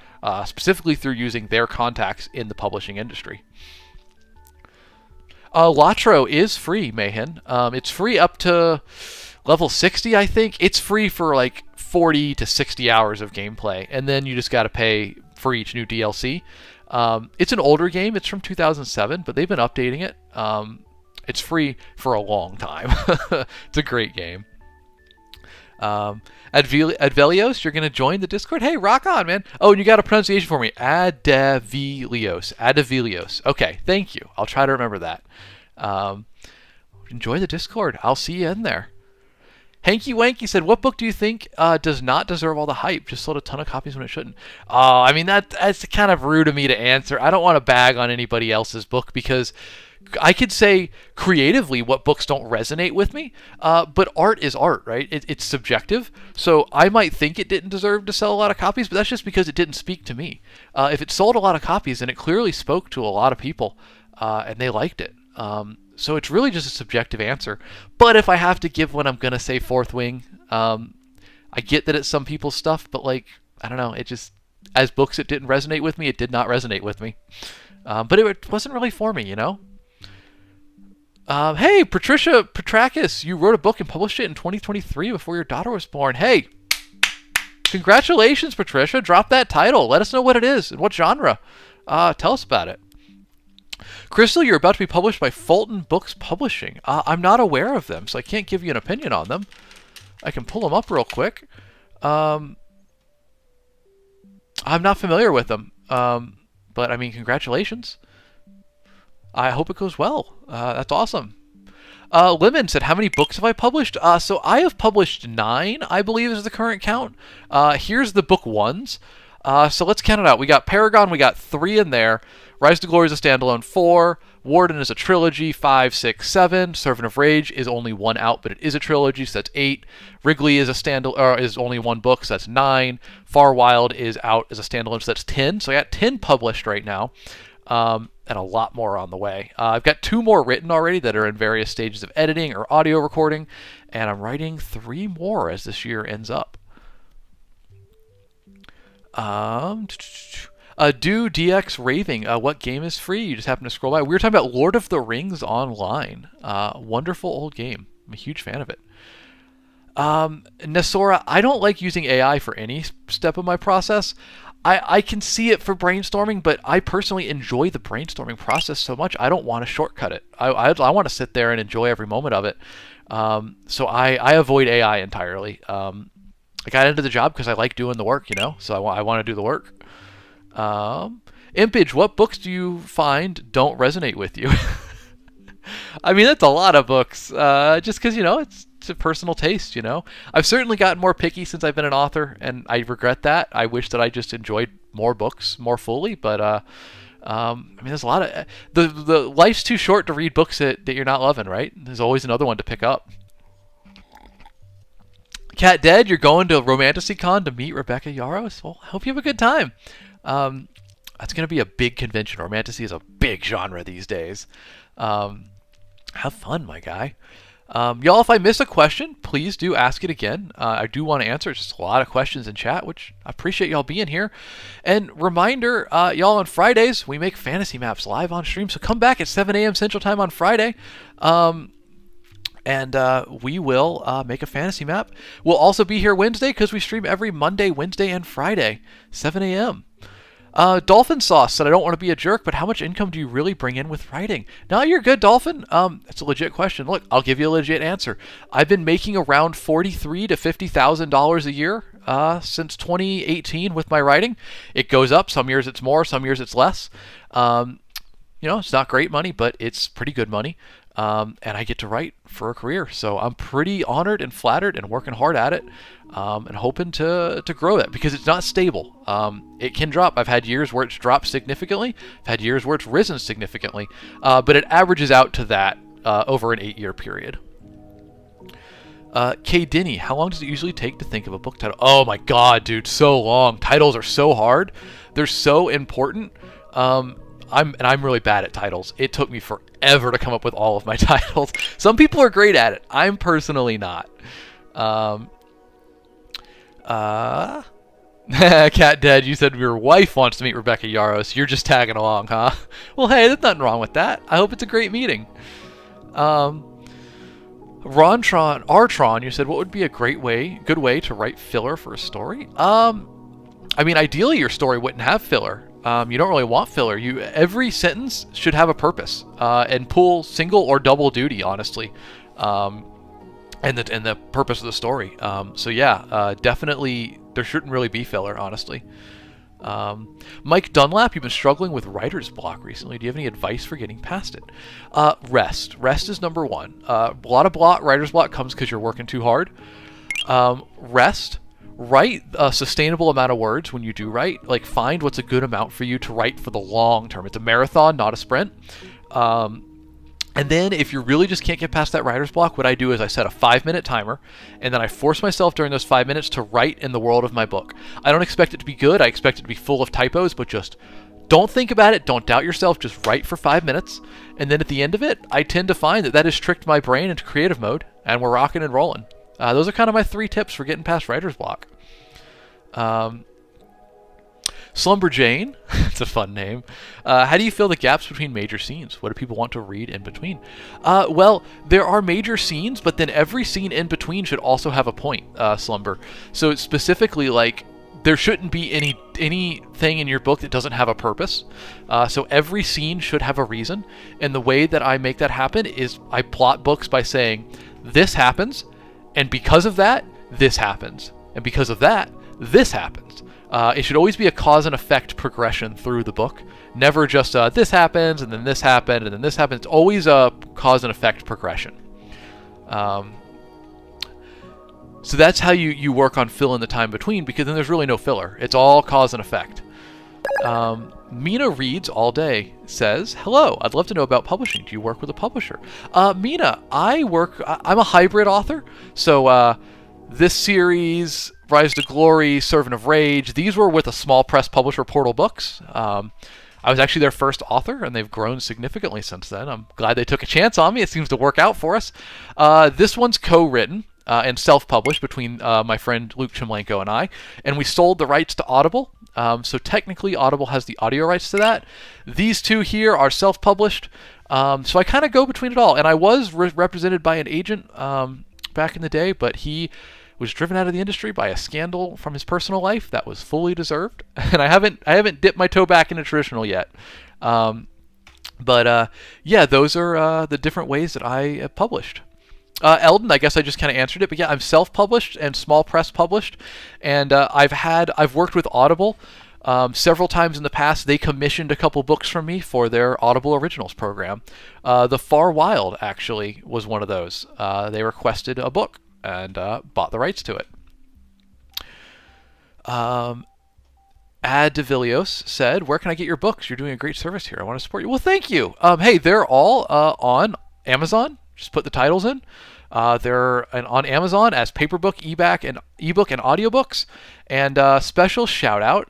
specifically through using their contacts in the publishing industry. Latro is free, Mayhen. It's free up to level 60, I think. It's free for like 40 to 60 hours of gameplay, and then you just got to pay for each new DLC. It's an older game. It's from 2007, but they've been updating it. It's free for a long time. It's a great game. Advelios, you're going to join the Discord? Hey, rock on, man. Oh, and you got a pronunciation for me. Advelios. Advelios. Okay, thank you. I'll try to remember that. Enjoy the Discord. I'll see you in there. Hanky Wanky said, what book do you think does not deserve all the hype? Just sold a ton of copies when it shouldn't. I mean, that's kind of rude of me to answer. I don't want to bag on anybody else's book because I could say creatively what books don't resonate with me, but art is art, right? It's subjective. So I might think it didn't deserve to sell a lot of copies, but that's just because it didn't speak to me. If it sold a lot of copies, then it clearly spoke to a lot of people, and they liked it. So it's really just a subjective answer. But if I have to give one, I'm going to say Fourth Wing. I get that it's some people's stuff, but like, I don't know, it just, as books, it didn't resonate with me. It did not resonate with me. But it wasn't really for me, you know? Hey, Patricia Petrakis, you wrote a book and published it in 2023 before your daughter was born. Hey, congratulations, Patricia. Drop that title. Let us know what it is and what genre. Tell us about it. Crystal, you're about to be published by Fulton Books Publishing. I'm not aware of them, so I can't give you an opinion on them. I can pull them up real quick. I'm not familiar with them, but I mean, congratulations. I hope it goes well. That's awesome. Lemon said, how many books have I published? So I have published 9, I believe is the current count. Here's the book ones. So let's count it out. We got Paragon, we got 3 in there. Rise to Glory is a standalone 4. Warden is a trilogy, 5, 6, 7. Servant of Rage is only 1 out, but it is a trilogy, so that's 8. Wrigley is is only 1 book, so that's 9. Far Wild is out as a standalone, so that's 10. So I got 10 published right now, and a lot more on the way. I've got 2 more written already that are in various stages of editing or audio recording, and I'm writing 3 more as this year ends up. Do DX Raving, what game is free? You just happen to scroll by. We were talking about Lord of the Rings Online. Wonderful old game. I'm a huge fan of it. Nasora, I don't like using AI for any step of my process. I can see it for brainstorming, but I personally enjoy the brainstorming process so much, I don't want to shortcut it. I want to sit there and enjoy every moment of it. So I avoid AI entirely. I got into the job because I like doing the work, you know, so I want to do the work. Impage, what books do you find don't resonate with you? I mean, that's a lot of books, just because, you know, it's a personal taste, you know. I've certainly gotten more picky since I've been an author, and I regret that. I wish that I just enjoyed more books more fully, but I mean, there's a lot of the life's too short to read books that you're not loving, right? There's always another one to pick up. Cat Dead, you're going to Romanticycon to meet Rebecca Yaros? Well, I hope you have a good time. That's going to be a big convention. Romanticy is a big genre these days. Have fun, my guy. Y'all, if I miss a question, please do ask it again. I do want to answer. It's just a lot of questions in chat, which I appreciate y'all being here. And reminder, y'all, on Fridays, we make fantasy maps live on stream. So come back at 7 a.m. Central Time on Friday. And we will make a fantasy map. We'll also be here Wednesday because we stream every Monday, Wednesday, and Friday, 7 a.m. Dolphin Sauce said, I don't want to be a jerk, but how much income do you really bring in with writing? No, you're good, Dolphin. That's a legit question. Look, I'll give you a legit answer. I've been making around $43,000 to $50,000 a year since 2018 with my writing. It goes up. Some years it's more, some years it's less. You know, it's not great money, but it's pretty good money. And I get to write for a career. So I'm pretty honored and flattered and working hard at it, and hoping to grow that because it's not stable. It can drop. I've had years where it's dropped significantly. I've had years where it's risen significantly, but it averages out to that over an 8-year period. K. Dinny, how long does it usually take to think of a book title? Oh my god, dude, so long. Titles are so hard. They're so important. I'm really bad at titles. It took me forever to come up with all of my titles. Some people are great at it. I'm personally not. Cat Dead, you said your wife wants to meet Rebecca Yaros. You're just tagging along, huh? Well, hey, there's nothing wrong with that. I hope it's a great meeting. Rtron, you said, what would be a good way to write filler for a story? I mean, ideally your story wouldn't have filler. You don't really want filler. Every sentence should have a purpose, and pull single or double duty, honestly, and the purpose of the story. So yeah, definitely there shouldn't really be filler, honestly. Mike Dunlap, you've been struggling with writer's block recently. Do you have any advice for getting past it? Rest. Rest is number one. A lot of writer's block comes because you're working too hard. Rest. Write a sustainable amount of words when you do write. Like, find what's a good amount for you to write for the long term. It's a marathon, not a sprint. And then if you really just can't get past that writer's block, what I do is I set a 5-minute timer, and then I force myself during those 5 minutes to write in the world of my book. I don't expect it to be good. I expect it to be full of typos, but just don't think about it. Don't doubt yourself. Just write for 5 minutes. And then at the end of it, I tend to find that has tricked my brain into creative mode, and we're rocking and rolling. Those are kind of my 3 tips for getting past writer's block. Slumberjane, it's a fun name. How do you fill the gaps between major scenes? What do people want to read in between? Well, there are major scenes, but then every scene in between should also have a point, Slumber. So specifically, like, there shouldn't be anything in your book that doesn't have a purpose. So every scene should have a reason. And the way that I make that happen is I plot books by saying, this happens, and because of that, this happens. And because of that, this happens. It should always be a cause and effect progression through the book. Never just this happens, and then this happened, and then this happens. It's always a cause and effect progression. So that's how you work on fill in the time between, because then there's really no filler. It's all cause and effect. Mina Reads All Day says, hello, I'd love to know about publishing. Do you work with a publisher? Mina, I'm a hybrid author. So this series, Rise to Glory, Servant of Rage, these were with a small press publisher, Portal Books. I was actually their first author, and they've grown significantly since then. I'm glad they took a chance on me. It seems to work out for us. This one's co-written and self-published between my friend Luke Chimlenko and I, and we sold the rights to Audible. So technically, Audible has the audio rights to that. These two here are self-published. So I kind of go between it all. And I was represented by an agent back in the day, but he was driven out of the industry by a scandal from his personal life that was fully deserved. And I haven't dipped my toe back into traditional yet. But yeah, those are the different ways that I have published. Eldon, I guess I just kind of answered it, but yeah, I'm self-published and small press published, and I've worked with Audible several times in the past. They commissioned a couple books from me for their Audible Originals program. The Far Wild actually was one of those. They requested a book and bought the rights to it. Ad Devilios said, where can I get your books? You're doing a great service here. I want to support you. Well, thank you. Hey, they're all on Amazon. Just put the titles in. They're on Amazon as paperbook, ebook, and audiobooks. And special shout out,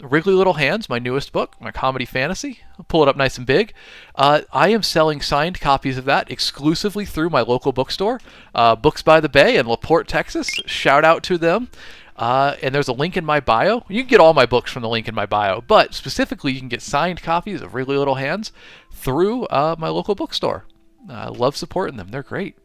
Wriggly Little Hands, my newest book, my comedy fantasy. I'll pull it up nice and big. I am selling signed copies of that exclusively through my local bookstore, Books by the Bay in LaPorte, Texas. Shout out to them. And there's a link in my bio. You can get all my books from the link in my bio, but specifically you can get signed copies of Wriggly Little Hands through my local bookstore. I love supporting them. They're great.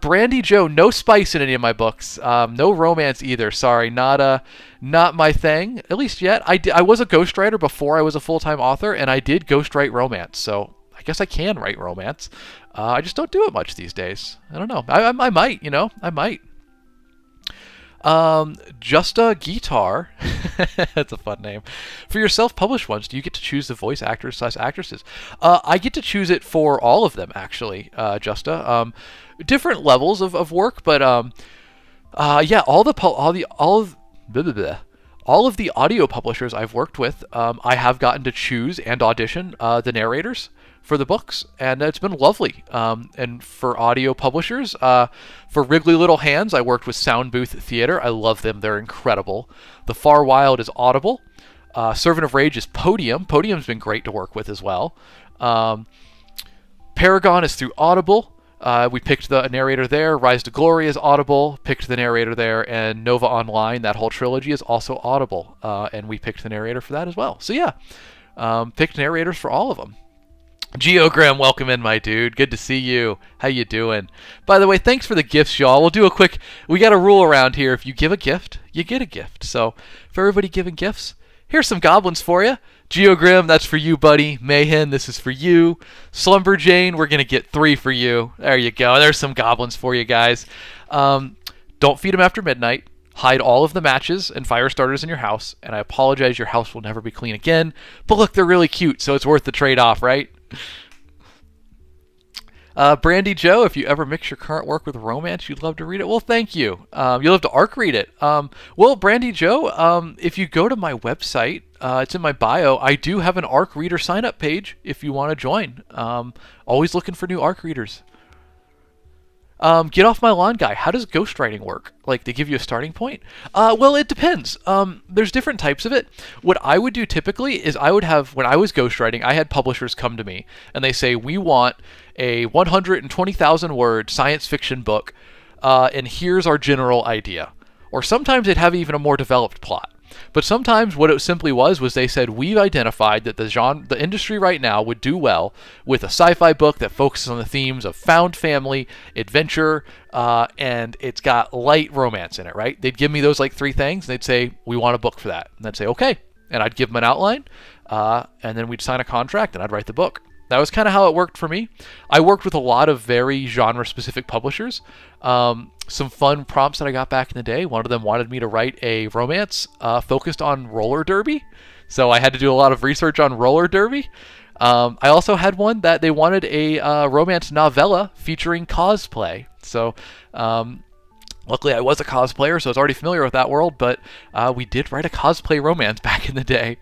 Brandy Joe, no spice in any of my books. No romance either. Sorry, not my thing. At least yet. I was a ghostwriter before I was a full-time author, and I did ghostwrite romance. So I guess I can write romance. I just don't do it much these days. I don't know. I might. I might. Just a Guitar. That's a fun name. For your self-published ones, do you get to choose the voice actors / actresses? I get to choose it for all of them, actually, Justa. Different levels of work, but yeah, all all of the audio publishers I've worked with, I have gotten to choose and audition the narrators for the books, and it's been lovely. And for audio publishers, for Wrigley Little Hands, I worked with Sound Booth Theater. I love them. They're incredible. The Far Wild is Audible. Servant of Rage is Podium. Podium's been great to work with as well. Paragon is through Audible. We picked the narrator there. Rise to Glory is Audible. Picked the narrator there. And Nova Online, that whole trilogy, is also Audible. And we picked the narrator for that as well. So yeah, picked narrators for all of them. Geogram, welcome in, my dude. Good to see you. How you doing? By the way, thanks for the gifts, y'all. We'll do a quick... We got a rule around here. If you give a gift, you get a gift. So for everybody giving gifts, here's some goblins for you. Geogrim, that's for you, buddy. Mayhen, this is for you. Slumberjane, we're going to get 3 for you. There you go. There's some goblins for you guys. Don't feed them after midnight. Hide all of the matches and fire starters in your house. And I apologize, your house will never be clean again. But look, they're really cute, so it's worth the trade-off, right? Brandy Joe, if you ever mix your current work with romance, you'd love to read it. Well, thank you. You'll love to ARC read it. Well, Brandy Joe, if you go to my website, it's in my bio, I do have an ARC reader sign-up page if you want to join. Always looking for new ARC readers. Get off my lawn guy. How does ghostwriting work? Like, they give you a starting point? Well, it depends. There's different types of it. What I would do typically is I would have, when I was ghostwriting, I had publishers come to me and they say, we want a 120,000 word science fiction book, and here's our general idea. Or sometimes they'd have even a more developed plot. But sometimes what it simply was they said, we've identified that the industry right now would do well with a sci-fi book that focuses on the themes of found family, adventure, and it's got light romance in it, right? They'd give me those like 3 things, and they'd say, we want a book for that. And I'd say, okay. And I'd give them an outline, and then we'd sign a contract, and I'd write the book. That was kind of how it worked for me. I worked with a lot of very genre-specific publishers. Some fun prompts that I got back in the day. One of them wanted me to write a romance focused on roller derby. So I had to do a lot of research on roller derby. I also had one that they wanted a romance novella featuring cosplay. So luckily I was a cosplayer, so I was already familiar with that world, but we did write a cosplay romance back in the day.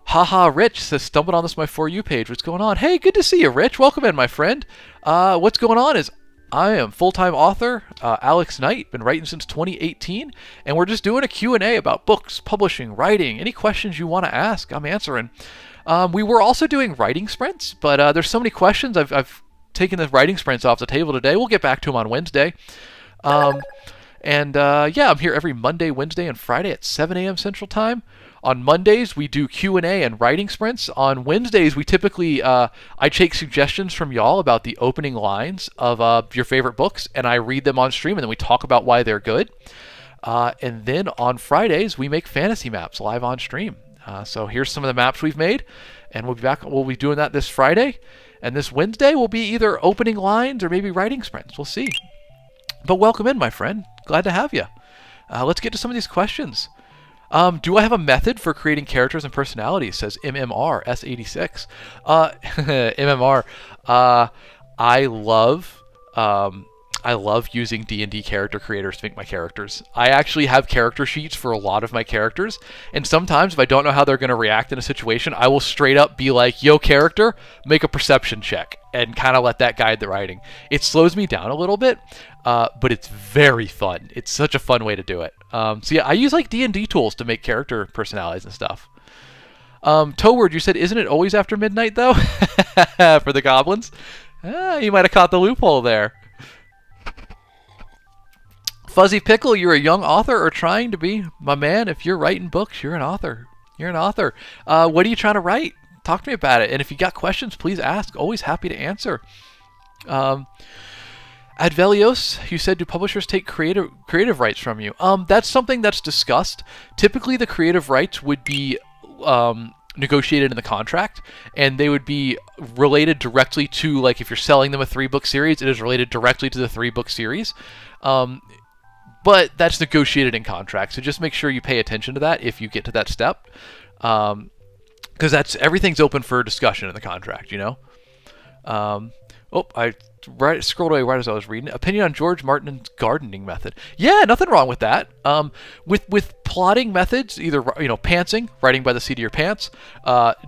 Haha, Rich says, stumbled on this my For You page. What's going on? Hey, good to see you, Rich. Welcome in, my friend. What's going on is I am full-time author, Alex Knight, been writing since 2018, and we're just doing a Q&A about books, publishing, writing. Any questions you want to ask, I'm answering. We were also doing writing sprints, but there's so many questions. I've taken the writing sprints off the table today. We'll get back to them on Wednesday. Yeah, I'm here every Monday, Wednesday, and Friday at 7 a.m. Central Time. On Mondays, we do Q&A and writing sprints. On Wednesdays, we typically, I take suggestions from y'all about the opening lines of your favorite books, and I read them on stream, and then we talk about why they're good. And then on Fridays, we make fantasy maps live on stream. So here's some of the maps we've made, and we'll be back. We'll be doing that this Friday. And this Wednesday will be either opening lines or maybe writing sprints. We'll see. But welcome in, my friend. Glad to have you. Let's get to some of these questions. Do I have a method for creating characters and personalities? Says MMR S86. MMR. I love using D&D character creators to make my characters. I actually have character sheets for a lot of my characters, and sometimes if I don't know how they're going to react in a situation, I will straight up be like, yo, character, make a perception check, and kind of let that guide the writing. It slows me down a little bit, but it's very fun. It's such a fun way to do it. So yeah, I use like D&D tools to make character personalities and stuff. Toward, you said, isn't it always after midnight, though? For the goblins? You might have caught the loophole there. Fuzzy Pickle, you're a young author or trying to be. My man, if you're writing books, you're an author. You're an author. What are you trying to write? Talk to me about it. And if you got questions, please ask. Always happy to answer. Advelios, you said, do publishers take creative rights from you? That's something that's discussed. Typically, the creative rights would be negotiated in the contract, and they would be related directly to, like, if you're selling them a 3-book series, it is related directly to the 3-book series. But that's negotiated in contract, so just make sure you pay attention to that if you get to that step, because everything's open for discussion in the contract, you know. Oh, I scrolled away right as I was reading. Opinion on George Martin's gardening method. Yeah, nothing wrong with that. With plotting methods, either pantsing, writing by the seat of your pants,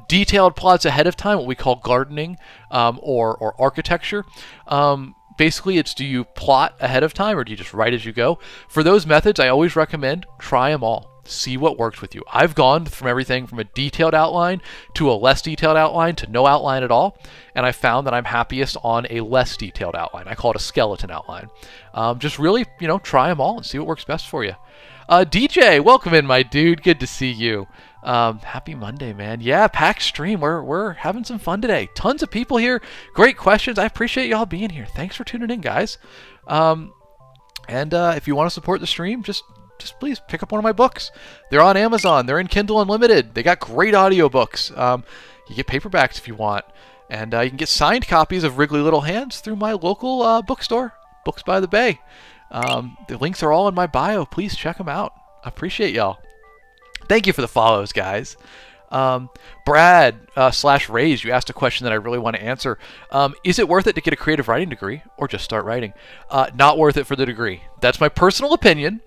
detailed plots ahead of time, what we call gardening, or architecture. Basically, it's do you plot ahead of time or do you just write as you go? For those methods, I always recommend try them all. See what works with you. I've gone from everything from a detailed outline to a less detailed outline to no outline at all, and I found that I'm happiest on a less detailed outline. I call it a skeleton outline. Just really, try them all and see what works best for you. DJ, welcome in, my dude. Good to see you. Happy Monday, man. Yeah, packed stream. We're having some fun today. Tons of people here. Great questions. I appreciate y'all being here. Thanks for tuning in, guys. And if you want to support the stream, just please pick up one of my books. They're on Amazon. They're in Kindle Unlimited. They got great audiobooks. You get paperbacks if you want. And you can get signed copies of Wrigley Little Hands through my local bookstore, Books by the Bay. The links are all in my bio. Please check them out. I appreciate y'all. Thank you for the follows, guys. Brad / Raise, you asked a question that I really want to answer. Is it worth it to get a creative writing degree or just start writing? Not worth it for the degree. That's my personal opinion.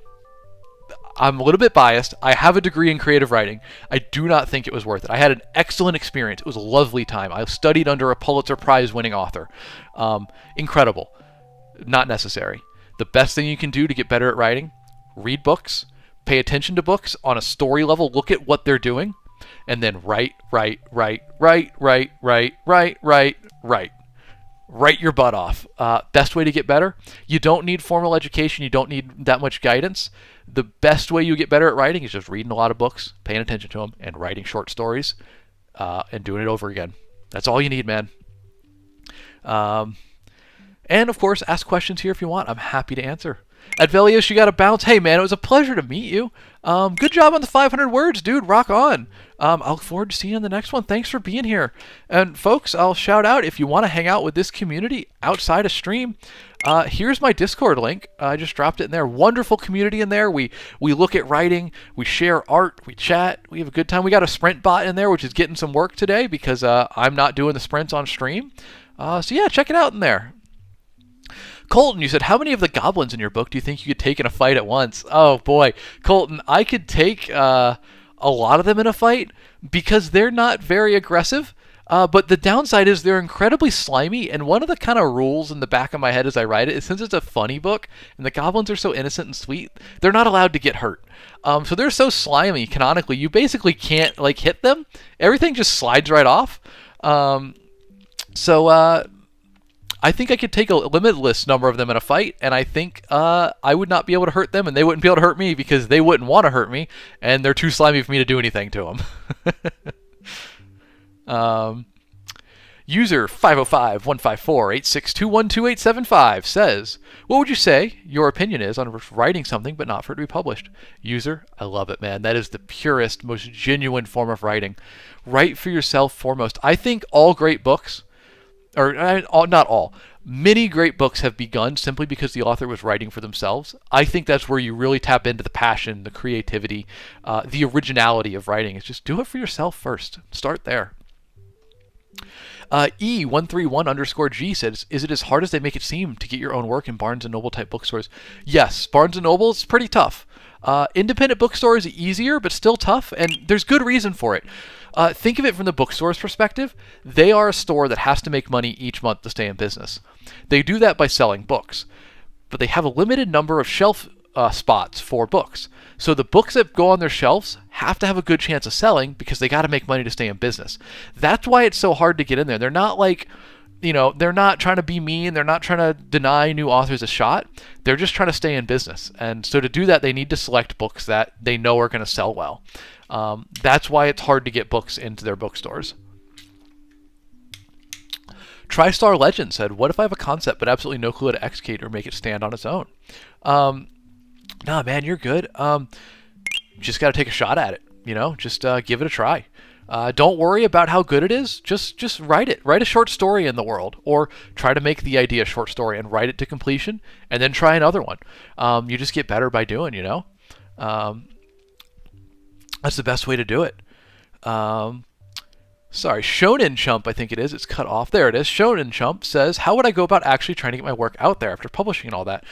I'm a little bit biased. I have a degree in creative writing. I do not think it was worth it. I had an excellent experience. It was a lovely time. I studied under a Pulitzer Prize winning author. Incredible. Not necessary. The best thing you can do to get better at writing, read books, pay attention to books on a story level, look at what they're doing, and then write. Write your butt off. Best way to get better. You don't need formal education. You don't need that much guidance. The best way you get better at writing is just reading a lot of books, paying attention to them, and writing short stories, and doing it over again. That's all you need, man. And of course, ask questions here if you want. I'm happy to answer. At Velios, you got to bounce. Hey, man, it was a pleasure to meet you. Good job on the 500 words, dude. Rock on. I look forward to seeing you in the next one. Thanks for being here. And folks, I'll shout out if you want to hang out with this community outside of stream. Here's my Discord link. I just dropped it in there. Wonderful community in there. We look at writing. We share art. We chat. We have a good time. We got a sprint bot in there, which is getting some work today because I'm not doing the sprints on stream. So yeah, check it out in there. Colton, you said, how many of the goblins in your book do you think you could take in a fight at once? Oh, boy. Colton, I could take a lot of them in a fight because they're not very aggressive. But the downside is they're incredibly slimy, and one of the kind of rules in the back of my head as I write it is since it's a funny book, and the goblins are so innocent and sweet, they're not allowed to get hurt. So they're so slimy, canonically, you basically can't, hit them. Everything just slides right off. I think I could take a limitless number of them in a fight, and I think I would not be able to hurt them, and they wouldn't be able to hurt me because they wouldn't want to hurt me, and they're too slimy for me to do anything to them. User 505-154-862-12875 says, what would you say your opinion is on writing something but not for it to be published? User, I love it, man. That is the purest, most genuine form of writing. Write for yourself foremost. I think all great books, or not all, many great books have begun simply because the author was writing for themselves. I think that's where you really tap into the passion, the creativity, the originality of writing. Is just do it for yourself first. Start there. E131_G says, is it as hard as they make it seem to get your own work in Barnes & Noble type bookstores? Yes, Barnes & Noble is pretty tough. Independent bookstore is easier, but still tough, and there's good reason for it. Think of it from the bookstore's perspective. They are a store that has to make money each month to stay in business. They do that by selling books, but they have a limited number of shelf spots for books. So the books that go on their shelves have to have a good chance of selling because they got to make money to stay in business. That's why it's so hard to get in there. They're not they're not trying to be mean. They're not trying to deny new authors a shot. They're just trying to stay in business. And so to do that, they need to select books that they know are going to sell well. That's why it's hard to get books into their bookstores. TriStar Legend said, what if I have a concept but absolutely no clue how to execute or make it stand on its own? Nah, man, you're good. Just got to take a shot at it. Just give it a try. Don't worry about how good it is. Just write it. Write a short story in the world, or try to make the idea a short story and write it to completion, and then try another one. You just get better by doing. That's the best way to do it. Sorry, Shonen Chump, I think it is. It's cut off. There it is. Shonen Chump says, how would I go about actually trying to get my work out there after publishing and all that?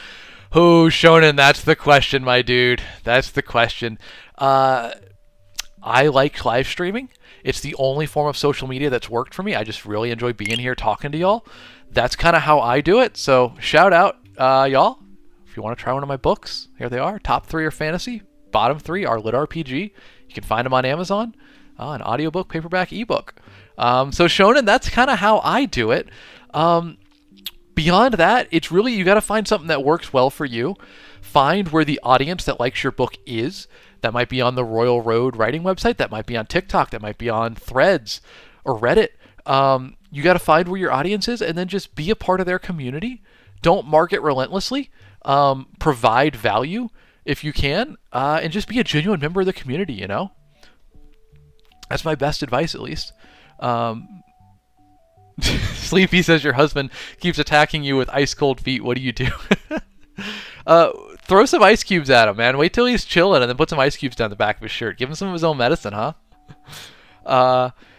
Oh, Shonen, that's the question, my dude. That's the question. I like live streaming. It's the only form of social media that's worked for me. I just really enjoy being here talking to y'all. That's kind of how I do it. So shout out, y'all. If you want to try one of my books, here they are. Top 3 are fantasy. Bottom 3 are lit RPG. You can find them on Amazon. An audiobook, paperback, ebook. So Shonen, that's kind of how I do it. Beyond that, it's really, you got to find something that works well for you. Find where the audience that likes your book is. That might be on the Royal Road writing website. That might be on TikTok. That might be on Threads or Reddit. You got to find where your audience is and then just be a part of their community. Don't market relentlessly. Provide value if you can, and just be a genuine member of the community, you know? That's my best advice, at least. Sleepy says your husband keeps attacking you with ice cold feet. What do you do? Throw some ice cubes at him, man. Wait till he's chilling and then put some ice cubes down the back of his shirt. Give him some of his own medicine, huh?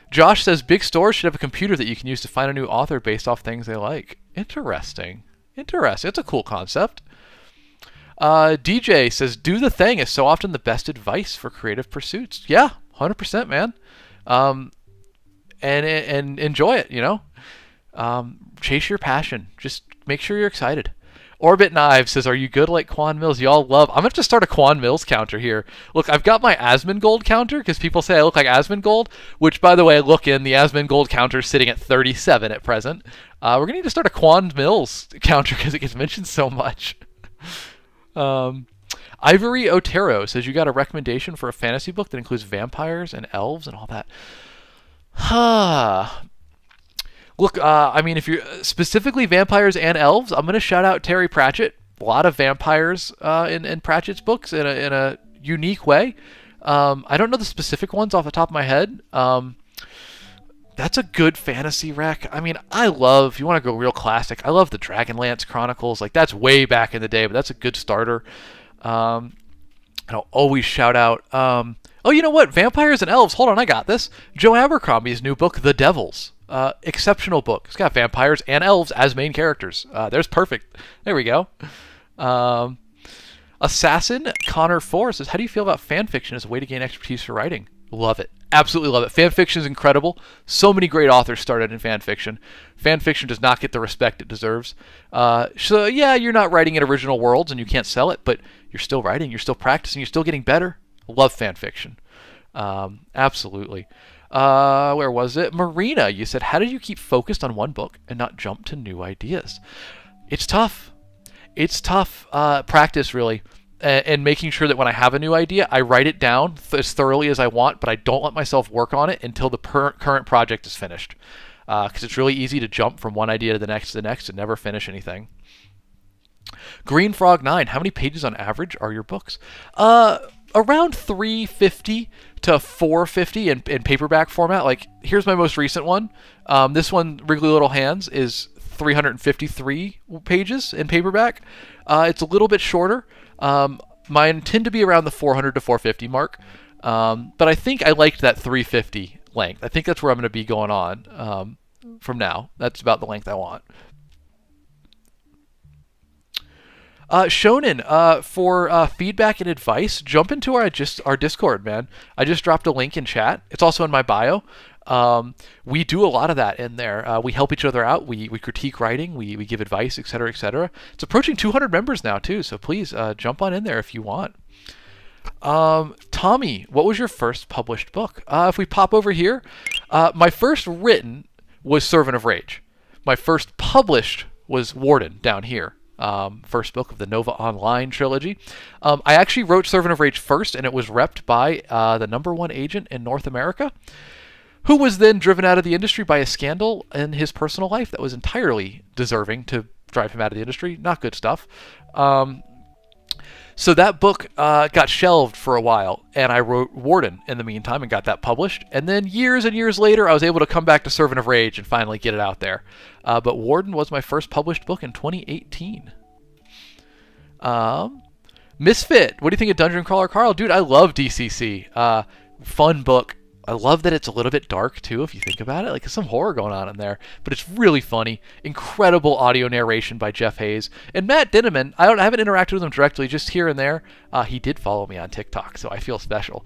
Josh says big stores should have a computer that you can use to find a new author based off things they like. Interesting. It's a cool concept. DJ says do the thing is so often the best advice for creative pursuits. Yeah, 100%, man. And enjoy it, you know. Chase your passion. Just make sure you're excited. Orbit Knives says, are you good like Quan Mills? Y'all love... I'm going to have to start a Quan Mills counter here. Look, I've got my Asmongold counter because people say I look like Asmongold, which, by the way, look in, the Asmongold counter is sitting at 37 at present. We're going to need to start a Quan Mills counter because it gets mentioned so much. Ivory Otero says, you got a recommendation for a fantasy book that includes vampires and elves and all that? Look, I mean, if you're specifically vampires and elves, I'm going to shout out Terry Pratchett. A lot of vampires in Pratchett's books in a unique way. I don't know the specific ones off the top of my head. That's a good fantasy rec. I mean, I love, if you want to go real classic, I love the Dragonlance Chronicles. Like, that's way back in the day, but that's a good starter. And I'll always shout out... oh, you know what? Vampires and elves. Hold on, I got this. Joe Abercrombie's new book, The Devils. Exceptional book. It's got vampires and elves as main characters. There's perfect. There we go. Assassin Connor 4 says, how do you feel about fan fiction as a way to gain expertise for writing? Love it. Absolutely love it. Fan fiction is incredible. So many great authors started in fan fiction. Fan fiction does not get the respect it deserves. So yeah, you're not writing in original worlds and you can't sell it, but you're still writing, you're still practicing, you're still getting better. Love fan fiction. Absolutely. Where was it? Marina, you said, how do you keep focused on one book and not jump to new ideas? It's tough. It's tough. Practice, really. And making sure that when I have a new idea, I write it down as thoroughly as I want, but I don't let myself work on it until the current project is finished. Because it's really easy to jump from one idea to the next and never finish anything. Green Frog 9, how many pages on average are your books? Around 350 to 450 in paperback format. Like, here's my most recent one. This one, Wriggly Little Hands, is 353 pages in paperback. It's a little bit shorter. Mine tend to be around the 400 to 450 mark. But I think I liked that 350 length. I think that's where I'm going to be going on from now. That's about the length I want. Shonen, for feedback and advice, jump into our Discord, man. I just dropped a link in chat. It's also in my bio. We do a lot of that in there. We help each other out. We critique writing. We give advice, etc., etc. It's approaching 200 members now, too, so please jump on in there if you want. Tommy, what was your first published book? If we pop over here, my first written was Servant of Rage. My first published was Warden down here. First book of the Nova Online trilogy. I actually wrote Servant of Rage first, and it was repped by the #1 agent in North America, who was then driven out of the industry by a scandal in his personal life that was entirely deserving to drive him out of the industry. Not good stuff. So that book got shelved for a while, and I wrote Warden in the meantime and got that published. And then years and years later, I was able to come back to Servant of Rage and finally get it out there. But Warden was my first published book in 2018. Misfit, what do you think of Dungeon Crawler Carl? Dude, I love DCC. Fun book. I love that it's a little bit dark too, if you think about it. Like, there's some horror going on in there, but it's really funny. Incredible audio narration by Jeff Hayes and Matt Dinneman. I haven't interacted with him directly, just here and there. He did follow me on TikTok, so I feel special.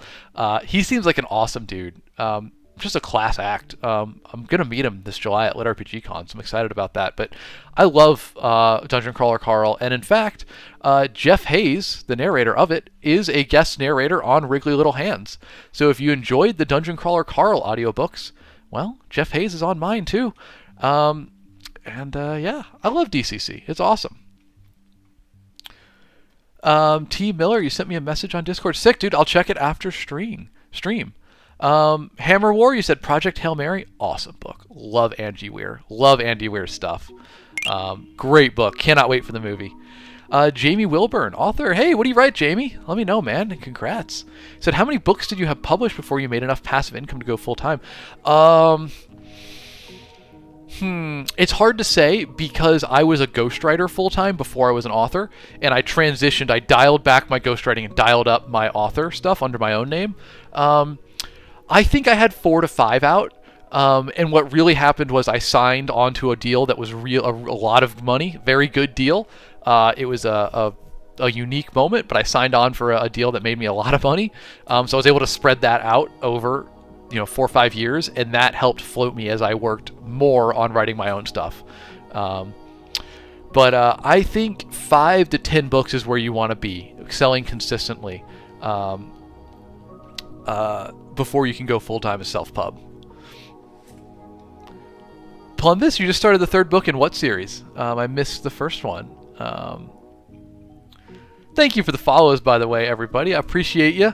He seems like an awesome dude. Just a class act. I'm gonna meet him this July at Lit RPG Con, so I'm excited about that. But I love Dungeon Crawler Carl, and in fact, Jeff Hayes, the narrator of it, is a guest narrator on Wriggly Little Hands. So if you enjoyed the Dungeon Crawler Carl audiobooks, well, Jeff Hayes is on mine too. Yeah, I love DCC. It's awesome. T. Miller, you sent me a message on Discord. Sick, dude. I'll check it after stream. Hammer War, you said Project Hail Mary. Awesome book. Love Angie Weir. Love Andy Weir's stuff. Great book. Cannot wait for the movie. Jamie Wilburn, author. Hey, what do you write, Jamie? Let me know, man. Congrats. He said, how many books did you have published before you made enough passive income to go full time? It's hard to say because I was a ghostwriter full time before I was an author, and I transitioned. I dialed back my ghostwriting and dialed up my author stuff under my own name. I think I had 4 to 5 out. And what really happened was I signed onto a deal that was a lot of money, very good deal. It was a unique moment, but I signed on for a deal that made me a lot of money. So I was able to spread that out over 4 or 5 years, and that helped float me as I worked more on writing my own stuff. But I think 5 to 10 books is where you want to be, selling consistently, before you can go full-time as self-pub. Plumbus, you just started the 3rd book in what series? I missed the first one. Thank you for the follows, by the way, everybody. I appreciate you.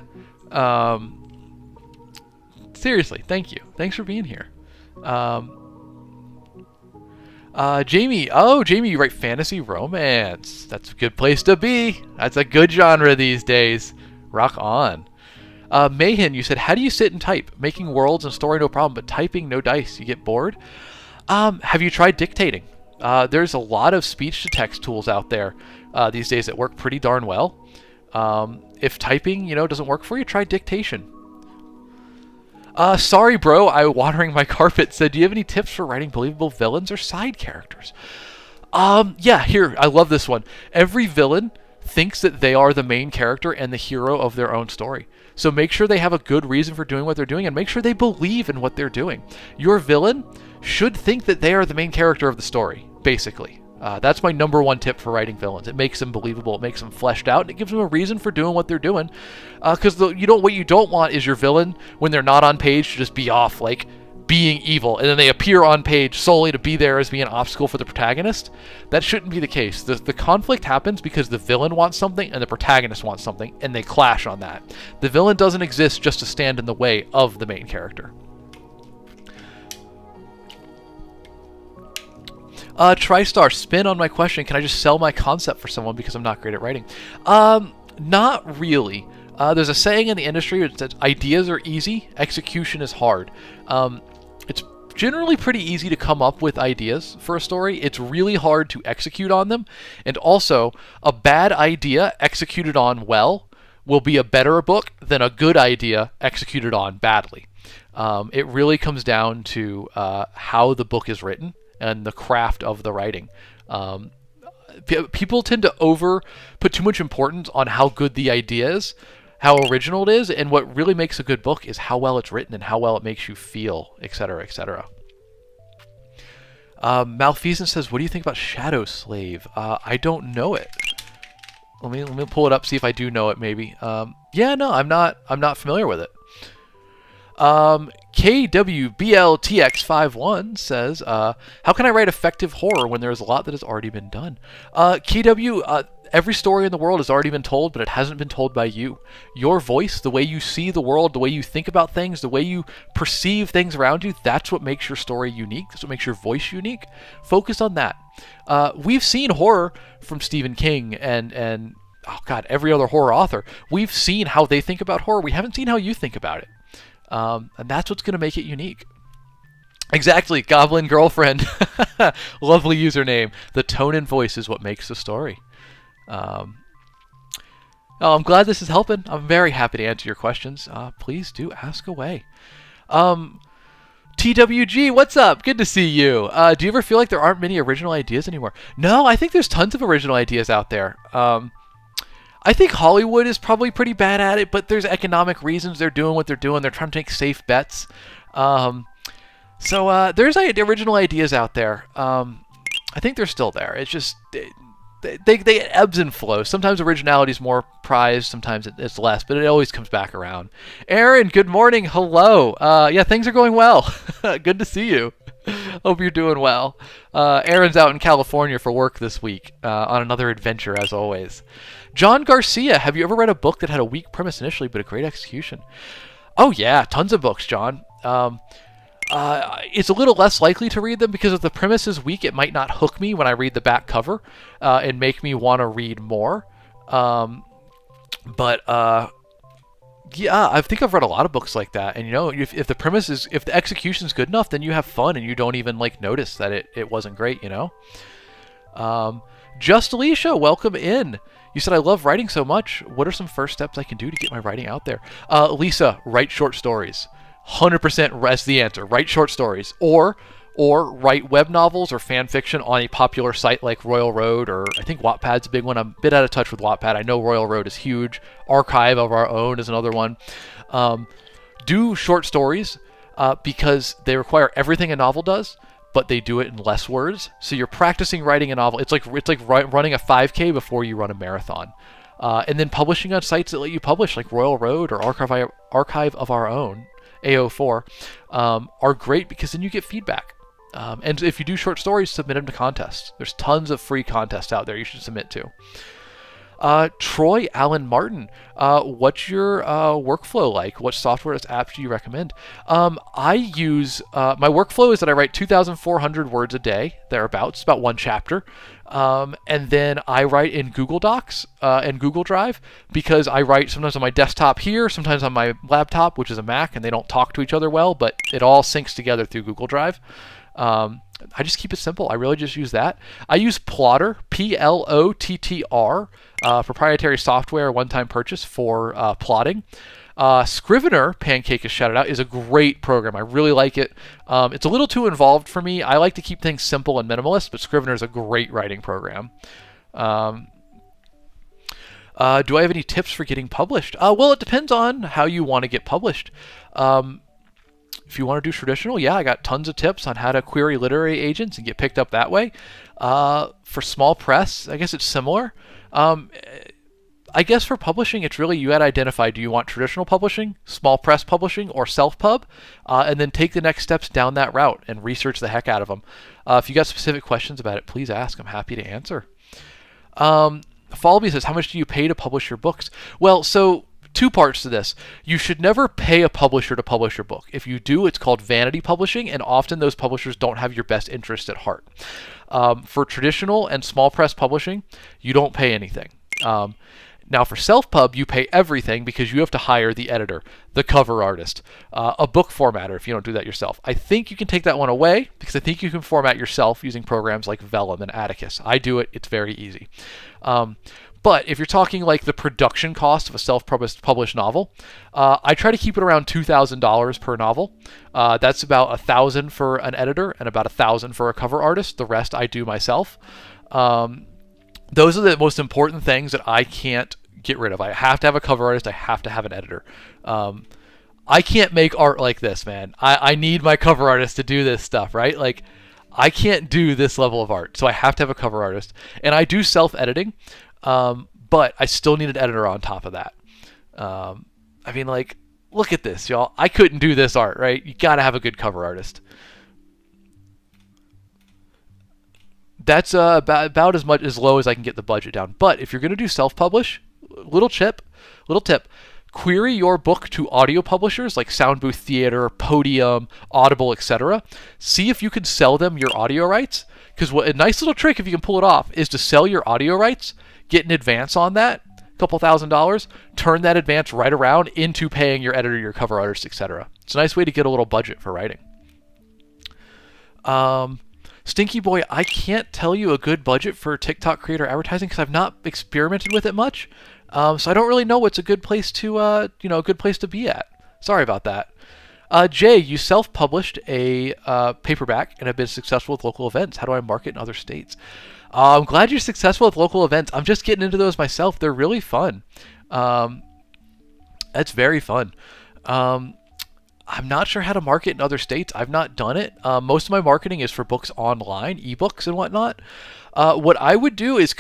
Seriously, thank you. Thanks for being here. Jamie. Oh, Jamie, you write fantasy romance. That's a good place to be. That's a good genre these days. Rock on. Mayhin, you said, how do you sit and type? Making worlds and story no problem, but typing no dice. You get bored? Have you tried dictating? There's a lot of speech-to-text tools out there these days that work pretty darn well. If typing, doesn't work for you, try dictation. Sorry, bro, I watering my carpet said, do you have any tips for writing believable villains or side characters? Yeah, here, I love this one. Every villain thinks that they are the main character and the hero of their own story. So make sure they have a good reason for doing what they're doing, and make sure they believe in what they're doing. Your villain should think that they are the main character of the story, basically. That's my number one tip for writing villains. It makes them believable, it makes them fleshed out, and it gives them a reason for doing what they're doing. Because what you don't want is your villain, when they're not on page, to just be off, like, being evil, and then they appear on page solely to be there as being an obstacle for the protagonist. That shouldn't be the case. The conflict happens because the villain wants something and the protagonist wants something, and they clash on that. The villain doesn't exist just to stand in the way of the main character. TriStar, spin on my question. Can I just sell my concept for someone because I'm not great at writing? Not really. There's a saying in the industry that ideas are easy, execution is hard. It's generally pretty easy to come up with ideas for a story. It's really hard to execute on them. And also, a bad idea executed on well will be a better book than a good idea executed on badly. It really comes down to how the book is written and the craft of the writing. People tend to put too much importance on how good the idea is, how original it is, and what really makes a good book is how well it's written and how well it makes you feel, etc., etc. Malfeasance says, what do you think about Shadow Slave? I don't know it. Let me pull it up, see if I do know it, maybe. Yeah, no, I'm not familiar with it. KWBLTX51 says, how can I write effective horror when there's a lot that has already been done? KW, every story in the world has already been told, but it hasn't been told by you. Your voice, the way you see the world, the way you think about things, the way you perceive things around you, that's what makes your story unique. That's what makes your voice unique. Focus on that. We've seen horror from Stephen King and oh God, every other horror author. We've seen how they think about horror. We haven't seen how you think about it. And that's what's going to make it unique. Exactly, Goblin Girlfriend. Lovely username. The tone and voice is what makes the story. I'm glad this is helping. I'm very happy to answer your questions. Please do ask away. TWG, what's up? Good to see you. Do you ever feel like there aren't many original ideas anymore? No, I think there's tons of original ideas out there. I think Hollywood is probably pretty bad at it, but there's economic reasons they're doing what they're doing. They're trying to take safe bets. So there's original ideas out there. I think they're still there. It's just they ebbs and flows. Sometimes originality is more prized, sometimes it's less, but it always comes back around. Aaron, good morning. Hello. Yeah, things are going well. Good to see you. Hope you're doing well. Aaron's out in California for work this week on another adventure, as always. John Garcia, have you ever read a book that had a weak premise initially but a great execution? Oh, yeah, tons of books, John. It's a little less likely to read them because if the premise is weak, it might not hook me when I read the back cover and make me want to read more. Yeah, I think I've read a lot of books like that. And, you know, if the premise is, if the execution's good enough, then you have fun and you don't even, like, notice that it wasn't great, you know? Just Alicia, welcome in. You said, I love writing so much. What are some first steps I can do to get my writing out there? Lisa, write short stories. 100% that's the answer. Write short stories. Or write web novels or fan fiction on a popular site like Royal Road, or I think Wattpad's a big one. I'm a bit out of touch with Wattpad. I know Royal Road is huge. Archive of Our Own is another one. Do short stories because they require everything a novel does, but they do it in less words. So you're practicing writing a novel. It's like running a 5K before you run a marathon. And then publishing on sites that let you publish, like Royal Road or Archive of Our Own, AO4, are great because then you get feedback. And if you do short stories, submit them to contests. There's tons of free contests out there you should submit to. Troy Allen Martin, what's your workflow like? What software apps do you recommend? I use, my workflow is that I write 2,400 words a day, thereabouts, about one chapter. And then I write in Google Docs and Google Drive because I write sometimes on my desktop here, sometimes on my laptop, which is a Mac, and they don't talk to each other well, but it all syncs together through Google Drive. I just keep it simple. I really just use that. I use Plotter, Plottr, proprietary software, one-time purchase for plotting. Scrivener, Pancake is shouted out, is a great program. I really like it. It's a little too involved for me. I like to keep things simple and minimalist, but Scrivener is a great writing program. Do I have any tips for getting published? Well, it depends on how you want to get published. If you want to do traditional, yeah, I got tons of tips on how to query literary agents and get picked up that way. For small press, I guess it's similar. I guess for publishing, it's really you got to identify, do you want traditional publishing, small press publishing, or self-pub? And then take the next steps down that route and research the heck out of them. If you got specific questions about it, please ask. I'm happy to answer. Fallby says, how much do you pay to publish your books? Well, so two parts to this. You should never pay a publisher to publish your book. If you do, it's called vanity publishing, and often those publishers don't have your best interest at heart. For traditional and small press publishing, you don't pay anything. Now for self-pub, you pay everything because you have to hire the editor, the cover artist, a book formatter if you don't do that yourself. I think you can take that one away because I think you can format yourself using programs like Vellum and Atticus. I do it. It's very easy. But if you're talking like the production cost of a self-published novel, I try to keep it around $2,000 per novel. That's about $1,000 for an editor and about $1,000 for a cover artist. The rest I do myself. Those are the most important things that I can't get rid of. I have to have a cover artist. I have to have an editor. I can't make art like this, man. I need my cover artist to do this stuff, right? Like, I can't do this level of art, so I have to have a cover artist. And I do self-editing, but I still need an editor on top of that. I mean, like, look at this, y'all. I couldn't do this art, right? You got to have a good cover artist. That's about as low as I can get the budget down. But if you're going to do self-publish, little tip, query your book to audio publishers like Sound Booth Theater, Podium, Audible, etc. See if you can sell them your audio rights. Because a nice little trick, if you can pull it off, is to sell your audio rights, get an advance on that, a couple $1,000s, turn that advance right around into paying your editor, your cover artist, etc. It's a nice way to get a little budget for writing. Stinky Boy, I can't tell you a good budget for TikTok creator advertising because I've not experimented with it much. So I don't really know what's a good place to, a good place to be at. Sorry about that. Jay, you self-published a paperback and have been successful with local events. How do I market in other states? I'm glad you're successful with local events. I'm just getting into those myself. They're really fun. That's very fun. I'm not sure how to market in other states. I've not done it. Most of my marketing is for books online, ebooks and whatnot. What I would do is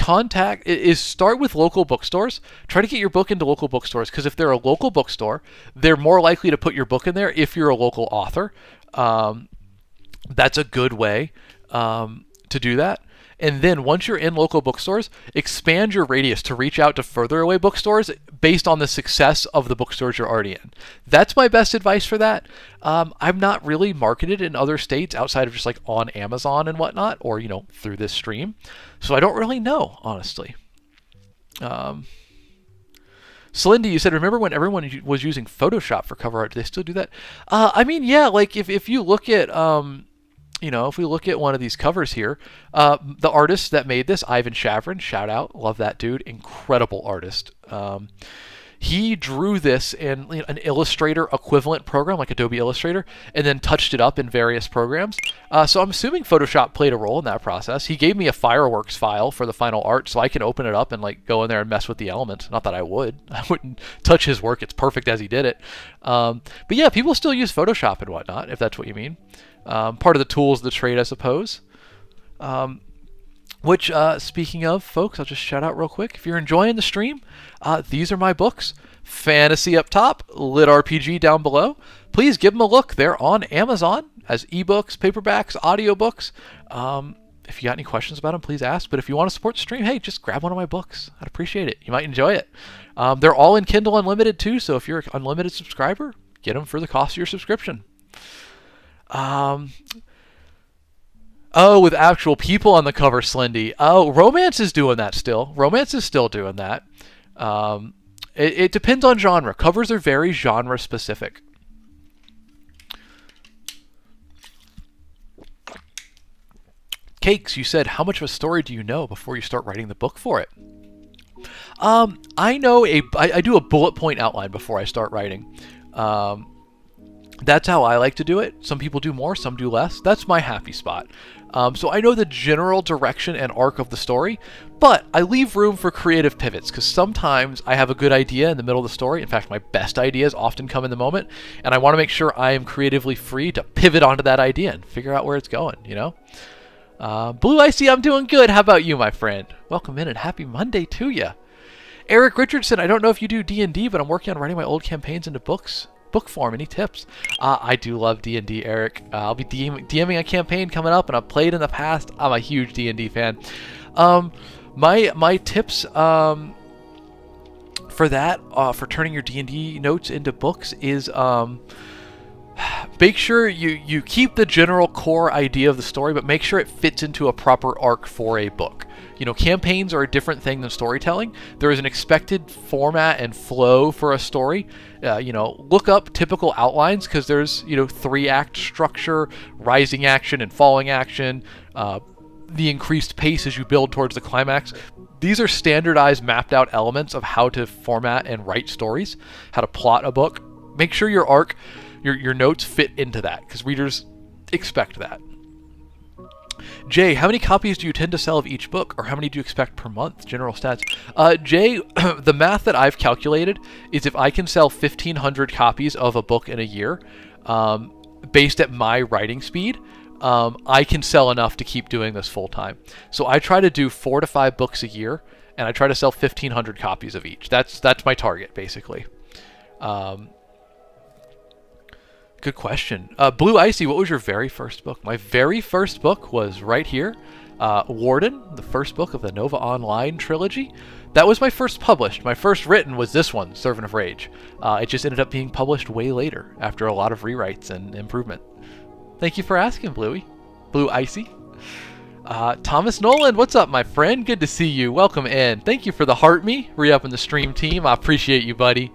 start with local bookstores. Try to get your book into local bookstores, because if they're a local bookstore, they're more likely to put your book in there if you're a local author. That's a good way to do that. And then once you're in local bookstores, expand your radius to reach out to further away bookstores based on the success of the bookstores you're already in. That's my best advice for that. I'm not really marketed in other states outside of just like on Amazon and whatnot, or, you know, through this stream. So I don't really know, honestly. Slindy, you said, remember when everyone was using Photoshop for cover art? Do they still do that? I mean, yeah, like if you look at... you know, if we look at one of these covers here, the artist that made this, Ivan Shavrin, shout out, love that dude, incredible artist. He drew this in an Illustrator equivalent program, like Adobe Illustrator, and then touched it up in various programs. So I'm assuming Photoshop played a role in that process. He gave me a Fireworks file for the final art, so I can open it up and like go in there and mess with the elements. Not that I wouldn't touch his work. It's perfect as he did it. But yeah, people still use Photoshop and whatnot, if that's what you mean. Part of the tools of the trade, I suppose. Which, speaking of, folks, I'll just shout out real quick. If you're enjoying the stream, these are my books. Fantasy up top, Lit RPG down below. Please give them a look. They're on Amazon as ebooks, paperbacks, audiobooks. If you got any questions about them, please ask. But if you want to support the stream, hey, just grab one of my books. I'd appreciate it. You might enjoy it. They're all in Kindle Unlimited, too. So if you're an Unlimited subscriber, get them for the cost of your subscription. Oh, with actual people on the cover, Slendy. Oh, Romance is doing that still. Romance is still doing that. It depends on genre. Covers are very genre specific. Cakes, you said, how much of a story do you know before you start writing the book for it? I do a bullet point outline before I start writing. That's how I like to do it. Some people do more, some do less. That's my happy spot. So I know the general direction and arc of the story, but I leave room for creative pivots, because sometimes I have a good idea in the middle of the story. In fact, my best ideas often come in the moment, and I want to make sure I am creatively free to pivot onto that idea and figure out where it's going, you know? Blue Icy, I'm doing good. How about you, my friend? Welcome in and happy Monday to you. Eric Richardson, I don't know if you do D&D, but I'm working on writing my old campaigns into book form. Any tips? I do love D&D, Eric. I'll be DMing a campaign coming up, and I've played in the past. I'm a huge D&D fan. My tips for that, for turning your D&D notes into books is make sure you keep the general core idea of the story, but make sure it fits into a proper arc for a book. You know, campaigns are a different thing than storytelling. There is an expected format and flow for a story. You know, look up typical outlines, because there's, you know, 3-act structure, rising action and falling action, the increased pace as you build towards the climax. These are standardized, mapped out elements of how to format and write stories, how to plot a book. Make sure your arc, your notes fit into that, because readers expect that. Jay, how many copies do you tend to sell of each book, or how many do you expect per month? General stats. Jay, the math that I've calculated is if I can sell 1,500 copies of a book in a year, based at my writing speed, I can sell enough to keep doing this full time. So I try to do 4 to 5 books a year, and I try to sell 1,500 copies of each. That's my target, basically. Good question. Blue Icy, what was your very first book? My very first book was right here, Warden, the first book of the Nova Online trilogy. That was my first published. My first written was this one, Servant of Rage. It just ended up being published way later, after a lot of rewrites and improvement. Thank you for asking, Bluey. Blue Icy. Thomas Nolan, what's up, my friend? Good to see you. Welcome in. Thank you for the heart me. Re-up in the stream team. I appreciate you, buddy.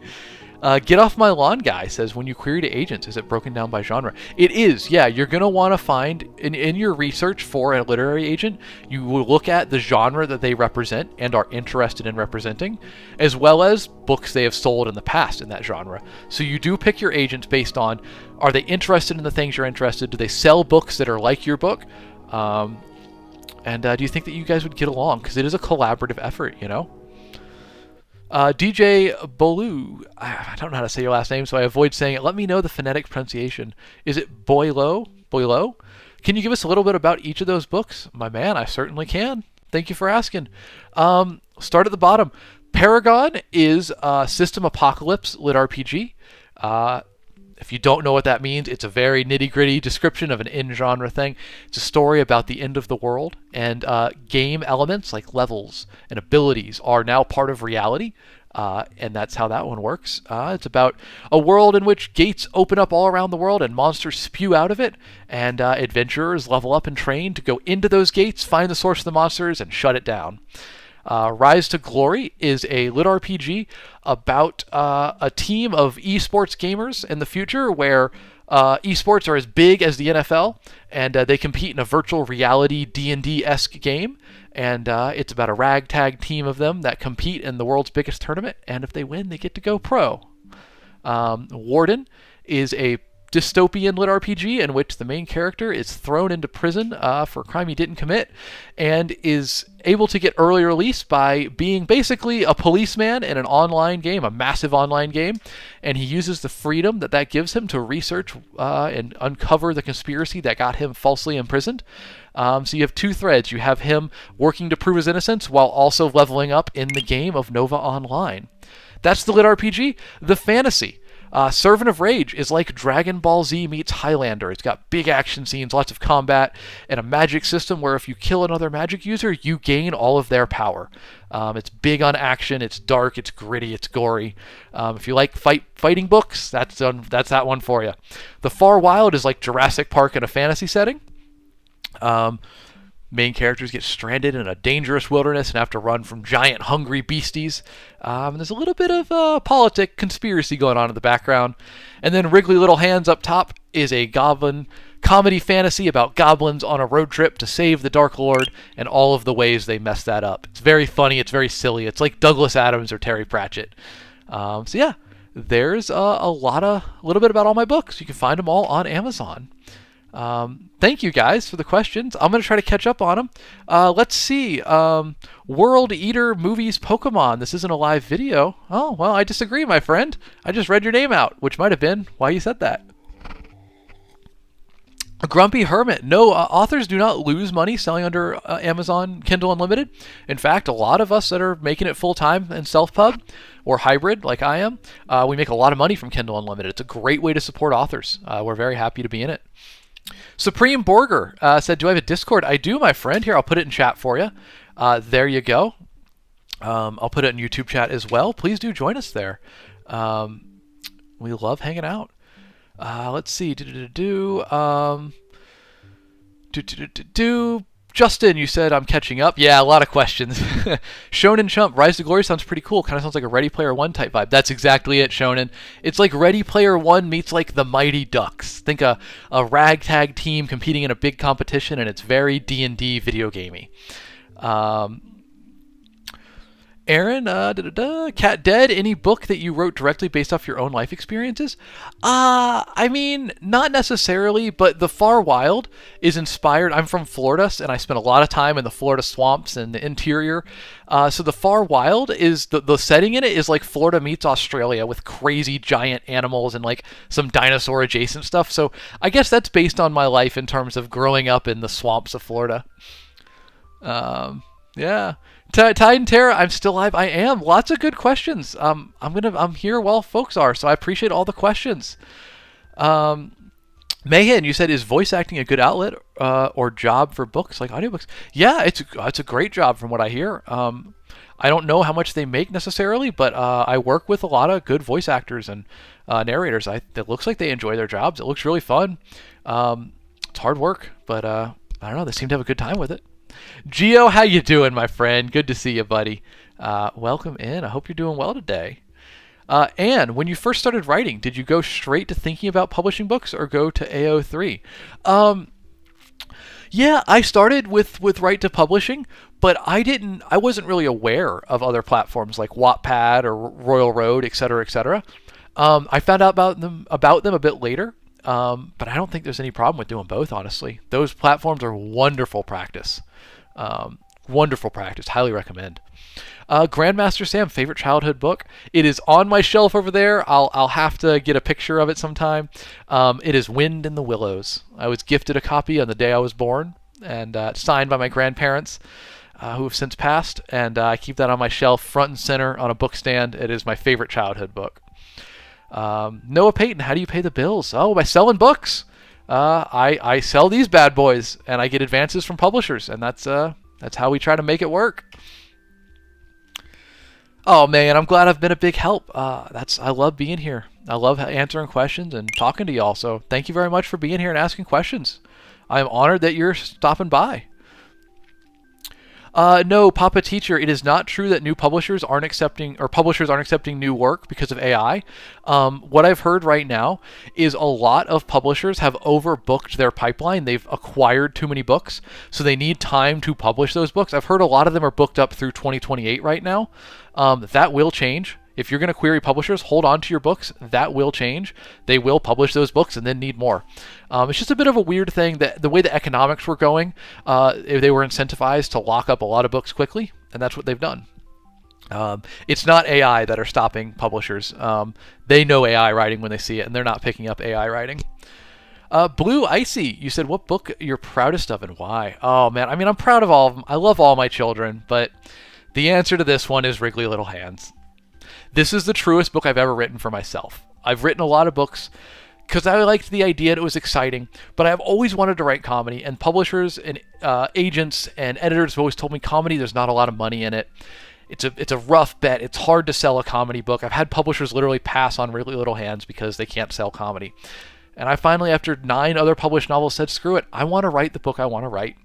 Get Off My Lawn Guy says, when you query to agents, is it broken down by genre? It is, yeah. You're going to want to find, in your research for a literary agent, you will look at the genre that they represent and are interested in representing, as well as books they have sold in the past in that genre. So you do pick your agents based on, are they interested in the things you're interested in? Do they sell books that are like your book? And do you think that you guys would get along? Because it is a collaborative effort, you know? DJ Bolu, I don't know how to say your last name, so I avoid saying it. Let me know the phonetic pronunciation. Is it Boileau? Boileau? Can you give us a little bit about each of those books? My man, I certainly can. Thank you for asking. Start at the bottom. Paragon is System Apocalypse Lit RPG. If you don't know what that means, it's a very nitty-gritty description of an in-genre thing. It's a story about the end of the world, and game elements like levels and abilities are now part of reality, and that's how that one works. It's about a world in which gates open up all around the world and monsters spew out of it, and adventurers level up and train to go into those gates, find the source of the monsters, and shut it down. Rise to Glory is a lit RPG about a team of esports gamers in the future where esports are as big as the NFL, and they compete in a virtual reality D&D-esque game. And it's about a ragtag team of them that compete in the world's biggest tournament, and if they win, they get to go pro. Warden is a dystopian lit RPG in which the main character is thrown into prison for a crime he didn't commit, and is able to get early release by being basically a policeman in an online game, a massive online game, and he uses the freedom that that gives him to research and uncover the conspiracy that got him falsely imprisoned. So you have two threads. You have him working to prove his innocence while also leveling up in the game of Nova Online. That's the lit RPG. The fantasy. Servant of Rage is like Dragon Ball Z meets Highlander. It's got big action scenes, lots of combat, and a magic system where if you kill another magic user, you gain all of their power. It's big on action, it's dark, it's gritty, it's gory. If you like fighting books, that's that one for you. The Far Wild is like Jurassic Park in a fantasy setting. Main characters get stranded in a dangerous wilderness and have to run from giant hungry beasties. And there's a little bit of politic conspiracy going on in the background. And then Wriggly Little Hands up top is a goblin comedy fantasy about goblins on a road trip to save the Dark Lord and all of the ways they mess that up. It's very funny. It's very silly. It's like Douglas Adams or Terry Pratchett. So yeah, there's a little bit about all my books. You can find them all on Amazon. Thank you guys for the questions. I'm going to try to catch up on them. Let's see. World Eater Movies Pokemon. This isn't a live video. Oh, well, I disagree, my friend. I just read your name out, which might have been why you said that. A Grumpy Hermit. No, authors do not lose money selling under Amazon Kindle Unlimited. In fact, a lot of us that are making it full-time in self-pub or hybrid like I am, we make a lot of money from Kindle Unlimited. It's a great way to support authors. We're very happy to be in it. Supreme Borger said, do I have a Discord? I do, my friend. Here, I'll put it in chat for you. There you go. I'll put it in YouTube chat as well. Please do join us there. We love hanging out. Let's see. Justin, you said I'm catching up. Yeah, a lot of questions. Shonen Chump, Rise to Glory sounds pretty cool. Kind of sounds like a Ready Player One type vibe. That's exactly it, Shonen. It's like Ready Player One meets like the Mighty Ducks. Think a ragtag team competing in a big competition, and it's very D&D video gamey. Aaron, Cat Dead, any book that you wrote directly based off your own life experiences? I mean, not necessarily, but The Far Wild is inspired. I'm from Florida, and I spent a lot of time in the Florida swamps and the interior. So The Far Wild is, the setting in it is like Florida meets Australia with crazy giant animals and like some dinosaur adjacent stuff. So I guess that's based on my life in terms of growing up in the swamps of Florida. Yeah. Titan Terra, I'm still live. I am. Lots of good questions. I'm here while folks are, so I appreciate all the questions. Mayhin, you said, is voice acting a good outlet or job for books like audiobooks? Yeah, it's a great job from what I hear. I don't know how much they make necessarily, but I work with a lot of good voice actors and narrators. It looks like they enjoy their jobs. It looks really fun. It's hard work, but I don't know. They seem to have a good time with it. Gio, how you doing, my friend? Good to see you, buddy. Welcome in. I hope you're doing well today. And when you first started writing, did you go straight to thinking about publishing books or go to AO3? Yeah, I started with Right to Publishing, but I wasn't really aware of other platforms like Wattpad or Royal Road, et cetera, et cetera. I found out about them a bit later, but I don't think there's any problem with doing both, honestly. Those platforms are wonderful practice. Wonderful practice. Highly recommend. Grandmaster Sam, favorite childhood book. It is on my shelf over there. I'll have to get a picture of it sometime. It is Wind in the Willows. I was gifted a copy on the day I was born, and signed by my grandparents, who have since passed. And I keep that on my shelf, front and center on a book stand. It is my favorite childhood book. Noah Payton, how do you pay the bills? Oh, by selling books. I sell these bad boys, and I get advances from publishers, and that's how we try to make it work. Oh man, I'm glad I've been a big help. I love being here. I love answering questions and talking to y'all. So thank you very much for being here and asking questions. I'm honored that you're stopping by. No, Papa Teacher, it is not true that publishers aren't accepting new work because of AI. What I've heard right now is a lot of publishers have overbooked their pipeline. They've acquired too many books, so they need time to publish those books. I've heard a lot of them are booked up through 2028 right now. That will change. If you're going to query publishers, hold on to your books. That will change. They will publish those books and then need more. It's just a bit of a weird thing that the way the economics were going, they were incentivized to lock up a lot of books quickly, and that's what they've done. It's not AI that are stopping publishers. They know AI writing when they see it, and they're not picking up AI writing. Blue Icy, you said what book you're proudest of and why? Oh man, I mean, I'm proud of all of them. I love all my children, but the answer to this one is Wriggly Little Hands. This is the truest book I've ever written for myself. I've written a lot of books because I liked the idea and it was exciting, but I've always wanted to write comedy, and publishers and agents and editors have always told me comedy, there's not a lot of money in it. It's a rough bet. It's hard to sell a comedy book. I've had publishers literally pass on Wriggly Little Hands because they can't sell comedy. And I finally, after 9 other published novels, said, screw it. I want to write the book I want to write.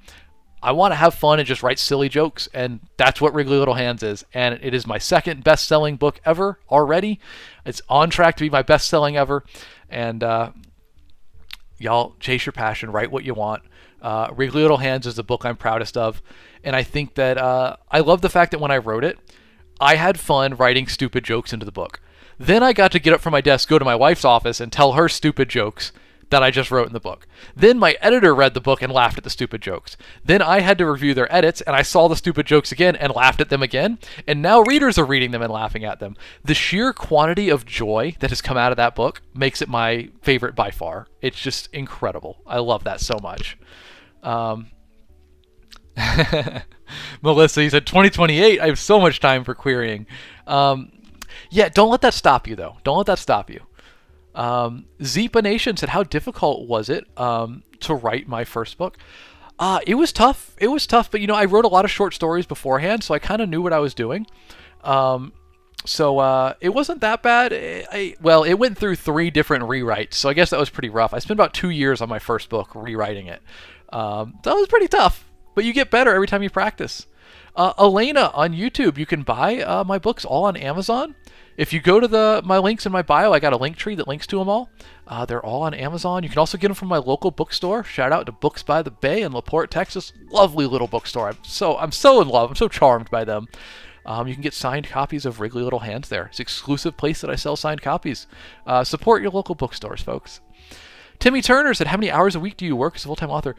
I want to have fun and just write silly jokes, and that's what Wriggly Little Hands is. And it is my second best-selling book ever already. It's on track to be my best-selling ever. And y'all, chase your passion, write what you want. Wriggly Little Hands is the book I'm proudest of. And I think that I love the fact that when I wrote it, I had fun writing stupid jokes into the book. Then I got to get up from my desk, go to my wife's office, and tell her stupid jokes that I just wrote in the book. Then my editor read the book and laughed at the stupid jokes. Then I had to review their edits, and I saw the stupid jokes again and laughed at them again. And now readers are reading them and laughing at them. The sheer quantity of joy that has come out of that book makes it my favorite by far. It's just incredible. I love that so much. Melissa, you said 2028. I have so much time for querying. Yeah, don't let that stop you, though. Don't let that stop you. Zeepa Nation said, how difficult was it to write my first book? It was tough. It was tough, but I wrote a lot of short stories beforehand, so I kind of knew what I was doing. So it wasn't that bad. It went through 3 different rewrites, so I guess that was pretty rough. I spent about 2 years on my first book rewriting it. That was pretty tough, but you get better every time you practice. Elena on YouTube, you can buy my books all on Amazon. If you go to my links in my bio, I got a link tree that links to them all. They're all on Amazon. You can also get them from my local bookstore. Shout out to Books by the Bay in LaPorte, Texas. Lovely little bookstore. I'm so in love. I'm so charmed by them. You can get signed copies of Wriggly Little Hands there. It's an exclusive place that I sell signed copies. Support your local bookstores, folks. Timmy Turner said, how many hours a week do you work as a full-time author?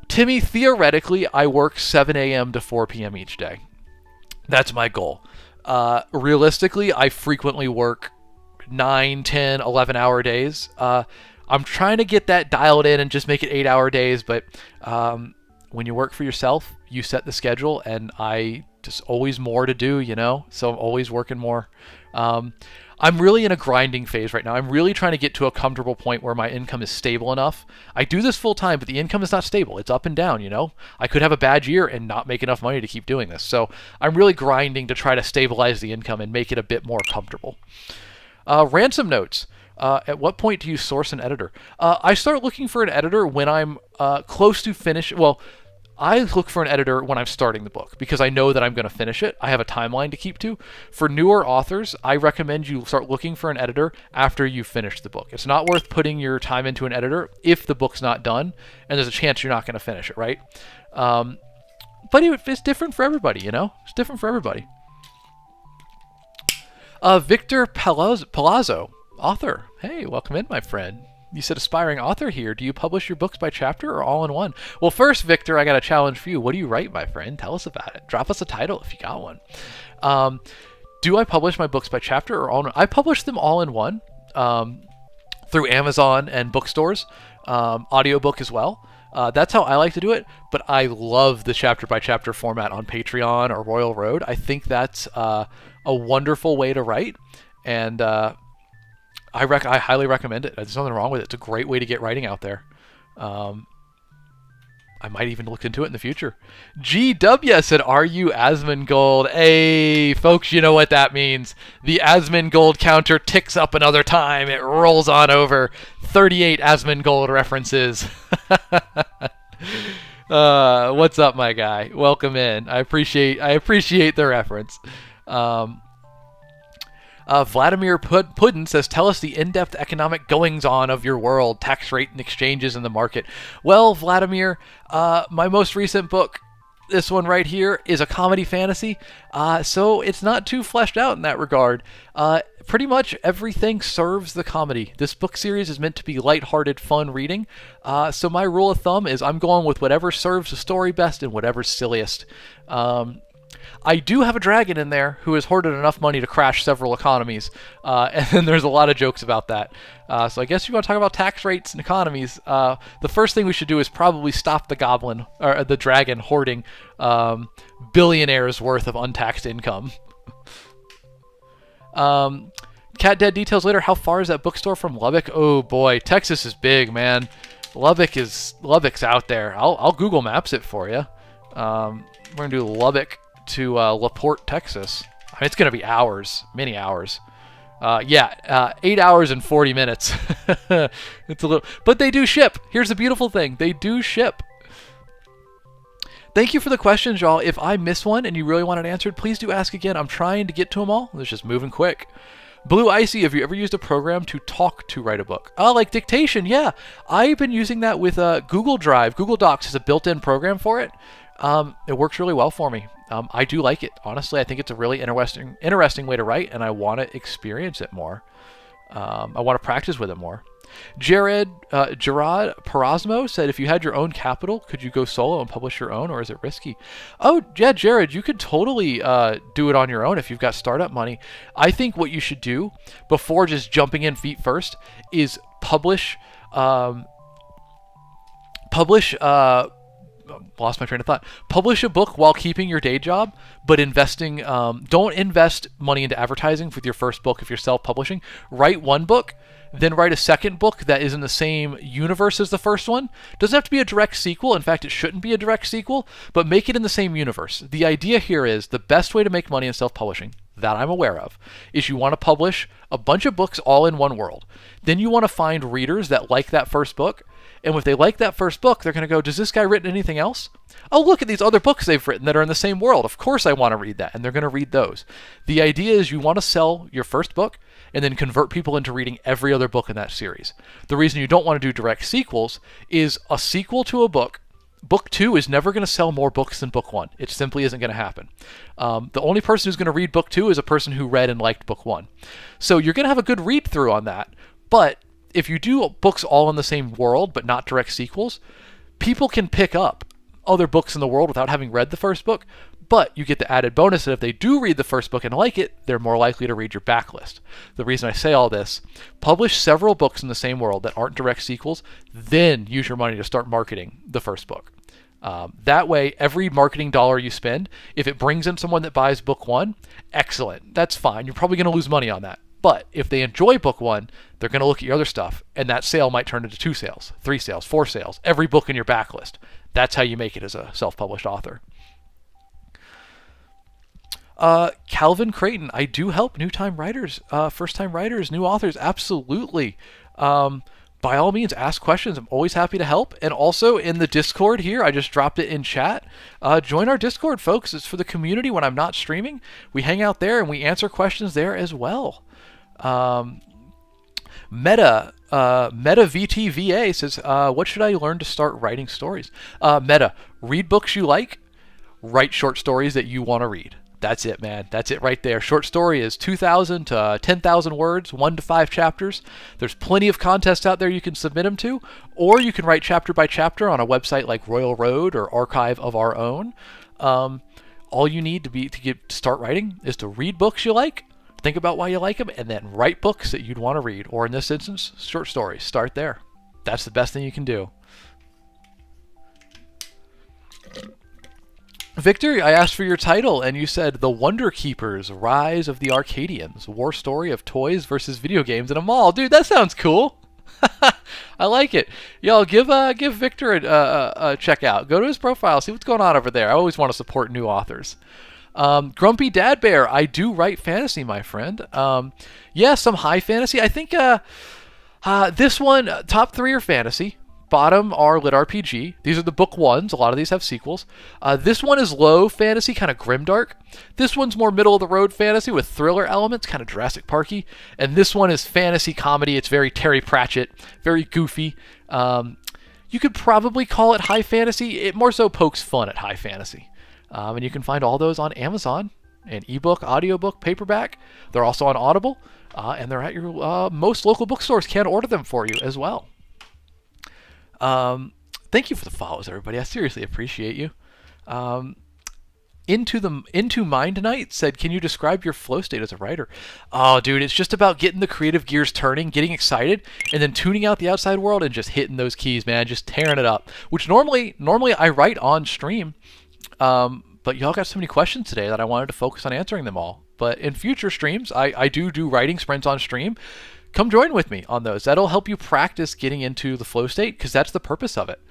Timmy, theoretically, I work 7 a.m. to 4 p.m. each day. That's my goal. Realistically, I frequently work 9, 10, 11-hour days. I'm trying to get that dialed in and just make it 8-hour days, but when you work for yourself, you set the schedule, and I just always more to do, so I'm always working more. I'm really in a grinding phase right now. I'm really trying to get to a comfortable point where my income is stable enough. I do this full time, but the income is not stable. It's up and down, I could have a bad year and not make enough money to keep doing this. So I'm really grinding to try to stabilize the income and make it a bit more comfortable. Ransom notes. At what point do you source an editor? I start looking for an editor when I'm close to finish. Well, I look for an editor when I'm starting the book because I know that I'm going to finish it. I have a timeline to keep to. For newer authors, I recommend you start looking for an editor after you've finished the book. It's not worth putting your time into an editor if the book's not done and there's a chance you're not going to finish it, right? But it's different for everybody, you know? It's different for everybody. Victor Palazzo, author. Hey, welcome in, my friend. You said aspiring author here. Do you publish your books by chapter or all in one? Well, first, Victor, I got a challenge for you. What do you write, my friend? Tell us about it. Drop us a title if you got one. Do I publish my books by chapter or all in one? I publish them all in one through Amazon and bookstores, audiobook as well. That's how I like to do it, but I love the chapter by chapter format on Patreon or Royal Road. I think that's a wonderful way to write, and I highly recommend it. There's nothing wrong with it. It's a great way to get writing out there. I might even look into it in the future. GW said, are you Asmongold? Hey, folks, you know what that means. The Asmongold counter ticks up another time. It rolls on over. 38 Asmongold references. What's up, my guy? Welcome in. I appreciate the reference. Vladimir Puddin says, tell us the in-depth economic goings-on of your world, tax rate and exchanges in the market. Well, Vladimir, my most recent book, this one right here, is a comedy fantasy, so it's not too fleshed out in that regard. Pretty much everything serves the comedy. This book series is meant to be lighthearted, fun reading, so my rule of thumb is I'm going with whatever serves the story best and whatever's silliest. I do have a dragon in there who has hoarded enough money to crash several economies, and then there's a lot of jokes about that. So I guess you want to talk about tax rates and economies. The first thing we should do is probably stop the goblin or the dragon hoarding billionaires worth of untaxed income. Cat Dead details later. How far is that bookstore from Lubbock? Oh boy, Texas is big, man. Lubbock's out there. I'll Google Maps it for you. We're gonna do Lubbock to LaPorte, Texas. I mean, it's gonna be hours, many hours. 8 hours and 40 minutes. It's a little, but they do ship. Here's the beautiful thing: they do ship. Thank you for the questions, y'all. If I miss one and you really want it answered, please do ask again. I'm trying to get to them all. It's just moving quick. Blue Icy, have you ever used a program to talk to write a book? Oh, like dictation, yeah. I've been using that with Google Drive. Google Docs has a built-in program for it. It works really well for me. I do like it. Honestly, I think it's a really interesting way to write, and I want to experience it more. I want to practice with it more. Gerard Parasmo said, if you had your own capital, could you go solo and publish your own, or is it risky? Oh, yeah, Jared, you could totally do it on your own if you've got startup money. I think what you should do before just jumping in feet first is publish lost my train of thought. Publish a book while keeping your day job, but investing, don't invest money into advertising with your first book if you're self-publishing. Write one book, then write a second book that is in the same universe as the first one. Doesn't have to be a direct sequel. In fact, it shouldn't be a direct sequel, but make it in the same universe. The idea here is the best way to make money in self-publishing that I'm aware of is you want to publish a bunch of books all in one world. Then you want to find readers that like that first book. And if they like that first book, they're going to go, does this guy written anything else? Oh, look at these other books they've written that are in the same world. Of course I want to read that. And they're going to read those. The idea is you want to sell your first book and then convert people into reading every other book in that series. The reason you don't want to do direct sequels is a sequel to a book. Book 2 is never going to sell more books than book 1. It simply isn't going to happen. The only person who's going to read book 2 is a person who read and liked book 1. So you're going to have a good read through on that. But if you do books all in the same world, but not direct sequels, people can pick up other books in the world without having read the first book, but you get the added bonus that if they do read the first book and like it, they're more likely to read your backlist. The reason I say all this, publish several books in the same world that aren't direct sequels, then use your money to start marketing the first book. That way, every marketing dollar you spend, if it brings in someone that buys book 1, excellent. That's fine. You're probably going to lose money on that. But if they enjoy book 1, they're going to look at your other stuff, and that sale might turn into 2 sales, 3 sales, 4 sales, every book in your backlist. That's how you make it as a self-published author. Calvin Creighton, I do help new-time writers, first-time writers, new authors, absolutely. By by all means, ask questions. I'm always happy to help. And also in the Discord here, I just dropped it in chat. Join our Discord, folks. It's for the community when I'm not streaming. We hang out there and we answer questions there as well. Meta VTVA says, what should I learn to start writing stories? Meta, read books you like, write short stories that you want to read. That's it, man. That's it right there. Short story is 2,000 to 10,000 words, 1 to 5 chapters. There's plenty of contests out there you can submit them to, or you can write chapter by chapter on a website like Royal Road or Archive of Our Own. All you need to start writing is to read books you like, think about why you like them, and then write books that you'd want to read, or in this instance, short stories. Start there. That's the best thing you can do. Victor, I asked for your title, and you said The Wonder Keepers, Rise of the Arcadians, war story of toys versus video games in a mall. Dude, that sounds cool. I like it. Y'all, give Victor a check out. Go to his profile, see what's going on over there. I always want to support new authors. Grumpy Dad Bear, I do write fantasy, my friend. Yeah, some high fantasy. I think this one, top 3 are fantasy. Bottom are lit RPG. These are the book ones. A lot of these have sequels. This one is low fantasy, kind of grimdark. This one's more middle of the road fantasy with thriller elements, kind of Jurassic Parky. And this one is fantasy comedy. It's very Terry Pratchett, very goofy. You could probably call it high fantasy. It more so pokes fun at high fantasy. And you can find all those on Amazon, an ebook, audiobook, paperback. They're also on Audible, and they're at your most local bookstores. Can order them for you as well. Thank you for the follows, everybody. I seriously appreciate you. Into Mind Night said, can you describe your flow state as a writer? Oh, dude, it's just about getting the creative gears turning, getting excited, and then tuning out the outside world and just hitting those keys, man, just tearing it up. Which normally I write on stream, but y'all got so many questions today that I wanted to focus on answering them all. But in future streams, I do writing sprints on stream. Come join with me on those. That'll help you practice getting into the flow state, because that's the purpose of it.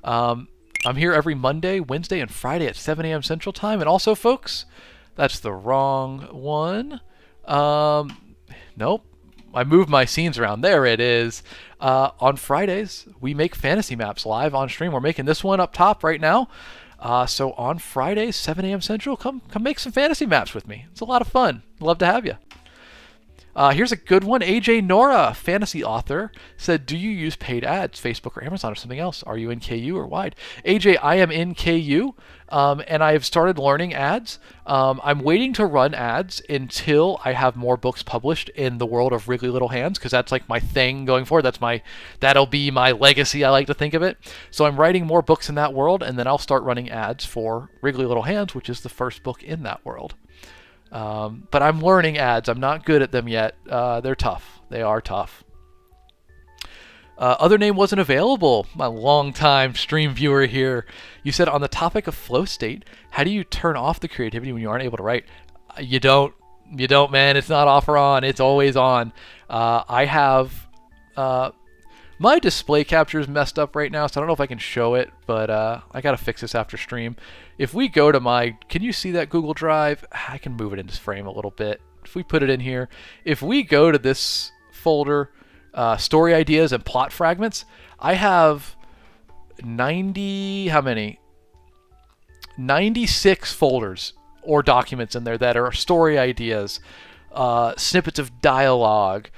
I'm here every Monday, Wednesday, and Friday at 7 a.m. Central Time. And also, folks, that's the wrong one. Nope. I moved my scenes around. There it is. On Fridays, we make fantasy maps live on stream. We're making this one up top right now. So on Fridays, 7 a.m. Central, come make some fantasy maps with me. It's a lot of fun. Love to have you. Here's a good one. AJ Nora, fantasy author, said, do you use paid ads, Facebook or Amazon or something else? Are you in KU or wide? AJ, I am in KU, and I've started learning ads. I'm waiting to run ads until I have more books published in the world of Wriggly Little Hands, because that's like my thing going forward. That'll be my legacy, I like to think of it. So I'm writing more books in that world, and then I'll start running ads for Wriggly Little Hands, which is the first book in that world. But I'm learning ads. I'm not good at them yet. They're tough. They are tough. Other name wasn't available. My long-time stream viewer here. You said, on the topic of flow state, how do you turn off the creativity when you aren't able to write? You don't, man. It's not off or on. It's always on. I have... my display capture is messed up right now, so I don't know if I can show it, but I gotta fix this after stream. If we go to can you see that Google Drive? I can move it into frame a little bit. If we put it in here, if we go to this folder, story ideas and plot fragments, I have 96 folders or documents in there that are story ideas, snippets of dialogue,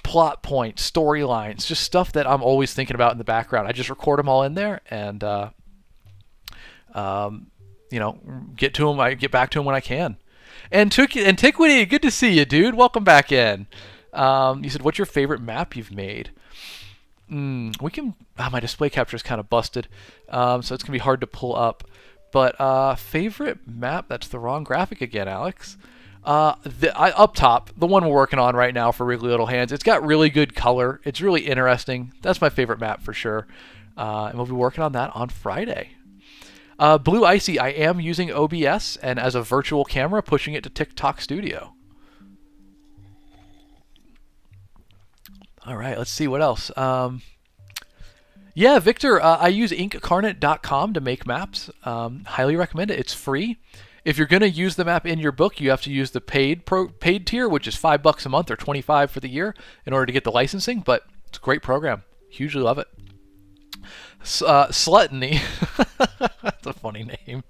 plot points, storylines, just stuff that I'm always thinking about in the background. I just record them all in there and, get to them. I get back to them when I can. Antiquity, good to see you, dude. Welcome back in. You said, what's your favorite map you've made? We can, my display capture is kind of busted, so it's going to be hard to pull up. But favorite map, that's the wrong graphic again, Alex. Up top, the one we're working on right now for Wriggly Little Hands, it's got really good color. It's really interesting. That's my favorite map for sure. And we'll be working on that on Friday. Blue Icy, I am using OBS and as a virtual camera, pushing it to TikTok Studio. All right, let's see what else. Yeah, Victor, I use inkcarnate.com to make maps. Highly recommend it. It's free. If you're going to use the map in your book, you have to use the paid tier, which is $5 a month or $25 for the year in order to get the licensing, but it's a great program. Hugely love it. Sluttony. That's a funny name.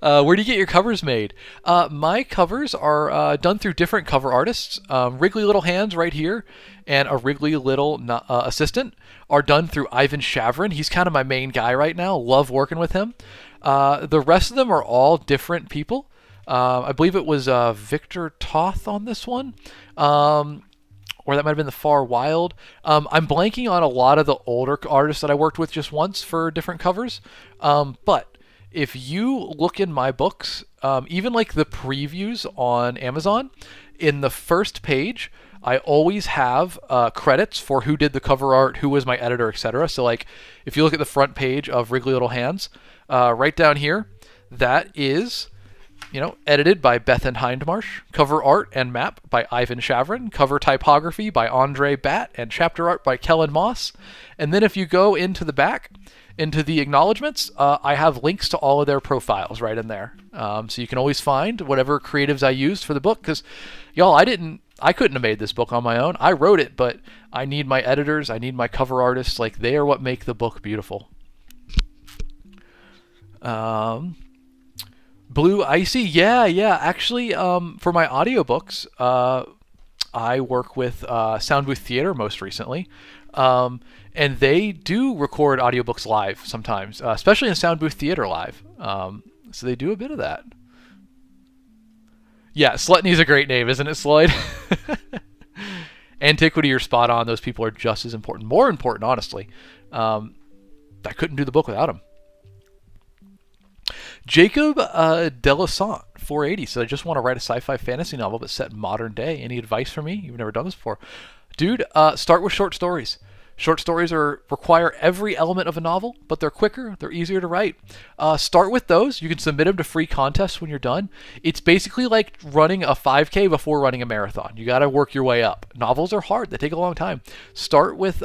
Where do you get your covers made? My covers are done through different cover artists. Wriggly Little Hands right here and a Wriggly Little assistant are done through Ivan Shavrin. He's kind of my main guy right now. Love working with him. The rest of them are all different people. I believe it was Victor Toth on this one. Or that might have been the Far Wild. I'm blanking on a lot of the older artists that I worked with just once for different covers. But if you look in my books, even like the previews on Amazon, in the first page, I always have credits for who did the cover art, who was my editor, etc. So like, if you look at the front page of Wriggly Little Hands, right down here, that is, edited by Bethan Hindmarsh, cover art and map by Ivan Shavrin, cover typography by Andre Batt, and chapter art by Kellen Moss. And then if you go into the back, into the acknowledgments, I have links to all of their profiles right in there. So you can always find whatever creatives I used for the book, because y'all, I couldn't have made this book on my own. I wrote it, but I need my editors, I need my cover artists. Like, they are what make the book beautiful. Blue Icy, yeah. Actually, for my audiobooks, I work with Sound Booth Theater most recently. And they do record audiobooks live sometimes, especially in Sound Booth Theater live. So they do a bit of that. Yeah, Slutney's a great name, isn't it, Sloyd? Antiquity, you're spot on. Those people are just as important. More important, honestly. I couldn't do the book without them. Jacob Delasant, 480, said, I just want to write a sci-fi fantasy novel but set in modern day. Any advice for me? You've never done this before. Dude, start with short stories. Short stories require every element of a novel, but they're quicker, they're easier to write. Start with those. You can submit them to free contests when you're done. It's basically like running a 5K before running a marathon. You got to work your way up. Novels are hard. They take a long time. Start with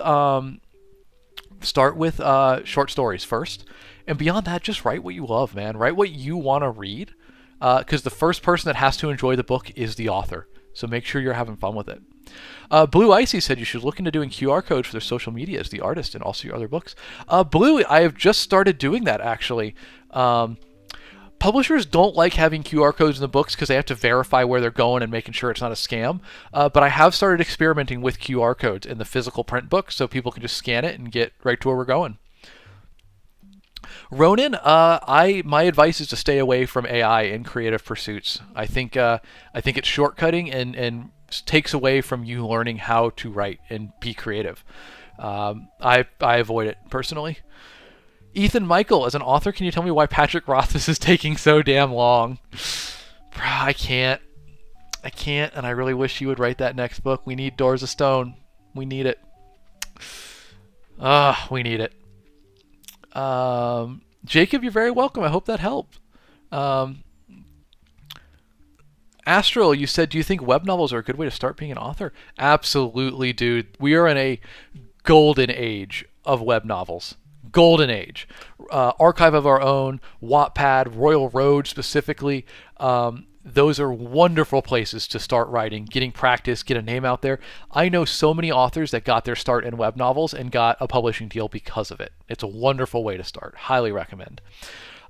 short stories first. And beyond that, just write what you love, man. Write what you want to read, because the first person that has to enjoy the book is the author. So make sure you're having fun with it. Blue Icy said you should look into doing QR codes for their social media as the artist and also your other books. Blue, I have just started doing that, actually. Publishers don't like having QR codes in the books because they have to verify where they're going and making sure it's not a scam. But I have started experimenting with QR codes in the physical print book so people can just scan it and get right to where we're going. Ronan, my advice is to stay away from AI in creative pursuits. I think it's shortcutting and takes away from you learning how to write and be creative. I avoid it personally. Ethan Michael, as an author, can you tell me why Patrick Rothfuss is taking so damn long? I can't, and I really wish you would write that next book. We need Doors of Stone. We need it. We need it. Jacob, you're very welcome. I hope that helped. Astral, you said, do you think web novels are a good way to start being an author? Absolutely, dude. We are in a golden age of web novels. Golden age. Archive of Our Own, Wattpad, Royal Road specifically. Those are wonderful places to start writing, getting practice, get a name out there. I know so many authors that got their start in web novels and got a publishing deal because of it. It's a wonderful way to start. Highly recommend.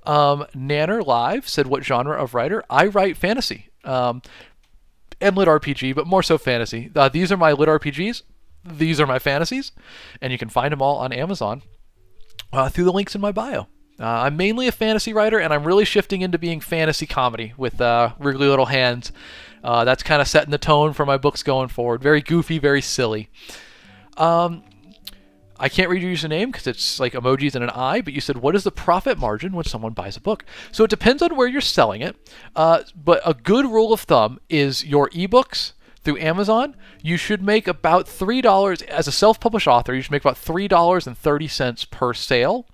Nanner Live said, what genre of writer? I write fantasy and lit RPG, but more so fantasy. These are my lit RPGs. These are my fantasies. And you can find them all on Amazon through the links in my bio. I'm mainly a fantasy writer, and I'm really shifting into being fantasy comedy with Wriggly Little Hands. That's kind of setting the tone for my books going forward. Very goofy, very silly. I can't read your username because it's like emojis and an eye, but you said, what is the profit margin when someone buys a book? So it depends on where you're selling it, but a good rule of thumb is your ebooks through Amazon, you should make about $3, as a self-published author, you should make about $3.30 per sale.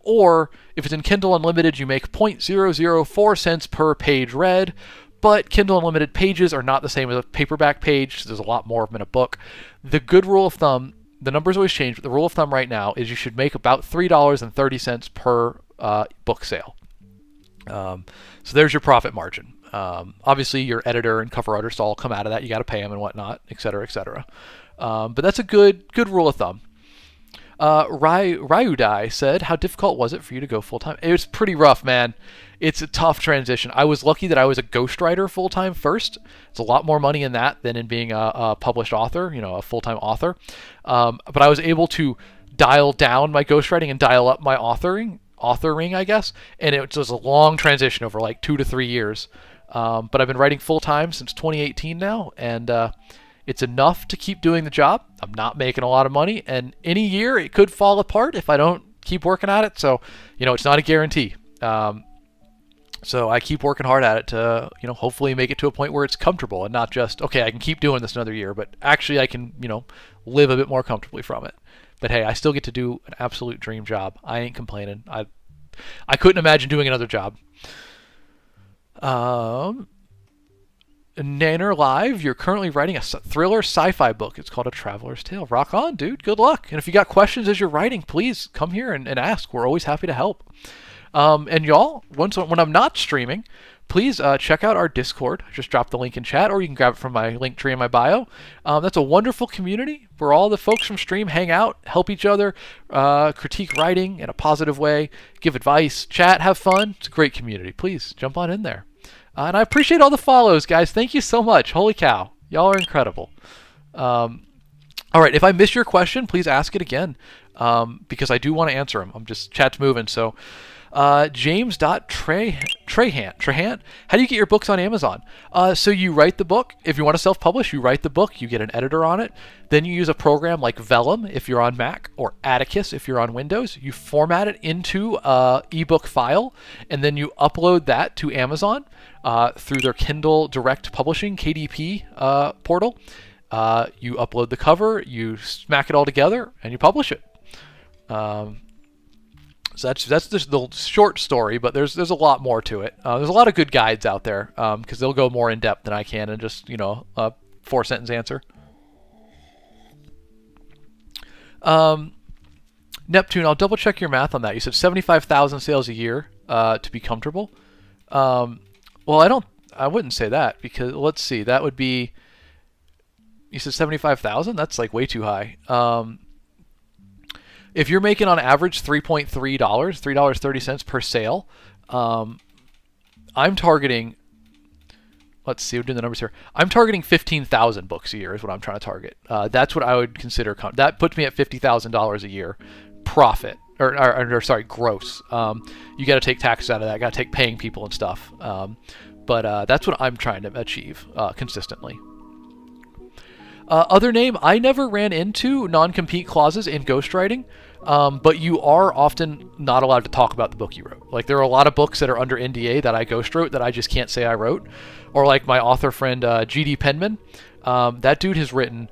Or if it's in Kindle Unlimited, you make 0.004 cents per page read, but Kindle Unlimited pages are not the same as a paperback page, so there's a lot more of them in a book. The good rule of thumb, the numbers always change, but the rule of thumb right now is you should make about $3.30 per book sale. So there's your profit margin. Obviously, your editor and cover artist all come out of that. You got to pay them and whatnot, et cetera, et cetera. But that's a good rule of thumb. Ryudai said, how difficult was it for you to go full-time? It was pretty rough, man. It's a tough transition. I was lucky that I was a ghostwriter full-time first. It's a lot more money in that than in being a published author, a full-time author. But I was able to dial down my ghostwriting and dial up my authoring, I guess. And it was a long transition over like 2 to 3 years. But I've been writing full-time since 2018 now, and it's enough to keep doing the job. I'm not making a lot of money, and any year it could fall apart if I don't keep working at it. So, it's not a guarantee. So I keep working hard at it to, hopefully make it to a point where it's comfortable and not just, okay, I can keep doing this another year, but actually I can, live a bit more comfortably from it. But hey, I still get to do an absolute dream job. I ain't complaining. I couldn't imagine doing another job. Nanner Live, you're currently writing a thriller sci-fi book. It's called A Traveler's Tale. Rock on, dude. Good luck. And if you got questions as you're writing, please come here and ask. We're always happy to help. And y'all, when I'm not streaming, please check out our Discord. I just dropped the link in chat, or you can grab it from my link tree in my bio. That's a wonderful community where all the folks from stream hang out, help each other, critique writing in a positive way, give advice, chat, have fun. It's a great community. Please jump on in there. And I appreciate all the follows, guys. Thank you so much. Holy cow. Y'all are incredible. All right. If I miss your question, please ask it again, because I do want to answer them. Chat's moving. So James.Trahant, how do you get your books on Amazon? So you write the book. If you want to self-publish, you write the book. You get an editor on it. Then you use a program like Vellum if you're on Mac, or Atticus if you're on Windows. You format it into an ebook file, and then you upload that to Amazon through their Kindle Direct Publishing, KDP portal. You upload the cover, you smack it all together, and you publish it. So that's just the short story, but there's a lot more to it. There's a lot of good guides out there, because they'll go more in depth than I can in just a 4-sentence answer. Neptune, I'll double check your math on that. You said 75,000 sales a year to be comfortable. Well, I wouldn't say that, because let's see, that would be, you said 75,000? That's like way too high. If you're making on average $3.3, $3.30 per sale, I'm targeting, let's see, we're doing the numbers here. I'm targeting 15,000 books a year is what I'm trying to target. That's what I would consider, that puts me at $50,000 a year profit, or sorry, gross. You got to take taxes out of that, got to take paying people and stuff. But that's what I'm trying to achieve consistently. Other name, I never ran into non-compete clauses in ghostwriting, but you are often not allowed to talk about the book you wrote. Like, there are a lot of books that are under NDA that I ghost wrote that I just can't say I wrote. Or like my author friend G.D. Penman, that dude has written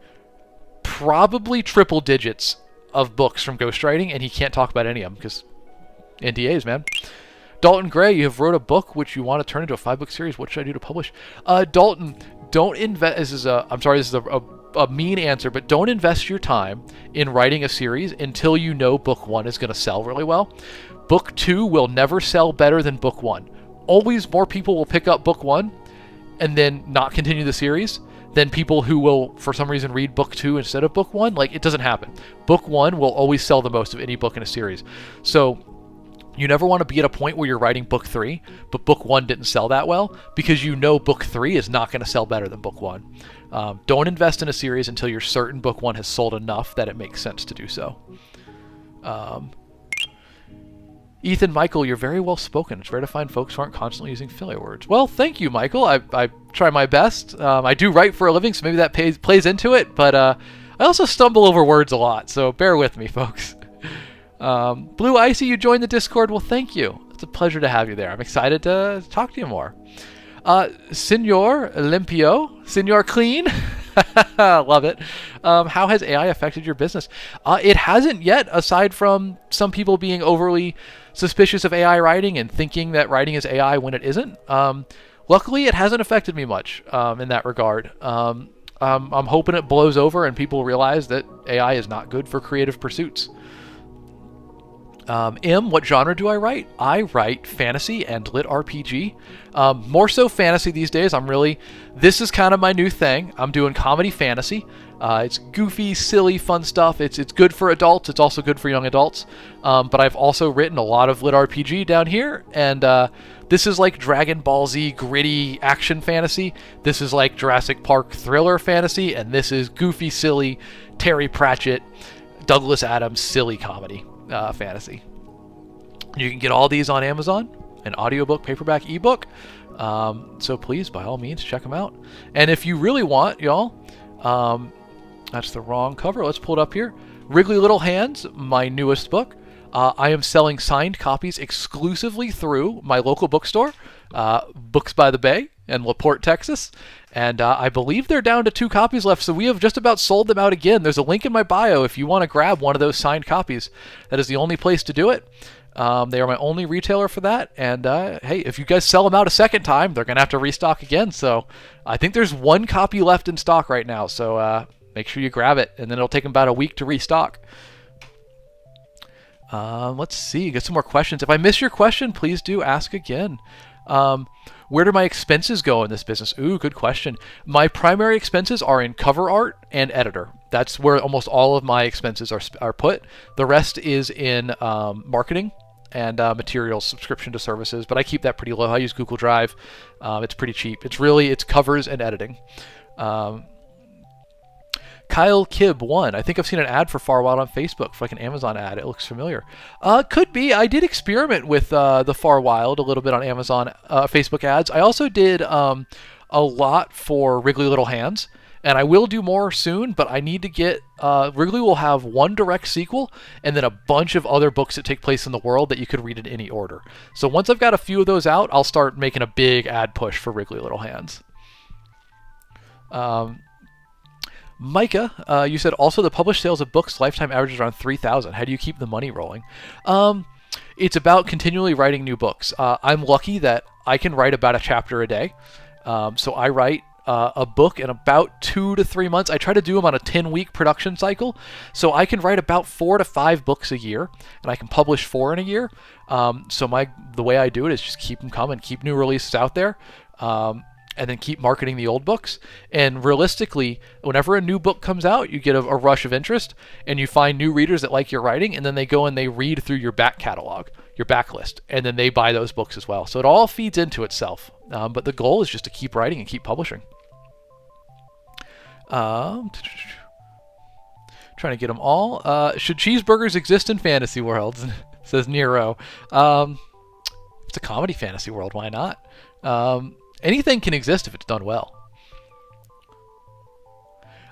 probably triple digits of books from ghostwriting, and he can't talk about any of them because NDAs, man. Dalton Gray, you have wrote a book which you want to turn into a 5-book series. What should I do to publish? Dalton, don't invest. This is a mean answer, but don't invest your time in writing a series until you know book 1 is going to sell really well. Book 2 will never sell better than book 1. Always more people will pick up book 1 and then not continue the series than people who will, for some reason, read book 2 instead of book 1. Like, it doesn't happen. Book 1 will always sell the most of any book in a series. So you never want to be at a point where you're writing book 3, but book 1 didn't sell that well, because you know book 3 is not going to sell better than book 1. Don't invest in a series until you're certain book 1 has sold enough that it makes sense to do so. Ethan, Michael, you're very well spoken. It's rare to find folks who aren't constantly using filler words. Well, thank you, Michael. I try my best. I do write for a living, so maybe that plays into it, but I also stumble over words a lot, so bear with me, folks. Blue Icy, you joined the Discord. Well, thank you. It's a pleasure to have you there. I'm excited to talk to you more. Senor Limpio, Senor Clean, love it. How has AI affected your business? It hasn't yet, aside from some people being overly suspicious of AI writing and thinking that writing is AI when it isn't. Luckily, it hasn't affected me much in that regard. I'm hoping it blows over and people realize that AI is not good for creative pursuits. What genre do I write? I write fantasy and lit RPG. More so fantasy these days. This is kind of my new thing. I'm doing comedy fantasy. It's goofy, silly, fun stuff. It's good for adults. It's also good for young adults. But I've also written a lot of lit RPG down here, and this is like Dragon Ball Z gritty action fantasy. This is like Jurassic Park thriller fantasy, and this is goofy, silly, Terry Pratchett, Douglas Adams silly comedy fantasy. You can get all these on Amazon, an audiobook, paperback, ebook. So please, by all means, check them out. And if you really want, y'all, that's the wrong cover. Let's pull it up here. Wriggly Little Hands, my newest book. I am selling signed copies exclusively through my local bookstore, Books by the Bay in LaPorte, Texas. And I believe they're down to 2 copies left, so we have just about sold them out again. There's a link in my bio if you want to grab one of those signed copies. That is the only place to do it. They are my only retailer for that. And hey, if you guys sell them out a second time, they're going to have to restock again. So I think there's 1 copy left in stock right now. So make sure you grab it, and then it'll take them about a week to restock. Let's see, get some more questions. If I miss your question, please do ask again. Where do my expenses go in this business? Ooh, good question. My primary expenses are in cover art and editor. That's where almost all of my expenses are put. The rest is in marketing and materials, subscription to services, but I keep that pretty low. I use Google Drive. It's pretty cheap. It's covers and editing. Kyle Kibb 1. I think I've seen an ad for Far Wild on Facebook, for like an Amazon ad. It looks familiar. Could be. I did experiment with the Far Wild a little bit on Amazon Facebook ads. I also did a lot for Wriggly Little Hands, and I will do more soon, but I need to get... Wriggly will have 1 direct sequel, and then a bunch of other books that take place in the world that you could read in any order. So once I've got a few of those out, I'll start making a big ad push for Wriggly Little Hands. Micah, you said also the published sales of books lifetime averages around 3,000. How do you keep the money rolling? It's about continually writing new books. I'm lucky that I can write about a chapter a day. So I write a book in about 2 to 3 months. I try to do them on a 10-week production cycle. So I can write about 4 to 5 books a year, and I can publish 4 in a year. So the way I do it is just keep them coming, keep new releases out there. And then keep marketing the old books. And realistically, whenever a new book comes out, you get a rush of interest, and you find new readers that like your writing, and then they go and they read through your back catalog, your backlist, and then they buy those books as well. So it all feeds into itself. But the goal is just to keep writing and keep publishing. Trying to get them all. Should cheeseburgers exist in fantasy worlds? Says Nero. It's a comedy fantasy world. Why not? Anything can exist if it's done well.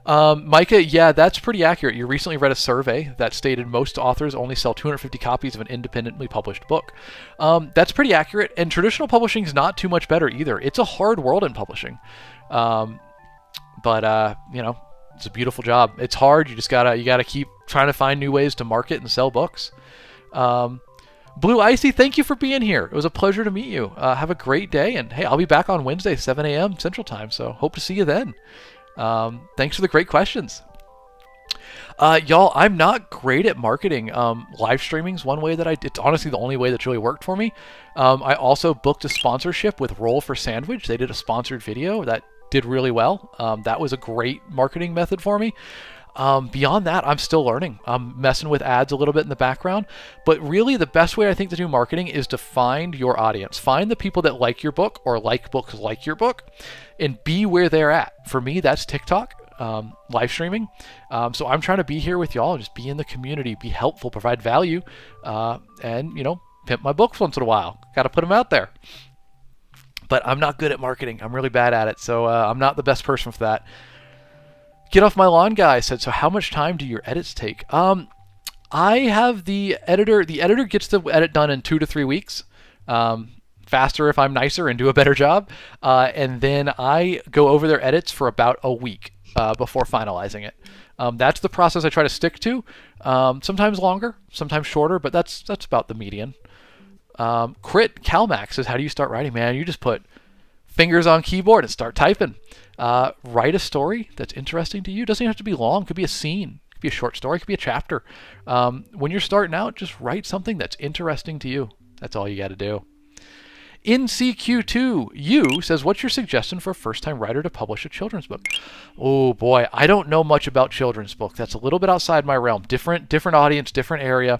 Micah, yeah, that's pretty accurate. You recently read a survey that stated most authors only sell 250 copies of an independently published book. That's pretty accurate, and traditional publishing is not too much better either. It's a hard world in publishing. But it's a beautiful job. It's hard. You gotta keep trying to find new ways to market and sell books. Blue Icy, thank you for being here. It was a pleasure to meet you. Have a great day, and hey, I'll be back on Wednesday, 7 a.m. Central Time, so hope to see you then. Thanks for the great questions. Y'all, I'm not great at marketing. Live streaming's one way that it's honestly the only way that's really worked for me. I also booked a sponsorship with Roll for Sandwich. They did a sponsored video that did really well. That was a great marketing method for me. Beyond that, I'm still learning. I'm messing with ads a little bit in the background, but really the best way I think to do marketing is to find your audience. Find the people that like your book or like books like your book, and be where they're at. For me, that's TikTok, live streaming. So I'm trying to be here with y'all, just be in the community, be helpful, provide value, and pimp my books once in a while. Got to put them out there. But I'm not good at marketing. I'm really bad at it, so I'm not the best person for that. Get Off My Lawn Guy said, so how much time do your edits take? I have the editor. The editor gets the edit done in 2 to 3 weeks. Faster if I'm nicer and do a better job. And then I go over their edits for about a week before finalizing it. That's the process I try to stick to. Sometimes longer, sometimes shorter, but that's about the median. Crit Calmax says, how do you start writing, man? You just put fingers on keyboard and start typing. Write a story that's interesting to you. Doesn't have to be long. Could be a scene. could be a short story, it could be a chapter. When you're starting out, just write something that's interesting to you. That's all you got to do. In CQ2U says, what's your suggestion for a first-time writer to publish a children's book? Oh boy, I don't know much about children's book. That's a little bit outside my realm. Different audience, different area.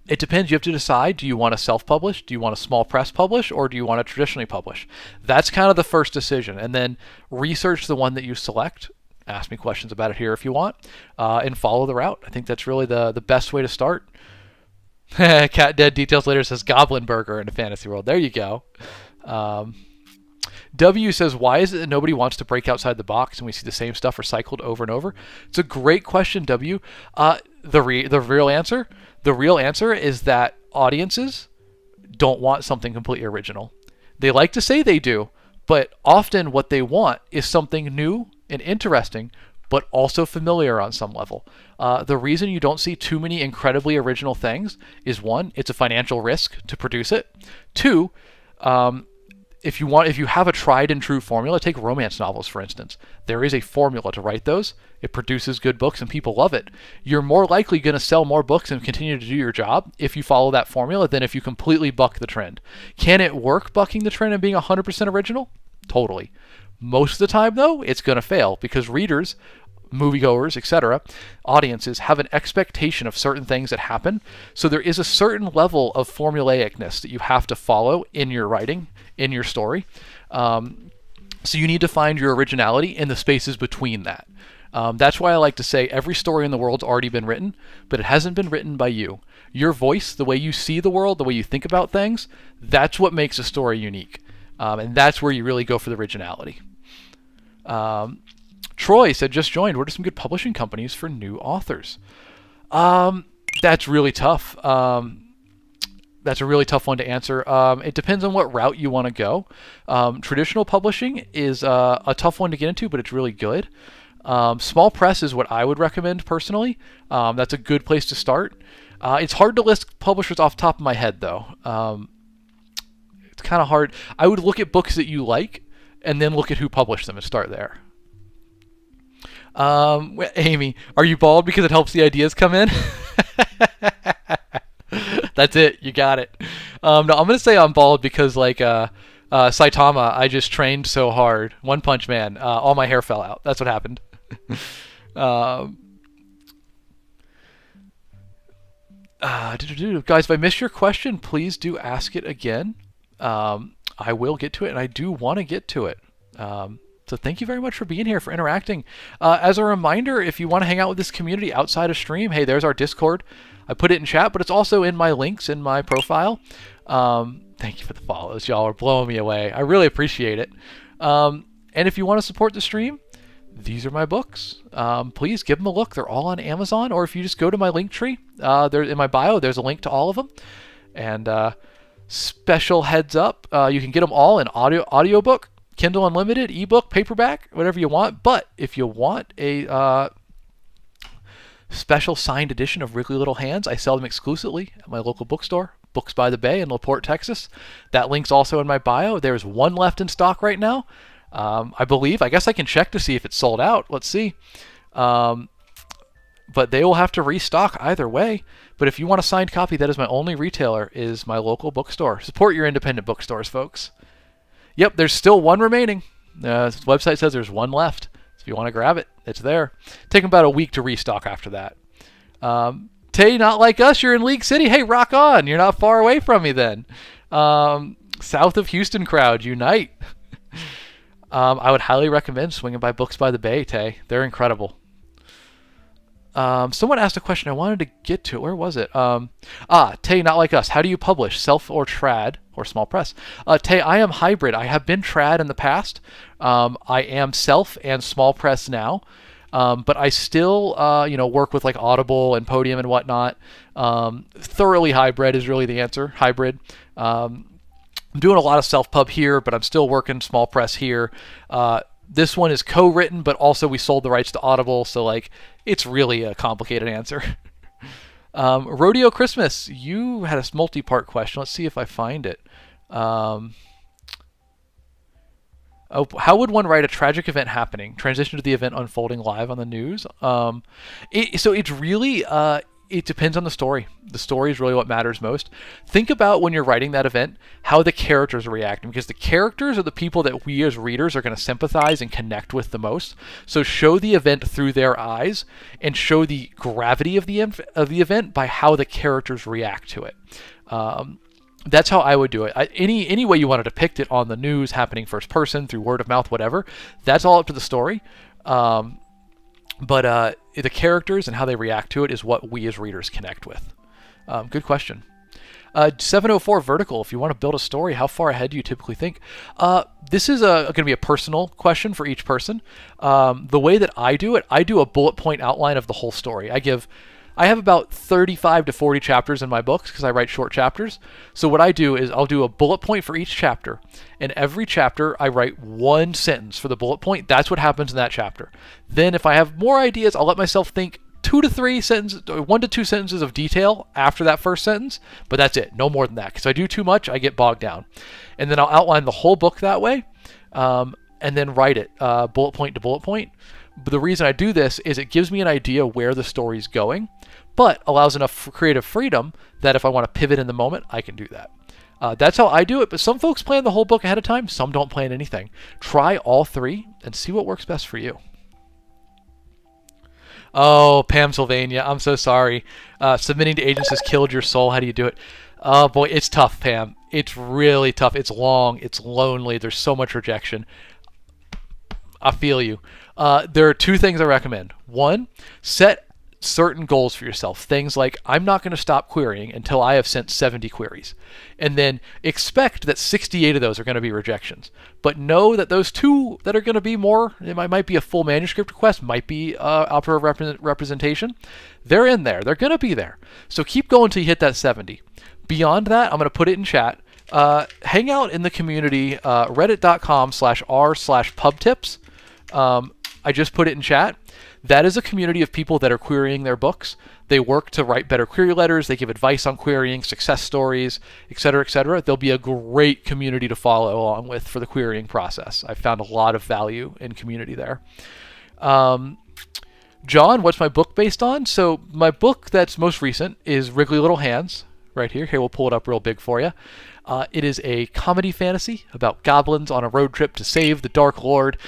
It depends. You have to decide, do you want to self-publish? Do you want a small press publish? Or do you want to traditionally publish? That's kind of the first decision. And then research the one that you select. Ask me questions about it here if you want. And follow the route. I think that's really the best way to start. Cat Dead Details Later says Goblin Burger in a fantasy world. There you go. W says, why is it that nobody wants to break outside the box and we see the same stuff recycled over and over? It's a great question, W. The real answer is that audiences don't want something completely original. They like to say they do, but often what they want is something new and interesting, but also familiar on some level. The reason you don't see too many incredibly original things is, one, it's a financial risk to produce it. Two, if you have a tried and true formula, take romance novels for instance. There is a formula to write those. It produces good books and people love it. You're more likely going to sell more books and continue to do your job if you follow that formula than if you completely buck the trend. Can it work bucking the trend and being 100% original? Totally. Most of the time though, it's going to fail because readers, moviegoers, etc., audiences have an expectation of certain things that happen. So there is a certain level of formulaicness that you have to follow in your writing, in your story. So you need to find your originality in the spaces between that. That's why I like to say every story in the world's already been written, but it hasn't been written by you. Your voice, the way you see the world, the way you think about things, that's what makes a story unique. And that's where you really go for the originality. Troy said, just joined. What are some good publishing companies for new authors? That's really tough. That's a really tough one to answer. It depends on what route you want to go. Traditional publishing is a tough one to get into, but it's really good. Small press is what I would recommend personally. That's a good place to start. It's hard to list publishers off the top of my head, though. It's kind of hard. I would look at books that you like, and then look at who published them and start there. Amy, are you bald because it helps the ideas come in? That's it. You got it. No, I'm going to say I'm bald because, like, Saitama, I just trained so hard. One Punch Man. All my hair fell out. That's what happened. Guys, if I missed your question, please do ask it again. I will get to it, and I do want to get to it. So thank you very much for being here, for interacting. As a reminder, if you want to hang out with this community outside of stream, hey, there's our Discord. I put it in chat, but it's also in my links in my profile. Thank you for the follows. Y'all are blowing me away. I really appreciate it. And if you want to support the stream, these are my books. Please give them a look. They're all on Amazon, or if you just go to my link tree, there in my bio, there's a link to all of them. And special heads up, you can get them all in audiobook, Kindle Unlimited, ebook, paperback, whatever you want. But if you want a special signed edition of Wriggly Little Hands, I sell them exclusively at my local bookstore, Books by the Bay in LaPorte, Texas. That link's also in my bio. There's one left in stock right now. I believe. I guess I can check to see if it's sold out. Let's see. But they will have to restock either way. But if you want a signed copy, that is my only retailer, is my local bookstore. Support your independent bookstores, folks. Yep, there's still one remaining. The website says there's one left. So if you want to grab it, it's there. Take them about a week to restock after that. Tay, not like us, you're in League City. Hey, rock on. You're not far away from me then. South of Houston crowd, unite. I would highly recommend swinging by Books by the Bay, Tay. They're incredible. Someone asked a question. I wanted to get to it. Where was it? Tay, not like us. How do you publish? Self or trad or small press? Tay, I am hybrid. I have been trad in the past. I am self and small press now. But I still, work with like Audible and Podium and whatnot. Thoroughly hybrid is really the answer. Hybrid. I'm doing a lot of self-pub here, but I'm still working small press here. This one is co-written, but also we sold the rights to Audible, so like it's really a complicated answer. Rodeo Christmas, you had a multi-part question. Let's see if I find it. How would one write a tragic event happening, transition to the event unfolding live on the news? So it's really, it depends on the story. The story is really what matters most. Think about when you're writing that event, how the characters are reacting, because the characters are the people that we as readers are going to sympathize and connect with the most. So show the event through their eyes and show the gravity of the event by how the characters react to it. That's how I would do it. Any way you want to depict it on the news, happening first person, through word of mouth, whatever, that's all up to the story. But the characters and how they react to it is what we as readers connect with. Good question. 704 Vertical, if you want to build a story, how far ahead do you typically think? This is going to be a personal question for each person. The way that I do it, I do a bullet point outline of the whole story. I have about 35 to 40 chapters in my books because I write short chapters. So what I do is I'll do a bullet point for each chapter. And every chapter, I write one sentence for the bullet point. That's what happens in that chapter. Then if I have more ideas, I'll let myself think 1 to 2 sentences of detail after that first sentence. But that's it. No more than that. Because if I do too much, I get bogged down. And then I'll outline the whole book that way. And then write it bullet point to bullet point. But the reason I do this is it gives me an idea where the story's going, but allows enough creative freedom that if I want to pivot in the moment, I can do that. That's how I do it, but some folks plan the whole book ahead of time. Some don't plan anything. Try all three and see what works best for you. Oh, Pam Sylvania, I'm so sorry. Submitting to agents has killed your soul. How do you do it? Oh, boy, it's tough, Pam. It's really tough. It's long. It's lonely. There's so much rejection. I feel you. There are 2 things I recommend. 1, set certain goals for yourself. Things like, I'm not going to stop querying until I have sent 70 queries. And then expect that 68 of those are going to be rejections. But know that those 2 that are going to be more, it might be a full manuscript request, might be opera representation. They're in there. They're going to be there. So keep going until you hit that 70. Beyond that, I'm going to put it in chat. Hang out in the community, reddit.com/r/pubtips. I just put it in chat. That is a community of people that are querying their books. They work to write better query letters. They give advice on querying, success stories, etc., etc. They'll be a great community to follow along with for the querying process. I've found a lot of value in community there. John, what's my book based on? So my book that's most recent is Wriggly Little Hands, right here. Here, we'll pull it up real big for you. It is a comedy fantasy about goblins on a road trip to save the Dark Lord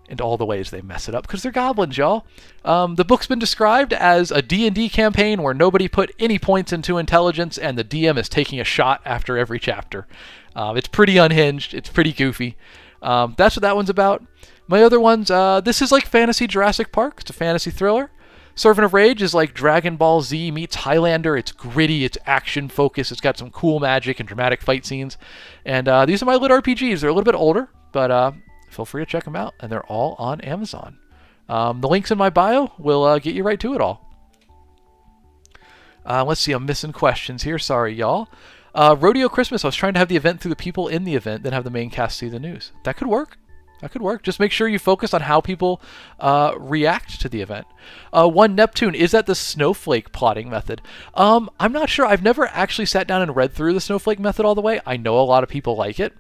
and all the ways they mess it up because they're goblins, y'all. The book's been described as a D&D campaign where nobody put any points into intelligence and the DM is taking a shot after every chapter. It's pretty unhinged. It's pretty goofy. That's what that one's about. My other ones, this is like fantasy Jurassic Park. It's a fantasy thriller. Servant of Rage is like Dragon Ball Z meets Highlander. It's gritty, it's action focused, it's got some cool magic and dramatic fight scenes. And these are my lit RPGs. They're a little bit older, but feel free to check them out. And they're all on Amazon. The links in my bio will get you right to it all. Let's see, I'm missing questions here. Sorry, y'all. Rodeo Christmas, I was trying to have the event through the people in the event, then have the main cast see the news. That could work. That could work. Just make sure you focus on how people react to the event. One Neptune, is that the snowflake plotting method? I'm not sure. I've never actually sat down and read through the snowflake method all the way. I know a lot of people like it,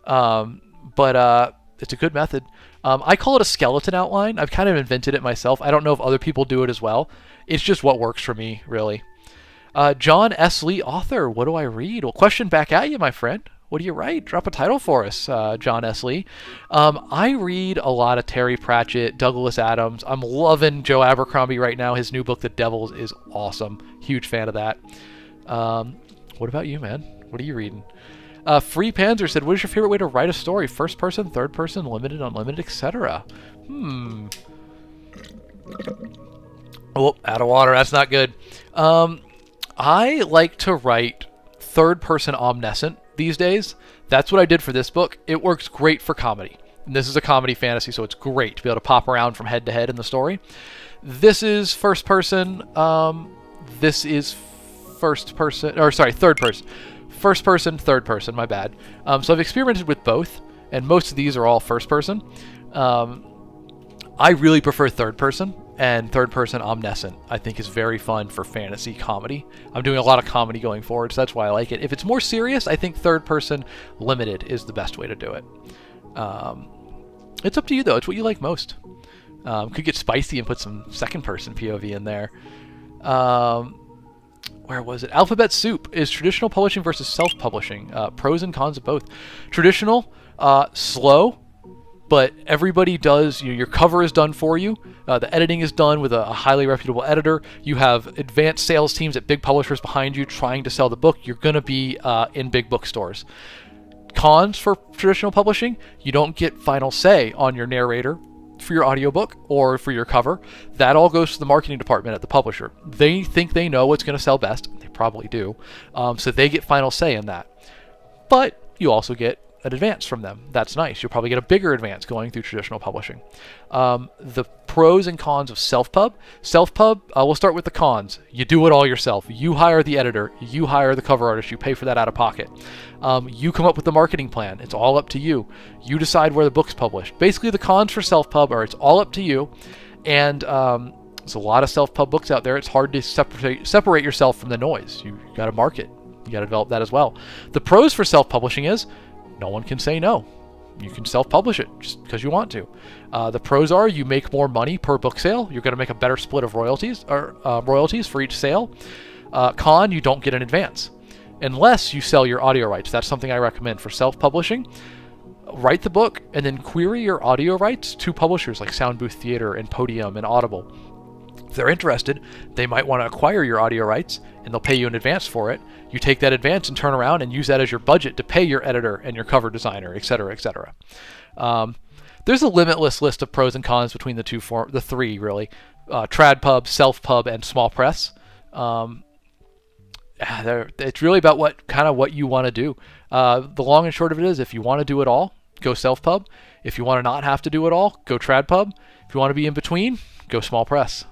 but it's a good method. I call it a skeleton outline. I've kind of invented it myself. I don't know if other people do it as well. It's just what works for me, really. John S. Lee, author. What do I read? Well, question back at you, my friend. What do you write? Drop a title for us, John S. Lee. I read a lot of Terry Pratchett, Douglas Adams. I'm loving Joe Abercrombie right now. His new book, The Devils, is awesome. Huge fan of that. What about you, man? What are you reading? Free Panzer said, what is your favorite way to write a story? First person, third person, limited, unlimited, etc. Oh, out of water. That's not good. I like to write third person omniscient these days. That's what I did for this book. It works great for comedy. And this is a comedy fantasy, so it's great to be able to pop around from head to head in the story. This is first person. This is third person. First person, third person, my bad. So I've experimented with both, and most of these are all first person. I really prefer third person, and third person omniscient I think is very fun for fantasy comedy. I'm doing a lot of comedy going forward, so that's why I like it. If it's more serious, I think third person limited is the best way to do it. It's up to you though. It's what you like most. Could get spicy and put some second person POV in there. Where was it? Alphabet Soup is traditional publishing versus self-publishing. Pros and cons of both. Traditional, slow, but everybody does. Your cover is done for you. The editing is done with a highly reputable editor. You have advanced sales teams at big publishers behind you trying to sell the book. You're going to be in big bookstores. Cons for traditional publishing: you don't get final say on your narrator for your audiobook or for your cover. That all goes to the marketing department at the publisher. They think they know what's going to sell best. They probably do. So they get final say in that. But you also get an advance from them. That's nice. You'll probably get a bigger advance going through traditional publishing. The pros and cons of self-pub. Self-pub, we'll start with the cons. You do it all yourself. You hire the editor. You hire the cover artist. You pay for that out of pocket. You come up with the marketing plan. It's all up to you. You decide where the book's published. Basically, the cons for self-pub are it's all up to you. And there's a lot of self-pub books out there. It's hard to separate yourself from the noise. You got to market. You got to develop that as well. The pros for self-publishing is no one can say no. You can self-publish it just because you want to. The pros are you make more money per book sale. You're going to make a better split of royalties for each sale. Con, you don't get an advance unless you sell your audio rights. That's something I recommend for self-publishing. Write the book and then query your audio rights to publishers like Sound Booth Theater and Podium and Audible. If they're interested, they might want to acquire your audio rights and they'll pay you in advance for it. You take that advance and turn around and use that as your budget to pay your editor and your cover designer, etc., etc. There's a limitless list of pros and cons between the three really: trad pub, self pub, and small press. It's really about what you want to do. The long and short of it is, if you want to do it all, go self pub. If you want to not have to do it all, go trad pub. If you want to be in between, go small press.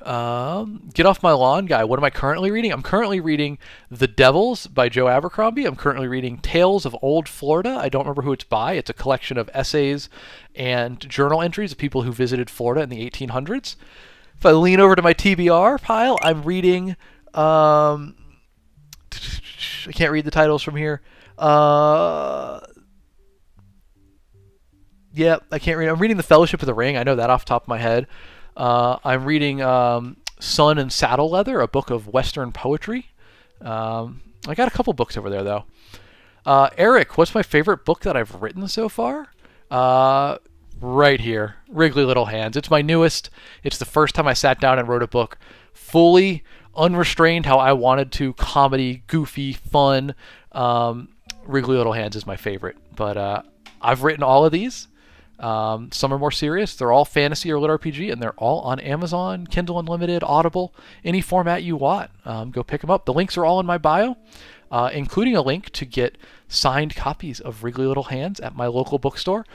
Get Off My Lawn guy. What am I currently reading? I'm currently reading The Devils by Joe Abercrombie. I'm currently reading Tales of Old Florida. I don't remember who it's by. It's a collection of essays and journal entries of people who visited Florida in the 1800s. If I lean over to my TBR pile, I'm reading, I can't read the titles from here. Yeah, I can't read. I'm reading The Fellowship of the Ring. I know that off the top of my head. I'm reading Sun and Saddle Leather, a book of Western poetry. I got a couple books over there, though. Eric, what's my favorite book that I've written so far? Right here, Wriggly Little Hands. It's my newest. It's the first time I sat down and wrote a book fully unrestrained how I wanted to, comedy, goofy, fun. Wriggly Little Hands is my favorite. But I've written all of these. Some are more serious. They're all fantasy or lit RPG, and they're all on Amazon, Kindle Unlimited, Audible, any format you want. Go pick them up. The links are all in my bio, including a link to get signed copies of Wriggly Little Hands at my local bookstore.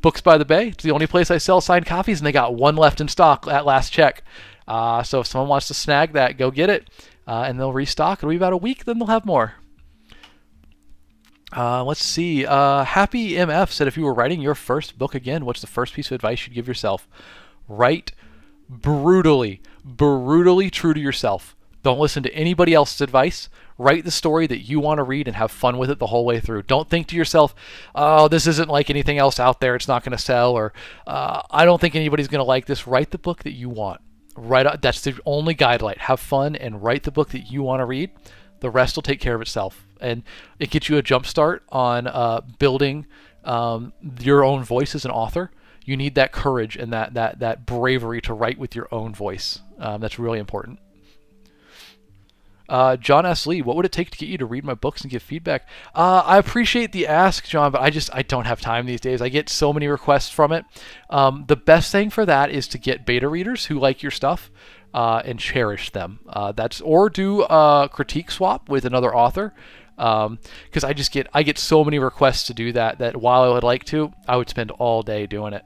Books by the Bay. It's the only place I sell signed copies, and they got one left in stock at last check. So if someone wants to snag that, go get it, and they'll restock. It'll be about a week, then they'll have more. Let's see. Happy MF said, if you were writing your first book again, what's the first piece of advice you'd give yourself? Write brutally true to yourself. Don't listen to anybody else's advice. Write the story that you want to read and have fun with it the whole way through. Don't think to yourself, oh, this isn't like anything else out there. It's not going to sell, or I don't think anybody's going to like this. Write the book that you want. That's the only guideline. Have fun and write the book that you want to read. The rest will take care of itself. And it gets you a jump start on building your own voice as an author. You need that courage and that bravery to write with your own voice. That's really important. John S. Lee, what would it take to get you to read my books and give feedback? I appreciate the ask, John, but I don't have time these days. I get so many requests from it. The best thing for that is to get beta readers who like your stuff and cherish them. Or do a critique swap with another author. Because I get so many requests to do that while I would like to, I would spend all day doing it.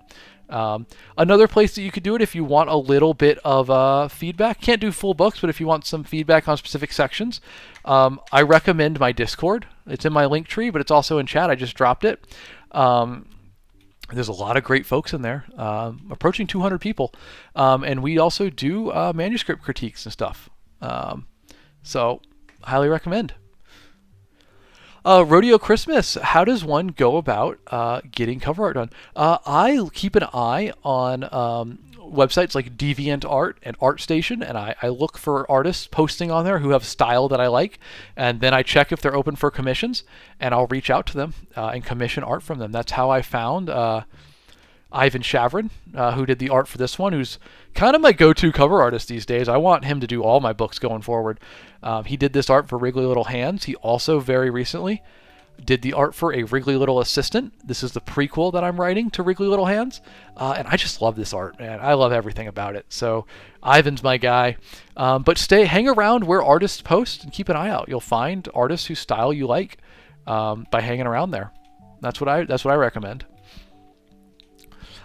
Another place that you could do it if you want a little bit of feedback. Can't do full books, but if you want some feedback on specific sections, I recommend my Discord. It's in my link tree, but it's also in chat. I just dropped it. There's a lot of great folks in there, approaching 200 people, and we also do manuscript critiques and stuff. So highly recommend. Rodeo Christmas. How does one go about getting cover art done? I keep an eye on websites like DeviantArt and ArtStation, and I look for artists posting on there who have style that I like, and then I check if they're open for commissions, and I'll reach out to them and commission art from them. That's how I found Ivan Shavrin, who did the art for this one, who's kind of my go-to cover artist these days. I want him to do all my books going forward. He did this art for Wriggly Little Hands. He also very recently did the art for A Wriggly Little Assistant. This is the prequel that I'm writing to Wriggly Little Hands. And I just love this art, man. I love everything about it. So Ivan's my guy. But hang around where artists post and keep an eye out. You'll find artists whose style you like by hanging around there. That's what I recommend.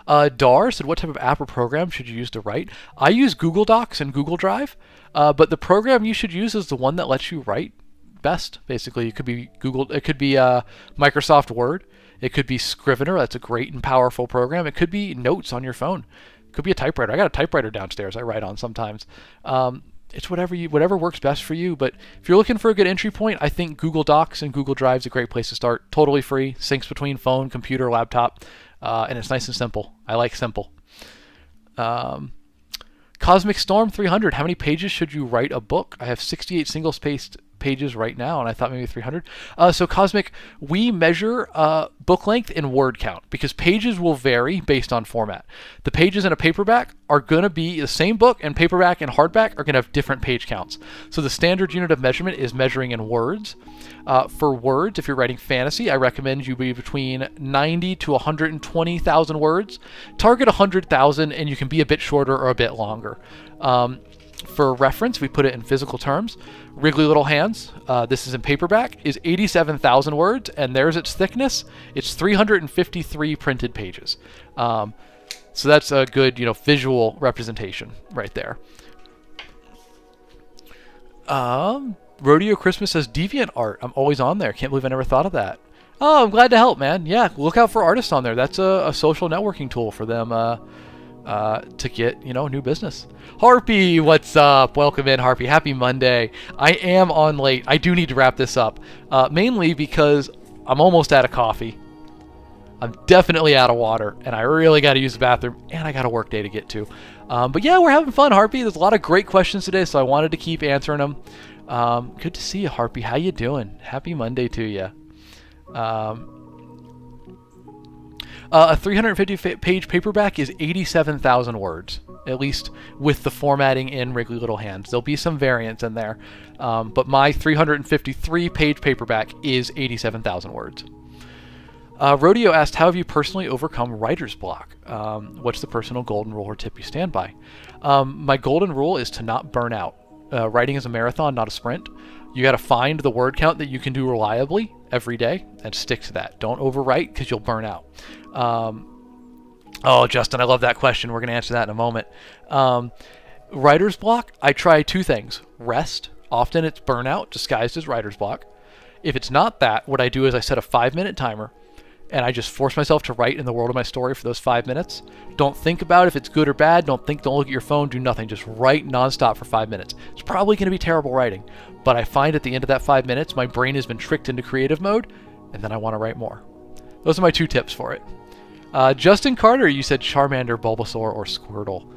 Dar said, what type of app or program should you use to write? I use Google Docs and Google Drive, but the program you should use is the one that lets you write best. Basically, it could be Microsoft Word. It could be Scrivener. That's a great and powerful program. It could be Notes on your phone. It could be a typewriter. I got a typewriter downstairs I write on sometimes. It's whatever works best for you. But if you're looking for a good entry point, I think Google Docs and Google Drive is a great place to start. Totally free. Syncs between phone, computer, laptop. And it's nice and simple. I like simple. Cosmic Storm 300. How many pages should you write a book? I have 68 single-spaced pages right now, and I thought maybe 300. So Cosmic, we measure book length in word count because pages will vary based on format. The pages in a paperback are going to be the same book, and paperback and hardback are going to have different page counts. So the standard unit of measurement is measuring in words. For words, if you're writing fantasy, I recommend you be between 90 to 120,000 words. Target 100,000, and you can be a bit shorter or a bit longer. For reference, we put it in physical terms. Wriggly Little Hands, this is in paperback, is 87,000 words, and there's its thickness. It's 353 printed pages. So that's a good, visual representation right there. Rodeo Christmas says Deviant Art. I'm always on there. Can't believe I never thought of that. Oh, I'm glad to help, man. Yeah, look out for artists on there. That's a social networking tool for them to get, new business. Harpy, what's up? Welcome in, Harpy. Happy Monday. I am on late. I do need to wrap this up, mainly because I'm almost out of coffee. I'm definitely out of water, and I really got to use the bathroom, and I got a work day to get to. But yeah, we're having fun, Harpy. There's a lot of great questions today, so I wanted to keep answering them. Good to see you, Harpy. How you doing? Happy Monday to you. A 350-page paperback is 87,000 words, at least with the formatting in Wriggly Little Hands. There'll be some variants in there, but my 353-page paperback is 87,000 words. Rodeo asked, how have you personally overcome writer's block? What's the personal golden rule or tip you stand by? My golden rule is to not burn out. Writing is a marathon, not a sprint. You got to find the word count that you can do reliably every day and stick to that. Don't overwrite because you'll burn out. Oh, Justin, I love that question. We're going to answer that in a moment. Writer's block, I try two things. Rest. Often it's burnout disguised as writer's block. If it's not that, what I do is I set a 5-minute timer and I just force myself to write in the world of my story for those 5 minutes. Don't think about if it's good or bad. Don't look at your phone. Do nothing. Just write nonstop for 5 minutes. It's probably going to be terrible writing, but I find at the end of that 5 minutes, my brain has been tricked into creative mode, and then I want to write more. Those are my 2 tips for it. Justin Carter, you said Charmander, Bulbasaur, or Squirtle.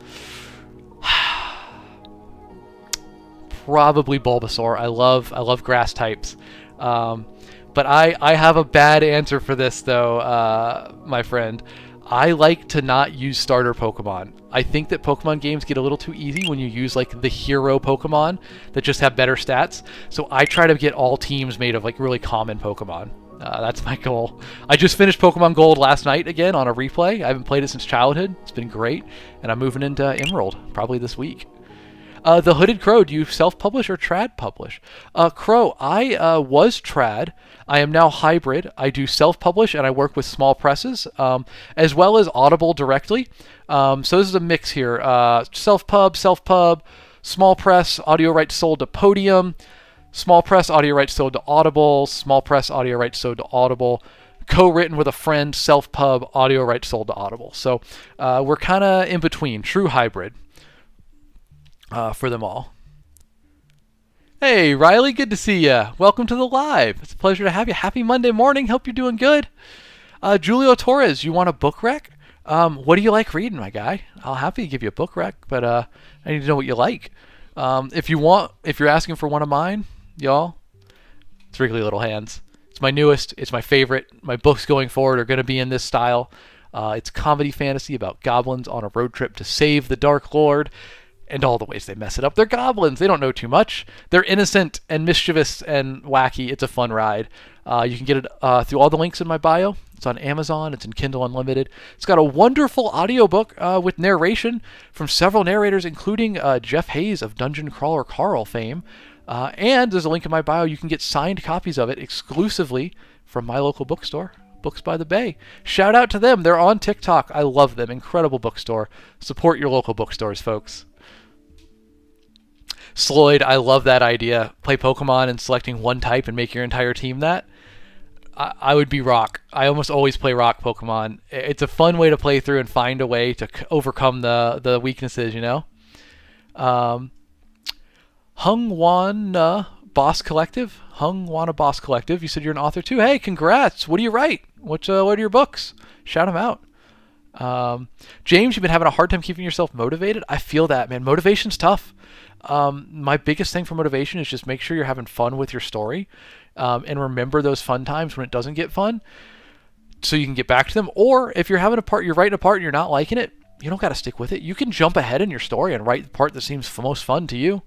Probably Bulbasaur. I love grass types. But I have a bad answer for this, though, my friend. I like to not use starter Pokemon. I think that Pokemon games get a little too easy when you use, the hero Pokemon that just have better stats. So I try to get all teams made of, really common Pokemon. That's my goal. I just finished Pokemon Gold last night again on a replay. I haven't played it since childhood. It's been great. And I'm moving into Emerald probably this week. The Hooded Crow, do you self-publish or trad publish? Crow, I was trad. I am now hybrid. I do self-publish and I work with small presses, as well as Audible directly. So this is a mix here. Self-pub, small press, audio rights sold to Podium, small press, audio rights sold to Audible, small press, audio rights sold to Audible, co-written with a friend, self-pub, audio rights sold to Audible. So we're kind of in between, true hybrid. For them all. Hey, Riley, good to see you. Welcome to the live. It's a pleasure to have you. Happy Monday morning. Hope you're doing good. Julio Torres, you want a book rec? What do you like reading, my guy? I'll happy to give you a book rec, but I need to know what you like. If you're asking for one of mine, y'all, it's Wriggly Little Hands. It's my newest. It's my favorite. My books going forward are going to be in this style. It's comedy fantasy about goblins on a road trip to save the Dark Lord. And all the ways they mess it up. They're goblins. They don't know too much. They're innocent and mischievous and wacky. It's a fun ride. You can get it through all the links in my bio. It's on Amazon. It's in Kindle Unlimited. It's got a wonderful audiobook with narration from several narrators, including Jeff Hayes of Dungeon Crawler Carl fame. And there's a link in my bio. You can get signed copies of it exclusively from my local bookstore, Books by the Bay. Shout out to them. They're on TikTok. I love them. Incredible bookstore. Support your local bookstores, folks. Sloyd, I love that idea. Play Pokemon and selecting one type and make your entire team that. I would be Rock. I almost always play Rock Pokemon. It's a fun way to play through and find a way to overcome the weaknesses, you know? Hungwana Boss Collective. Hungwana Boss Collective. You said you're an author too. Hey, congrats. What do you write? What are your books? Shout them out. James, you've been having a hard time keeping yourself motivated. I feel that, man. Motivation's tough. My biggest thing for motivation is just make sure you're having fun with your story, and remember those fun times when it doesn't get fun so you can get back to them. Or if you're having you're writing a part and you're not liking it, you don't got to stick with it. You can jump ahead in your story and write the part that seems most fun to you,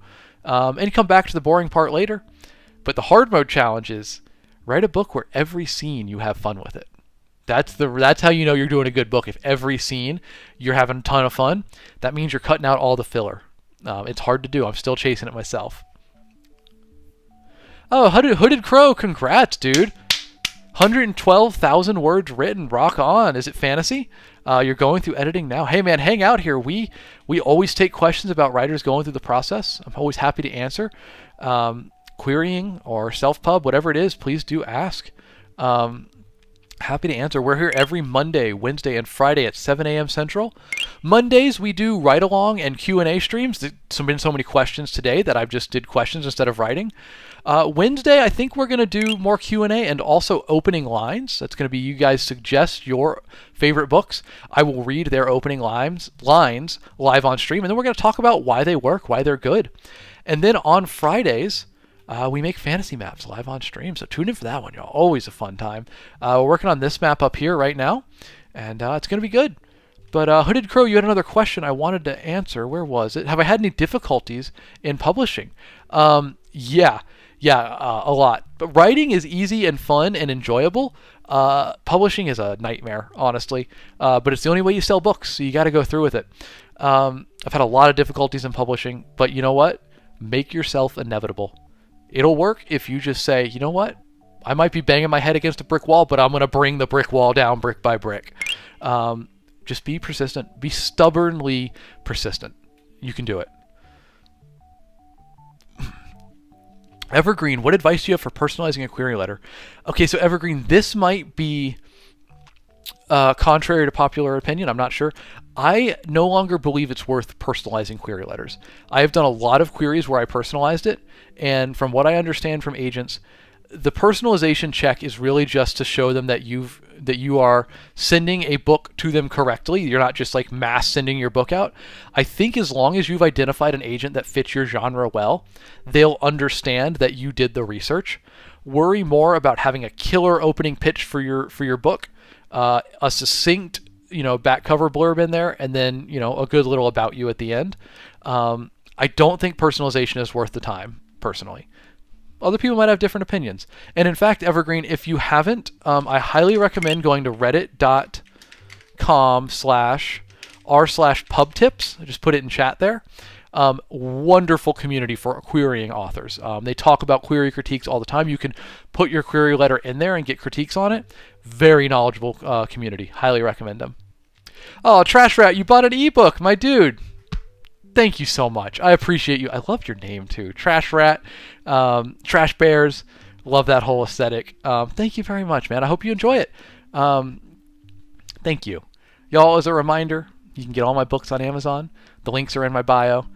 and come back to the boring part later. But the hard mode challenge is write a book where every scene you have fun with it. That's how you know you're doing a good book. If every scene you're having a ton of fun, that means you're cutting out all the filler. It's hard to do. I'm still chasing it myself. Oh, Hooded Crow, congrats, dude. 112,000 words written. Rock on. Is it fantasy? You're going through editing now. Hey, man, hang out here. We always take questions about writers going through the process. I'm always happy to answer. Querying or self-pub, whatever it is, please do ask. Happy to answer. We're here every Monday, Wednesday, and Friday at 7 a.m. Central. Mondays, we do write-along and Q&A streams. There's been so many questions today that I've just did questions instead of writing. Wednesday, I think we're going to do more Q&A and also opening lines. That's going to be you guys suggest your favorite books. I will read their opening lines live on stream, and then we're going to talk about why they work, why they're good. And then on Fridays, we make fantasy maps live on stream, so tune in for that one, y'all. Always a fun time. We're working on this map up here right now, and it's going to be good. But Hooded Crow, you had another question I wanted to answer. Where was it? Have I had any difficulties in publishing? Yeah, a lot. But writing is easy and fun and enjoyable. Publishing is a nightmare, honestly. But it's the only way you sell books, so you got to go through with it. I've had a lot of difficulties in publishing, but you know what? Make yourself inevitable. It'll work if you just say, you know what? I might be banging my head against a brick wall, but I'm going to bring the brick wall down brick by brick. Just be persistent. Be stubbornly persistent. You can do it. Evergreen, what advice do you have for personalizing a query letter? Okay, so Evergreen, this might be contrary to popular opinion. I'm not sure. I no longer believe it's worth personalizing query letters. I have done a lot of queries where I personalized it, and from what I understand from agents, the personalization check is really just to show them that you are sending a book to them correctly. You're not just like mass sending your book out. I think as long as you've identified an agent that fits your genre well, they'll understand that you did the research. Worry more about having a killer opening pitch for your book, a succinct back cover blurb in there, and then a good little about you at the end. I don't think personalization is worth the time, personally. Other people might have different opinions. And in fact, Evergreen, if you haven't, I highly recommend going to reddit.com/r/pubtips. I just put it in chat there. Wonderful community for querying authors. They talk about query critiques all the time. You can put your query letter in there and get critiques on it. Very knowledgeable community. Highly recommend them. Oh, Trash Rat, you bought an ebook, my dude. Thank you so much. I appreciate you. I love your name too. Trash Rat, Trash Bears. Love that whole aesthetic. Thank you very much, man. I hope you enjoy it. Thank you. Y'all, as a reminder, you can get all my books on Amazon. The links are in my bio.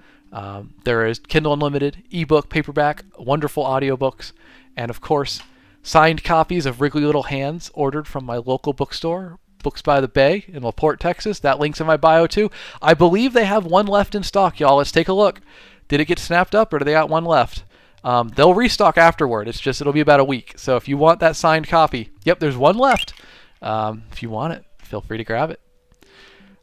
There is Kindle Unlimited, ebook, paperback, wonderful audiobooks, and of course, signed copies of Wriggly Little Hands ordered from my local bookstore, Books by the Bay in LaPorte, Texas. That link's in my bio too. I believe they have one left in stock, y'all. Let's take a look. Did it get snapped up or do they got one left? They'll restock afterward. It'll be about a week. So if you want that signed copy, yep, there's one left. If you want it, feel free to grab it.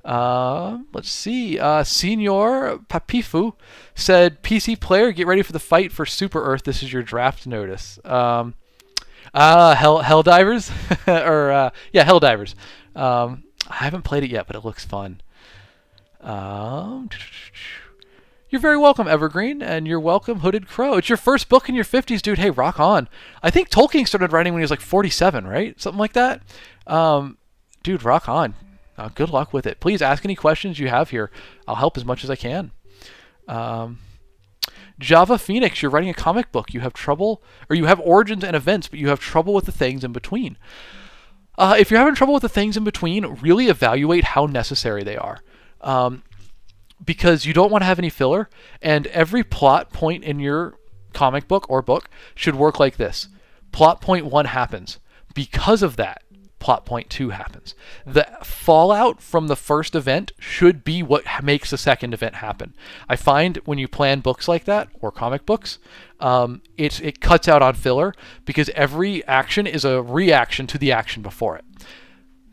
Let's see. Senior Papifu said, PC player, get ready for the fight for Super Earth. This is your draft notice. Helldivers? Helldivers. I haven't played it yet, but it looks fun. You're very welcome, Evergreen, and you're welcome, Hooded Crow. It's your first book in your 50s, dude. Hey, rock on. I think Tolkien started writing when he was like 47, right? Something like that. Dude, rock on. Good luck with it. Please ask any questions you have here. I'll help as much as I can. Java Phoenix, you're writing a comic book. You have trouble, or you have origins and events, but you have trouble with the things in between. If you're having trouble with the things in between, really evaluate how necessary they are. Because you don't want to have any filler, and every plot point in your comic book or book should work like this. Plot point 1 happens. Because of that, plot point 2 happens. The fallout from the first event should be what makes the second event happen. I find when you plan books like that, or comic books, it cuts out on filler because every action is a reaction to the action before it.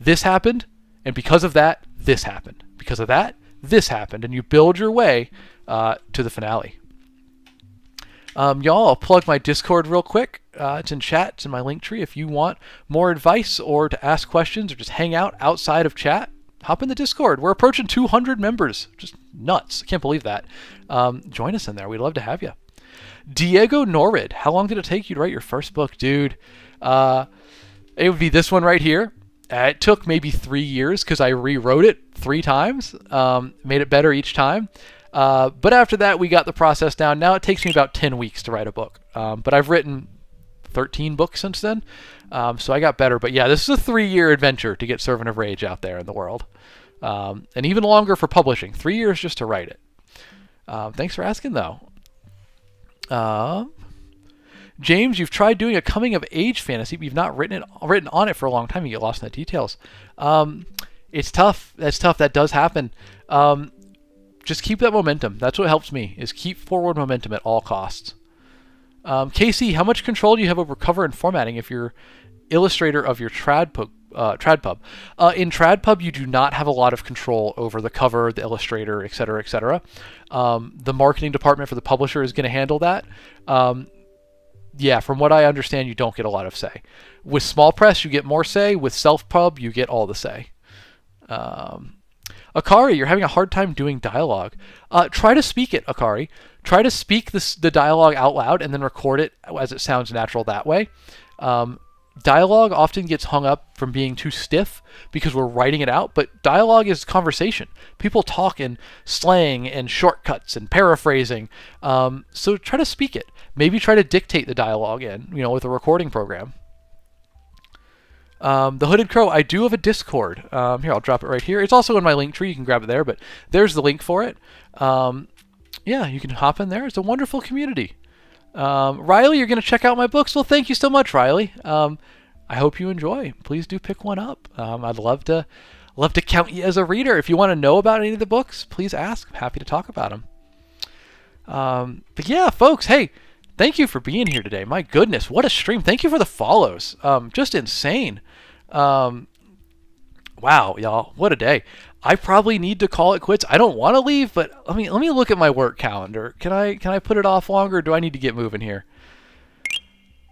This happened, and because of that, this happened. Because of that, this happened, and you build your way to the finale. Y'all, I'll plug my Discord real quick. It's in chat. It's in my link tree. If you want more advice or to ask questions or just hang out outside of chat, hop in the Discord. We're approaching 200 members. Just nuts. I can't believe that. Join us in there. We'd love to have you. Diego Norrid, how long did it take you to write your first book? Dude, it would be this one right here. It took maybe 3 years because I rewrote it 3 times, made it better each time. But after that, we got the process down. Now it takes me about 10 weeks to write a book. But I've written 13 books since then, so I got better. But yeah, this is a 3-year adventure to get Servant of Rage out there in the world. And even longer for publishing. 3 years just to write it. Thanks for asking, though. James, you've tried doing a coming-of-age fantasy, but you've not written on it for a long time. You get lost in the details. It's tough. That's tough. That does happen. Just keep that momentum. That's what helps me, is keep forward momentum at all costs. Casey, how much control do you have over cover and formatting if you're illustrator of your TradPub? In TradPub, you do not have a lot of control over the cover, the illustrator, etc., etc. The marketing department for the publisher is going to handle that. Yeah, from what I understand, you don't get a lot of say. With small press, you get more say. With self-pub, you get all the say. Akari, you're having a hard time doing dialogue. Try to speak it, Akari. Try to speak the dialogue out loud and then record it as it sounds natural that way. Dialogue often gets hung up from being too stiff because we're writing it out, but dialogue is conversation. People talk in slang and shortcuts and paraphrasing. So try to speak it. Maybe try to dictate the dialogue in, with a recording program. The Hooded Crow, I do have a Discord. Here, I'll drop it right here. It's also in my link tree. You can grab it there, but there's the link for it. Yeah, you can hop in there. It's a wonderful community. Riley, you're going to check out my books. Well, thank you so much, Riley. I hope you enjoy. Please do pick one up. I'd love to count you as a reader. If you want to know about any of the books, please ask. I'm happy to talk about them. But yeah, folks, hey, thank you for being here today. My goodness, what a stream. Thank you for the follows. Just insane. Wow, y'all, what a day. I probably need to call it quits. I don't want to leave, but let me look at my work calendar. Can I put it off longer, or do I need to get moving here?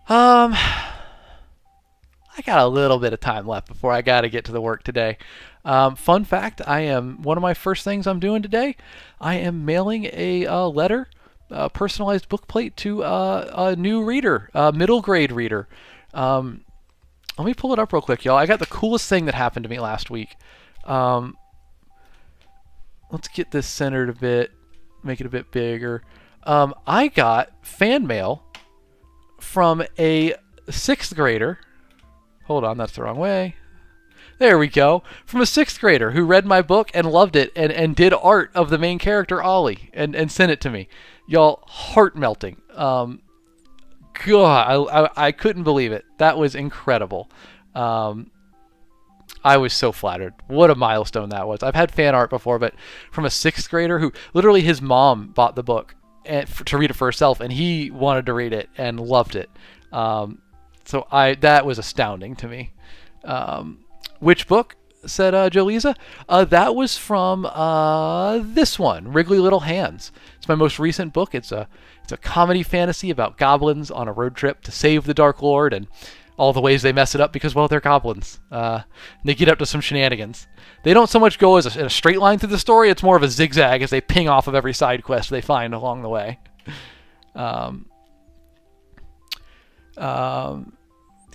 I got a little bit of time left before I got to get to the work today. Fun fact, one of my first things I'm doing today, I am mailing a letter, personalized book plate to a new reader, middle grade reader. Let me pull it up real quick, y'all. I got the coolest thing that happened to me last week. Let's get this centered a bit, make it a bit bigger. I got fan mail from a 6th grader. Hold on, that's the wrong way. There we go. From a 6th grader who read my book and loved it and did art of the main character, Ollie, and sent it to me. Y'all, heart melting. God, I couldn't believe it. That was incredible. I was so flattered. What a milestone that was. I've had fan art before, but from a 6th grader who literally his mom bought the book to read it for herself, and he wanted to read it and loved it. So that was astounding to me. Which book? Said Jolisa. That was from this one, Wriggly Little Hands. It's my most recent book. It's a comedy fantasy about goblins on a road trip to save the Dark Lord and all the ways they mess it up because, well, they're goblins. They get up to some shenanigans. They don't so much go in a straight line through the story. It's more of a zigzag as they ping off of every side quest they find along the way.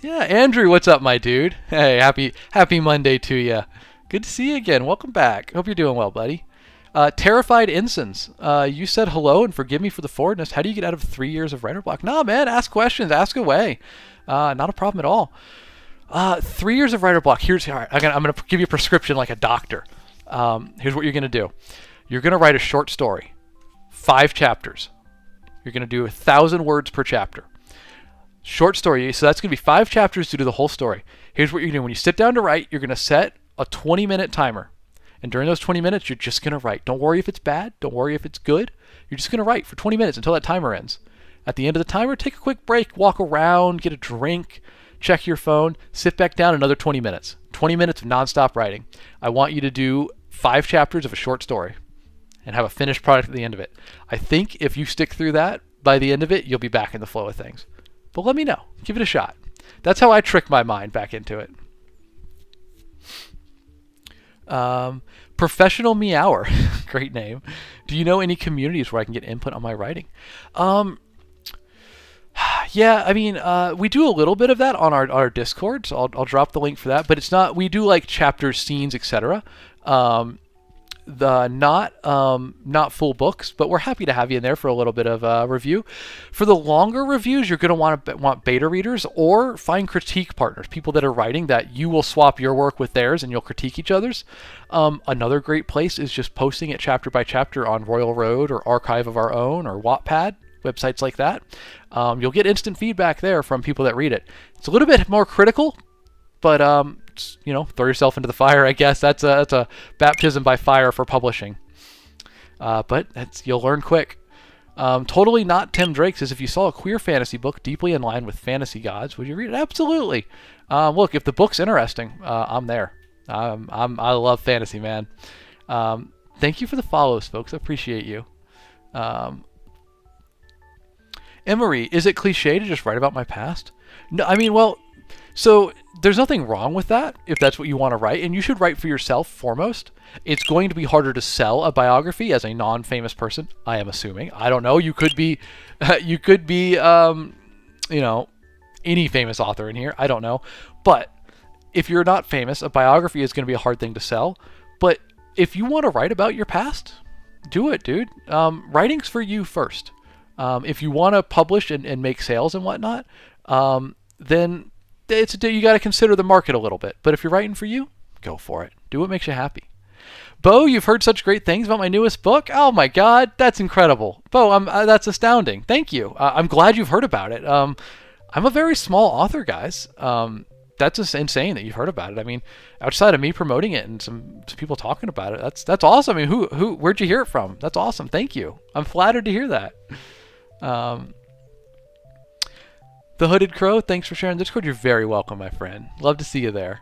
Yeah, Andrew, what's up, my dude? Hey, happy Monday to you. Good to see you again. Welcome back. Hope you're doing well, buddy. Terrified Ensigns. You said hello and forgive me for the forwardness. How do you get out of 3 years of writer block? Nah, man, ask questions. Ask away. Not a problem at all. 3 years of writer block. All right, I'm going to give you a prescription like a doctor. Here's what you're going to do. You're going to write a short story. 5 chapters. You're going to do 1,000 words per chapter. Short story, so that's going to be 5 chapters to do the whole story. Here's what you're doing. When you sit down to write, you're going to set a 20-minute timer. And during those 20 minutes, you're just going to write. Don't worry if it's bad. Don't worry if it's good. You're just going to write for 20 minutes until that timer ends. At the end of the timer, take a quick break, walk around, get a drink, check your phone, sit back down another 20 minutes. 20 minutes of nonstop writing. I want you to do 5 chapters of a short story and have a finished product at the end of it. I think if you stick through that, by the end of it, you'll be back in the flow of things. But let me know. Give it a shot. That's how I trick my mind back into it. Professional Meower. Great name. Do you know any communities where I can get input on my writing? Yeah, I mean, we do a little bit of that on our Discord, so I'll drop the link for that. But it's not, we do like chapters, scenes, etc. Not full books, but we're happy to have you in there for a little bit of review. For the longer reviews, you're going to want beta readers or find critique partners, people that are writing that you will swap your work with theirs and you'll critique each other's. Another great place is just posting it chapter by chapter on Royal Road or Archive of Our Own or Wattpad, websites like that. You'll get instant feedback there from people that read it. It's a little bit more critical, but throw yourself into the fire, I guess. That's a baptism by fire for publishing. But you'll learn quick. Totally Not Tim Drake says, if you saw a queer fantasy book deeply in line with fantasy gods, would you read it? Absolutely. Look, if the book's interesting, I'm there. I love fantasy, man. Thank you for the follows, folks. I appreciate you. Emery, is it cliche to just write about my past? No, I mean, well, so there's nothing wrong with that if that's what you want to write, and you should write for yourself foremost. It's going to be harder to sell a biography as a non-famous person, I am assuming. I don't know. You could be, any famous author in here. I don't know. But if you're not famous, a biography is going to be a hard thing to sell. But if you want to write about your past, do it, dude. Writing's for you first. If you want to publish and make sales and whatnot, then you got to consider the market a little bit. But if you're writing for you, go for it. Do what makes you happy. Bo, you've heard such great things about my newest book. Oh my God, that's incredible. Bo, that's astounding. Thank you. I'm glad you've heard about it. I'm a very small author, guys. That's just insane that you've heard about it. I mean, outside of me promoting it and some people talking about it, that's awesome. I mean, where'd you hear it from? That's awesome. Thank you. I'm flattered to hear that. The Hooded Crow, thanks for sharing Discord. You're very welcome, my friend. Love to see you there.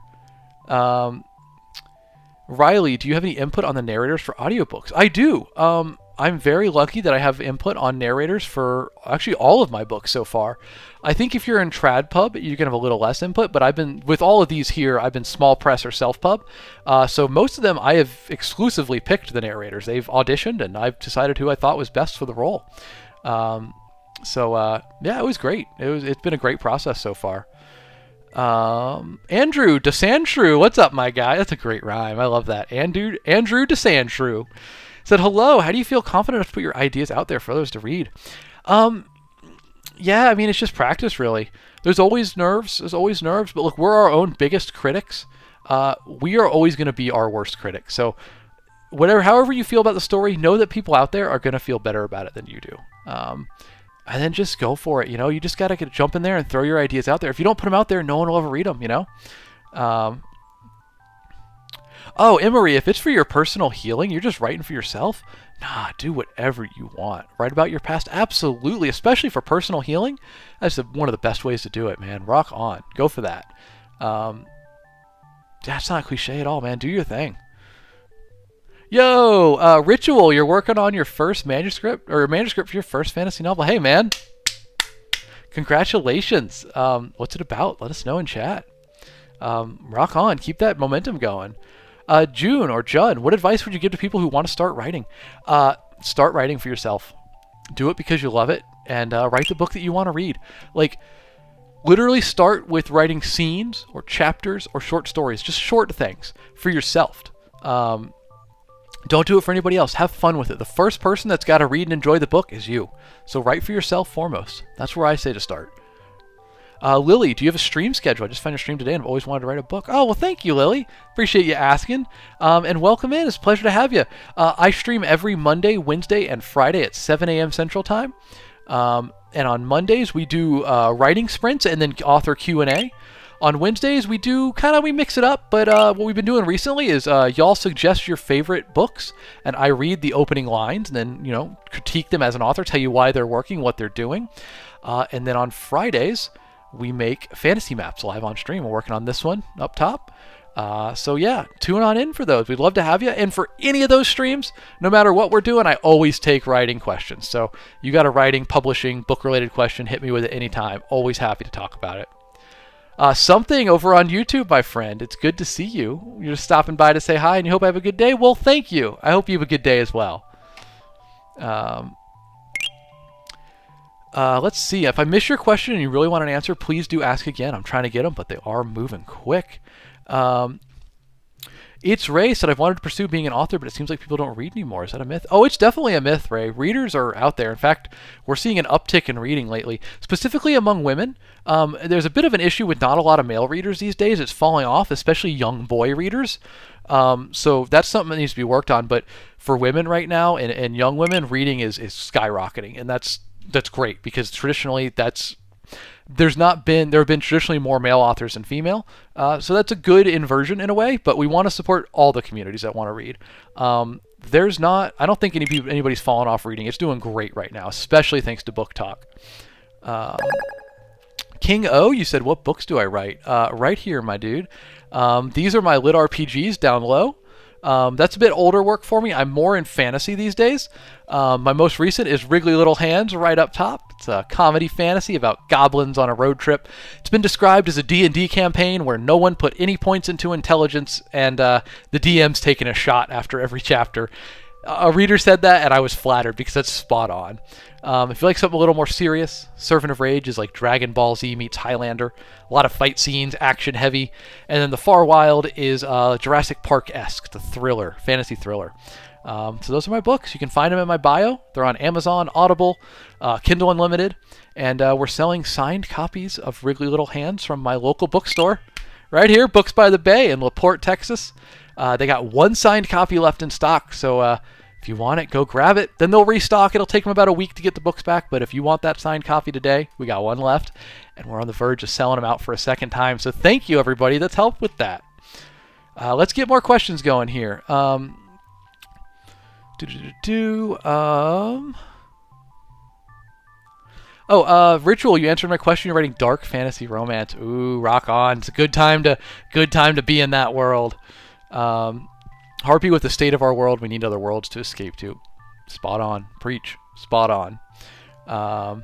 Riley, do you have any input on the narrators for audiobooks? I do. I'm very lucky that I have input on narrators for actually all of my books so far. I think if you're in TradPub, you can have a little less input, but with all of these here, I've been small press or self-pub. So most of them, I have exclusively picked the narrators. They've auditioned, and I've decided who I thought was best for the role. Yeah, it was great. It's been a great process so far. Andrew DeSandshrew, what's up, my guy? That's a great rhyme. I love that. Andrew DeSandshrew said, hello, how do you feel confident enough to put your ideas out there for others to read? Yeah, I mean, it's just practice, really. There's always nerves, but look, we're our own biggest critics. we are always going to be our worst critic. So however you feel about the story, know that people out there are going to feel better about it than you do. And then just go for it. You just got to jump in there and throw your ideas out there. If you don't put them out there, no one will ever read them, Oh, Emery, if it's for your personal healing, you're just writing for yourself, nah, do whatever you want. Write about your past, absolutely, especially for personal healing. That's one of the best ways to do it, man. Rock on. Go for that. That's not a cliche at all, man. Do your thing. Yo, Ritual, you're working on your first manuscript, or a manuscript for your first fantasy novel. Hey, man. Congratulations. What's it about? Let us know in chat. Rock on. Keep that momentum going. June or Judd, what advice would you give to people who want to start writing? Start writing for yourself. Do it because you love it, and write the book that you want to read. Like, literally start with writing scenes or chapters or short stories, just short things for yourself. Don't do it for anybody else. Have fun with it. The first person that's got to read and enjoy the book is you. So write for yourself foremost. That's where I say to start. Lily, do you have a stream schedule? I just found your stream today and I've always wanted to write a book. Oh, well, thank you, Lily. Appreciate you asking. And welcome in. It's a pleasure to have you. I stream every Monday, Wednesday, and Friday at 7 a.m. Central Time. And on Mondays, we do writing sprints and then author Q&A. On Wednesdays, we mix it up, but what we've been doing recently is y'all suggest your favorite books, and I read the opening lines and then, critique them as an author, tell you why they're working, what they're doing. And then on Fridays, we make fantasy maps live on stream. We're working on this one up top. So yeah, tune on in for those. We'd love to have you. And for any of those streams, no matter what we're doing, I always take writing questions. So you got a writing, publishing, book-related question, hit me with it anytime. Always happy to talk about it. Something over on YouTube, my friend. It's good to see you. You're just stopping by to say hi and you hope I have a good day. Well, thank you. I hope you have a good day as well. Let's see. If I miss your question and you really want an answer, please do ask again. I'm trying to get them, but they are moving quick. It's Ray said, I've wanted to pursue being an author, but it seems like people don't read anymore. Is that a myth? Oh, it's definitely a myth, Ray. Readers are out there. In fact, we're seeing an uptick in reading lately, specifically among women. There's a bit of an issue with not a lot of male readers these days. It's falling off, especially young boy readers. So that's something that needs to be worked on. But for women right now and young women, reading is skyrocketing. And that's great because traditionally there have been traditionally more male authors than female. So that's a good inversion in a way, but we want to support all the communities that want to read. I don't think anybody's fallen off reading. It's doing great right now, especially thanks to Book Talk. King O, you said, what books do I write? Right here, my dude. These are my lit RPGs down low. That's a bit older work for me. I'm more in fantasy these days. My most recent is Wriggly Little Hands right up top. It's a comedy fantasy about goblins on a road trip. It's been described as a D&D campaign where no one put any points into intelligence and the DM's taking a shot after every chapter. A reader said that and I was flattered because that's spot on. If you like something a little more serious, Servant of Rage is like Dragon Ball Z meets Highlander. A lot of fight scenes, action heavy. And then The Far Wild is Jurassic Park-esque, the thriller, fantasy thriller. So those are my books. You can find them in my bio. They're on Amazon, Audible, Kindle Unlimited. And we're selling signed copies of Wriggly Little Hands from my local bookstore. Right here, Books by the Bay in LaPorte, Texas. They got one signed copy left in stock. So if you want it, go grab it. Then they'll restock. It'll take them about a week to get the books back. But if you want that signed copy today, we got one left. And we're on the verge of selling them out for a second time. So thank you, everybody that's helped with that. Let's get more questions going here. Ritual, you answered my question. You're writing dark fantasy romance. Ooh, rock on. It's a good time to be in that world. Harpy, with the state of our world, we need other worlds to escape to. Spot on. Preach. Spot on.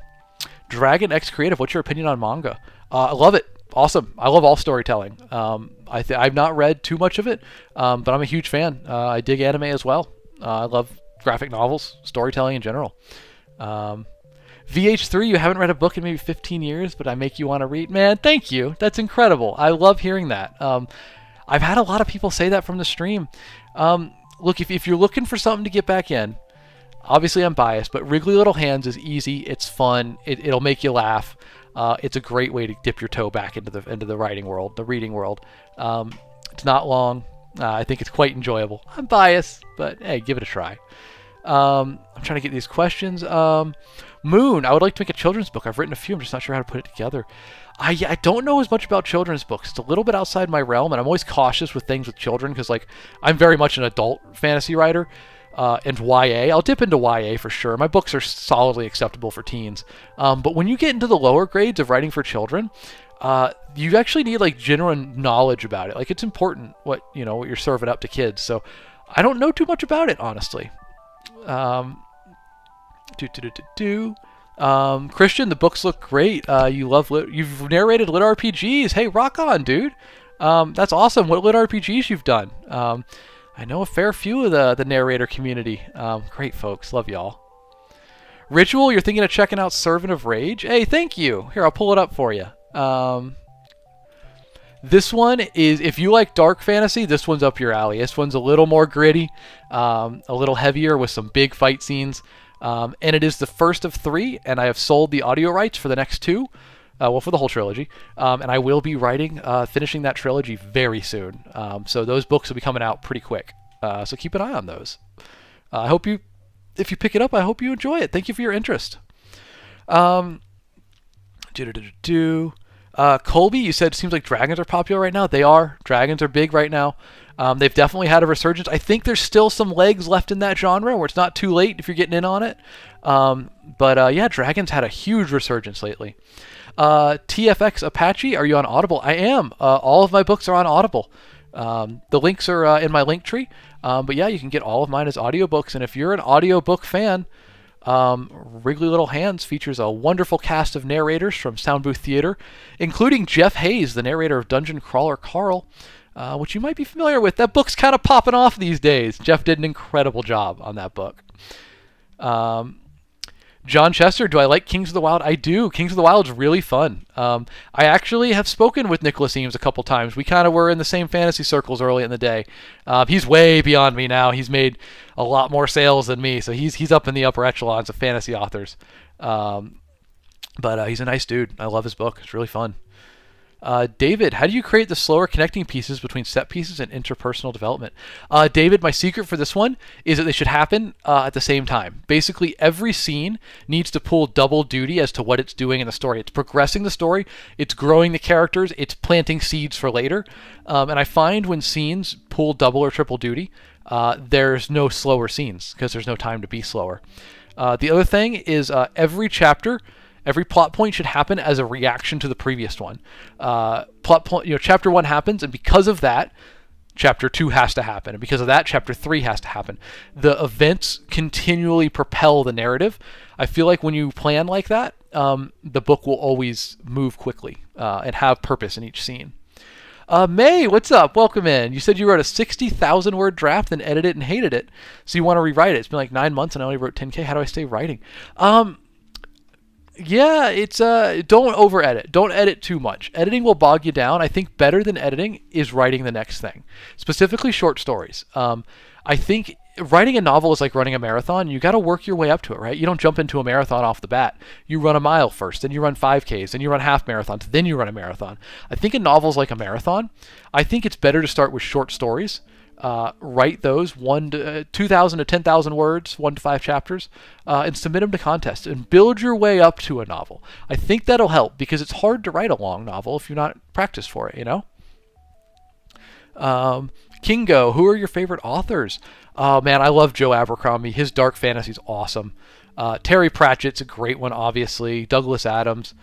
Dragon X Creative, what's your opinion on manga? I love it. Awesome. I love all storytelling. I've not read too much of it, but I'm a huge fan. I dig anime as well. I love graphic novels, storytelling in general. VH3, you haven't read a book in maybe 15 years, but I make you want to read. Man, thank you. That's incredible. I love hearing that. I've had a lot of people say that from the stream. Look, if you're looking for something to get back in, obviously I'm biased, but Wriggly Little Hands is easy. It's fun. It'll make you laugh. It's a great way to dip your toe back into the writing world, the reading world. It's not long. I think it's quite enjoyable. I'm biased, but hey, give it a try. I'm trying to get these questions. Moon, I would like to make a children's book. I've written a few. I'm just not sure how to put it together. I don't know as much about children's books. It's a little bit outside my realm, and I'm always cautious with things with children because, like, I'm very much an adult fantasy writer. And YA. I'll dip into YA for sure. My books are solidly acceptable for teens. But when you get into the lower grades of writing for children, you actually need like general knowledge about it. Like it's important what you're serving up to kids. So I don't know too much about it, honestly. Christian, the books look great. You've narrated lit RPGs. Hey, rock on, dude. That's awesome. What lit RPGs you've done? I know a fair few of the narrator community. Great folks. Love y'all. Ritual, you're thinking of checking out Servant of Rage? Hey, thank you. Here, I'll pull it up for you. This one is, if you like dark fantasy, this one's up your alley. This one's a little more gritty, a little heavier with some big fight scenes. And it is the first of 3, and I have sold the audio rights for the next 2. For the whole trilogy. And I will be finishing that trilogy very soon. So those books will be coming out pretty quick. So keep an eye on those. If you pick it up, I hope you enjoy it. Thank you for your interest. Colby, you said it seems like dragons are popular right now. They are. Dragons are big right now. They've definitely had a resurgence. I think there's still some legs left in that genre where it's not too late if you're getting in on it. Yeah, dragons had a huge resurgence lately. TFX Apache, are you on Audible? I am. All of my books are on Audible. The links are in my link tree. But yeah, you can get all of mine as audiobooks. And if you're an audiobook fan, Wriggly Little Hands features a wonderful cast of narrators from Sound Booth Theater, including Jeff Hayes, the narrator of Dungeon Crawler Carl, which you might be familiar with. That book's kind of popping off these days. Jeff did an incredible job on that book. John Chester, do I like Kings of the Wild? I do. Kings of the Wild is really fun. I actually have spoken with Nicholas Eames a couple times. We kind of were in the same fantasy circles early in the day. He's way beyond me now. He's made a lot more sales than me, so he's up in the upper echelons of fantasy authors. But he's a nice dude. I love his book. It's really fun. David, how do you create the slower connecting pieces between set pieces and interpersonal development? David, my secret for this one is that they should happen at the same time. Basically, every scene needs to pull double duty as to what it's doing in the story. It's progressing the story, it's growing the characters, it's planting seeds for later. And I find when scenes pull double or triple duty, there's no slower scenes because there's no time to be slower. The other thing is every plot point should happen as a reaction to the previous one. Chapter 1 happens, and because of that, Chapter 2 has to happen, and because of that, Chapter 3 has to happen. The events continually propel the narrative. I feel like when you plan like that, the book will always move quickly and have purpose in each scene. May, what's up? Welcome in. You said you wrote a 60,000 word draft, then edited it and hated it, so you want to rewrite it. It's been like 9 months, and I only wrote 10K. How do I stay writing? Yeah, it's don't over edit. Don't edit too much. Editing will bog you down. I think better than editing is writing the next thing, specifically short stories. I think writing a novel is like running a marathon. You got to work your way up to it, right? You don't jump into a marathon off the bat. You run a mile first, then you run 5Ks, then you run half marathons, then you run a marathon. I think a novel is like a marathon. I think it's better to start with short stories. Write those 2,000 to 10,000 words, 1 to 5 chapters, and submit them to contests and build your way up to a novel. I think that'll help because it's hard to write a long novel if you're not practiced for it, Kingo, who are your favorite authors? Oh man, I love Joe Abercrombie. His dark fantasy is awesome. Terry Pratchett's a great one, obviously. Douglas Adams.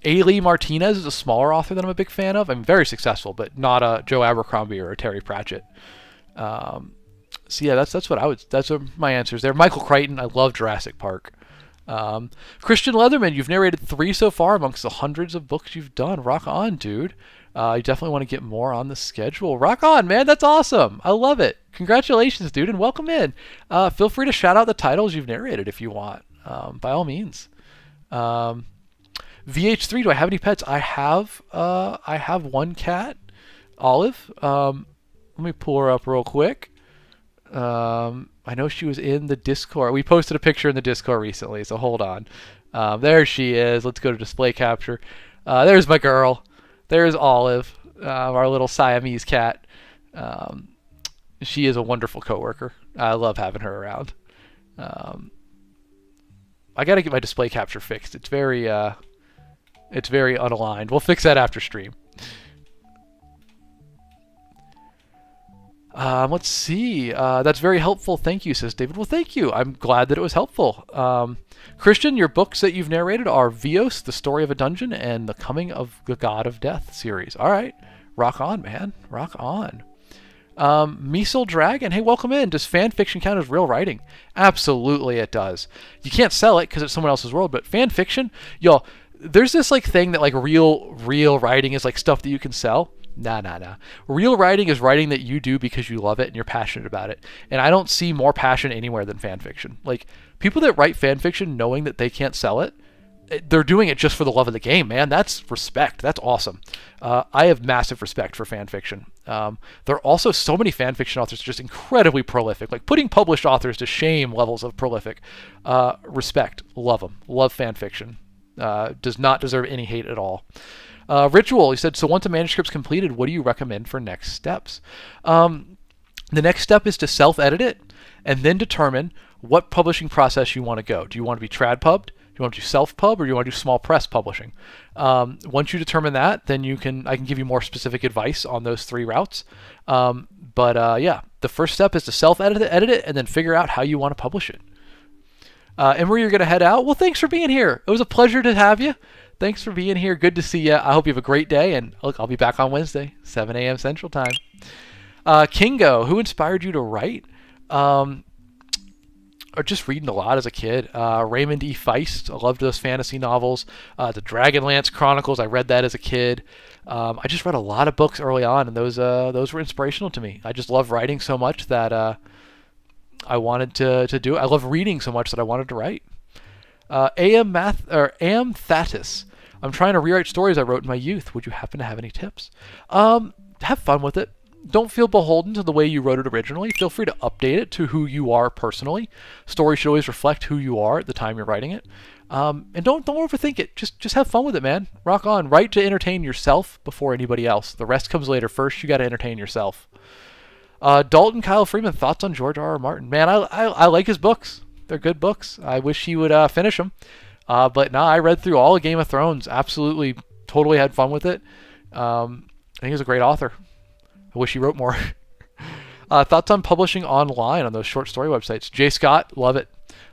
A. Lee Martinez is a smaller author that I'm a big fan of. I'm very successful, but not a Joe Abercrombie or a Terry Pratchett. So yeah, that's my answers there. Michael Crichton, I love Jurassic Park. Christian Leatherman, you've narrated 3 so far amongst the hundreds of books you've done. Rock on, dude. You definitely want to get more on the schedule. Rock on, man. That's awesome. I love it. Congratulations, dude, and welcome in. Feel free to shout out the titles you've narrated if you want. By all means. VH3, do I have any pets? I have one cat, Olive. Let me pull her up real quick. I know she was in the Discord. We posted a picture in the Discord recently, so hold on. There she is. Let's go to display capture. There's my girl. There's Olive. our little Siamese cat. She is a wonderful coworker. I love having her around. Um, I got to get my display capture fixed. It's very unaligned. We'll fix that after stream. Let's see. That's very helpful. Thank you, says David. Well, thank you. I'm glad that it was helpful. Christian, your books that you've narrated are Vios, The Story of a Dungeon, and The Coming of the God of Death series. All right. Rock on, man. Rock on. Measle Dragon, hey, welcome in. Does fan fiction count as real writing? Absolutely it does. You can't sell it because it's someone else's world, but fan fiction, y'all, there's this like thing that like real writing is like stuff that you can sell. Nah. Real writing is writing that you do because you love it and you're passionate about it. And I don't see more passion anywhere than fan fiction. Like, people that write fan fiction knowing that they can't sell it, they're doing it just for the love of the game, man. That's respect. That's awesome. I have massive respect for fan fiction. There are also so many fan fiction authors just incredibly prolific, like putting published authors to shame levels of prolific. Respect. Love them. Love fan fiction. Does not deserve any hate at all. Ritual, he said, so once a manuscript's completed, what do you recommend for next steps? The next step is to self-edit it and then determine what publishing process you want to go. Do you want to be trad pubbed? Do you want to do self-pub, or do you want to do small press publishing? Once you determine that, then I can give you more specific advice on those 3 routes. Yeah, the first step is to self-edit it, and then figure out how you want to publish it. And where you're going to head out? Well, thanks for being here. It was a pleasure to have you. Thanks for being here. Good to see you. I hope you have a great day. And look, I'll be back on Wednesday, 7 a.m. Central Time. Kingo, who inspired you to write? Or just reading a lot as a kid. Raymond E. Feist. I loved those fantasy novels. The Dragonlance Chronicles. I read that as a kid. I just read a lot of books early on, and those were inspirational to me. I just love writing so much that I wanted to do it. I love reading so much that I wanted to write. Am Thatis. I'm trying to rewrite stories I wrote in my youth. Would you happen to have any tips? Have fun with it. Don't feel beholden to the way you wrote it originally. Feel free to update it to who you are personally. Stories should always reflect who you are at the time you're writing it. And don't overthink it. Just have fun with it, man. Rock on. Write to entertain yourself before anybody else. The rest comes later. First, you got to entertain yourself. Dalton Kyle Freeman, thoughts on George R. R. Martin? Man, I like his books. They're good books. I wish he would finish them. But no, I read through all of Game of Thrones. Absolutely, totally had fun with it. I think he's a great author. I wish he wrote more. Thoughts on publishing online on those short story websites? J. Scott, love it.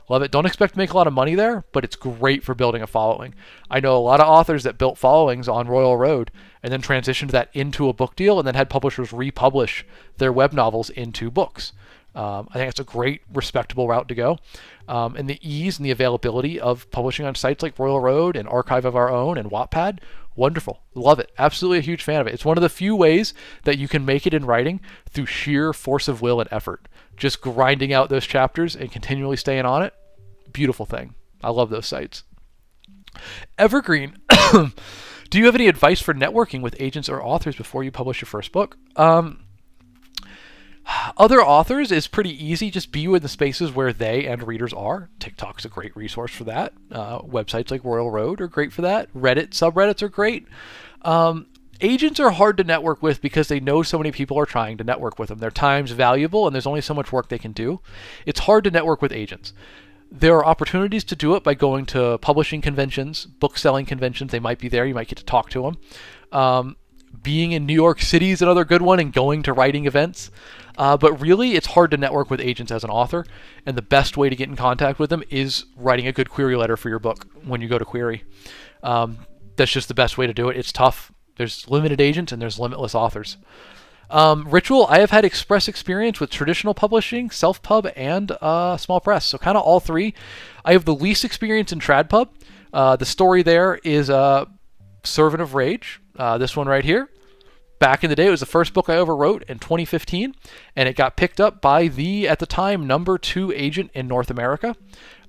Love it. Don't expect to make a lot of money there, but it's great for building a following. I know a lot of authors that built followings on Royal Road and then transitioned that into a book deal and then had publishers republish their web novels into books. I think it's a great, respectable route to go. And the ease and the availability of publishing on sites like Royal Road and Archive of Our Own and Wattpad, wonderful. Love it. Absolutely a huge fan of it. It's one of the few ways that you can make it in writing through sheer force of will and effort. Just grinding out those chapters and continually staying on it. Beautiful thing. I love those sites. Evergreen. Do you have any advice for networking with agents or authors before you publish your first book? Other authors is pretty easy. Just be in the spaces where they and readers are. TikTok's a great resource for that. Websites like Royal Road are great for that. Reddit subreddits are great. Agents are hard to network with because they know so many people are trying to network with them. Their time's valuable and there's only so much work they can do. It's hard to network with agents. There are opportunities to do it by going to publishing conventions, book selling conventions. They might be there. You might get to talk to them. Being in New York City is another good one, and going to writing events. But really, it's hard to network with agents as an author, and the best way to get in contact with them is writing a good query letter for your book when you go to query. That's just the best way to do it. It's tough. There's limited agents and there's limitless authors. Ritual, I have had express experience with traditional publishing, self-pub, and small press. So kind of all 3. I have the least experience in TradPub. The story there is Servant of Rage. This one right here. Back in the day, it was the first book I ever wrote in 2015, and it got picked up by the, at the time, number 2 agent in North America.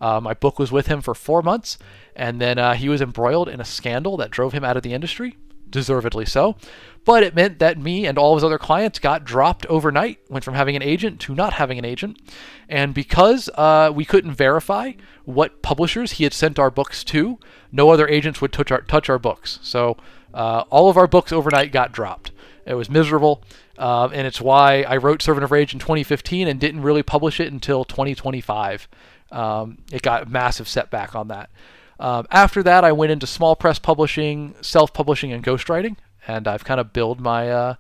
My book was with him for 4 months, and then he was embroiled in a scandal that drove him out of the industry, deservedly so. But it meant that me and all of his other clients got dropped overnight, went from having an agent to not having an agent. And because we couldn't verify what publishers he had sent our books to, no other agents would touch our books. So all of our books overnight got dropped. It was miserable, and it's why I wrote Servant of Rage in 2015 and didn't really publish it until 2025. It got a massive setback on that. After that, I went into small press publishing, self-publishing, and ghostwriting, and I've kind of built my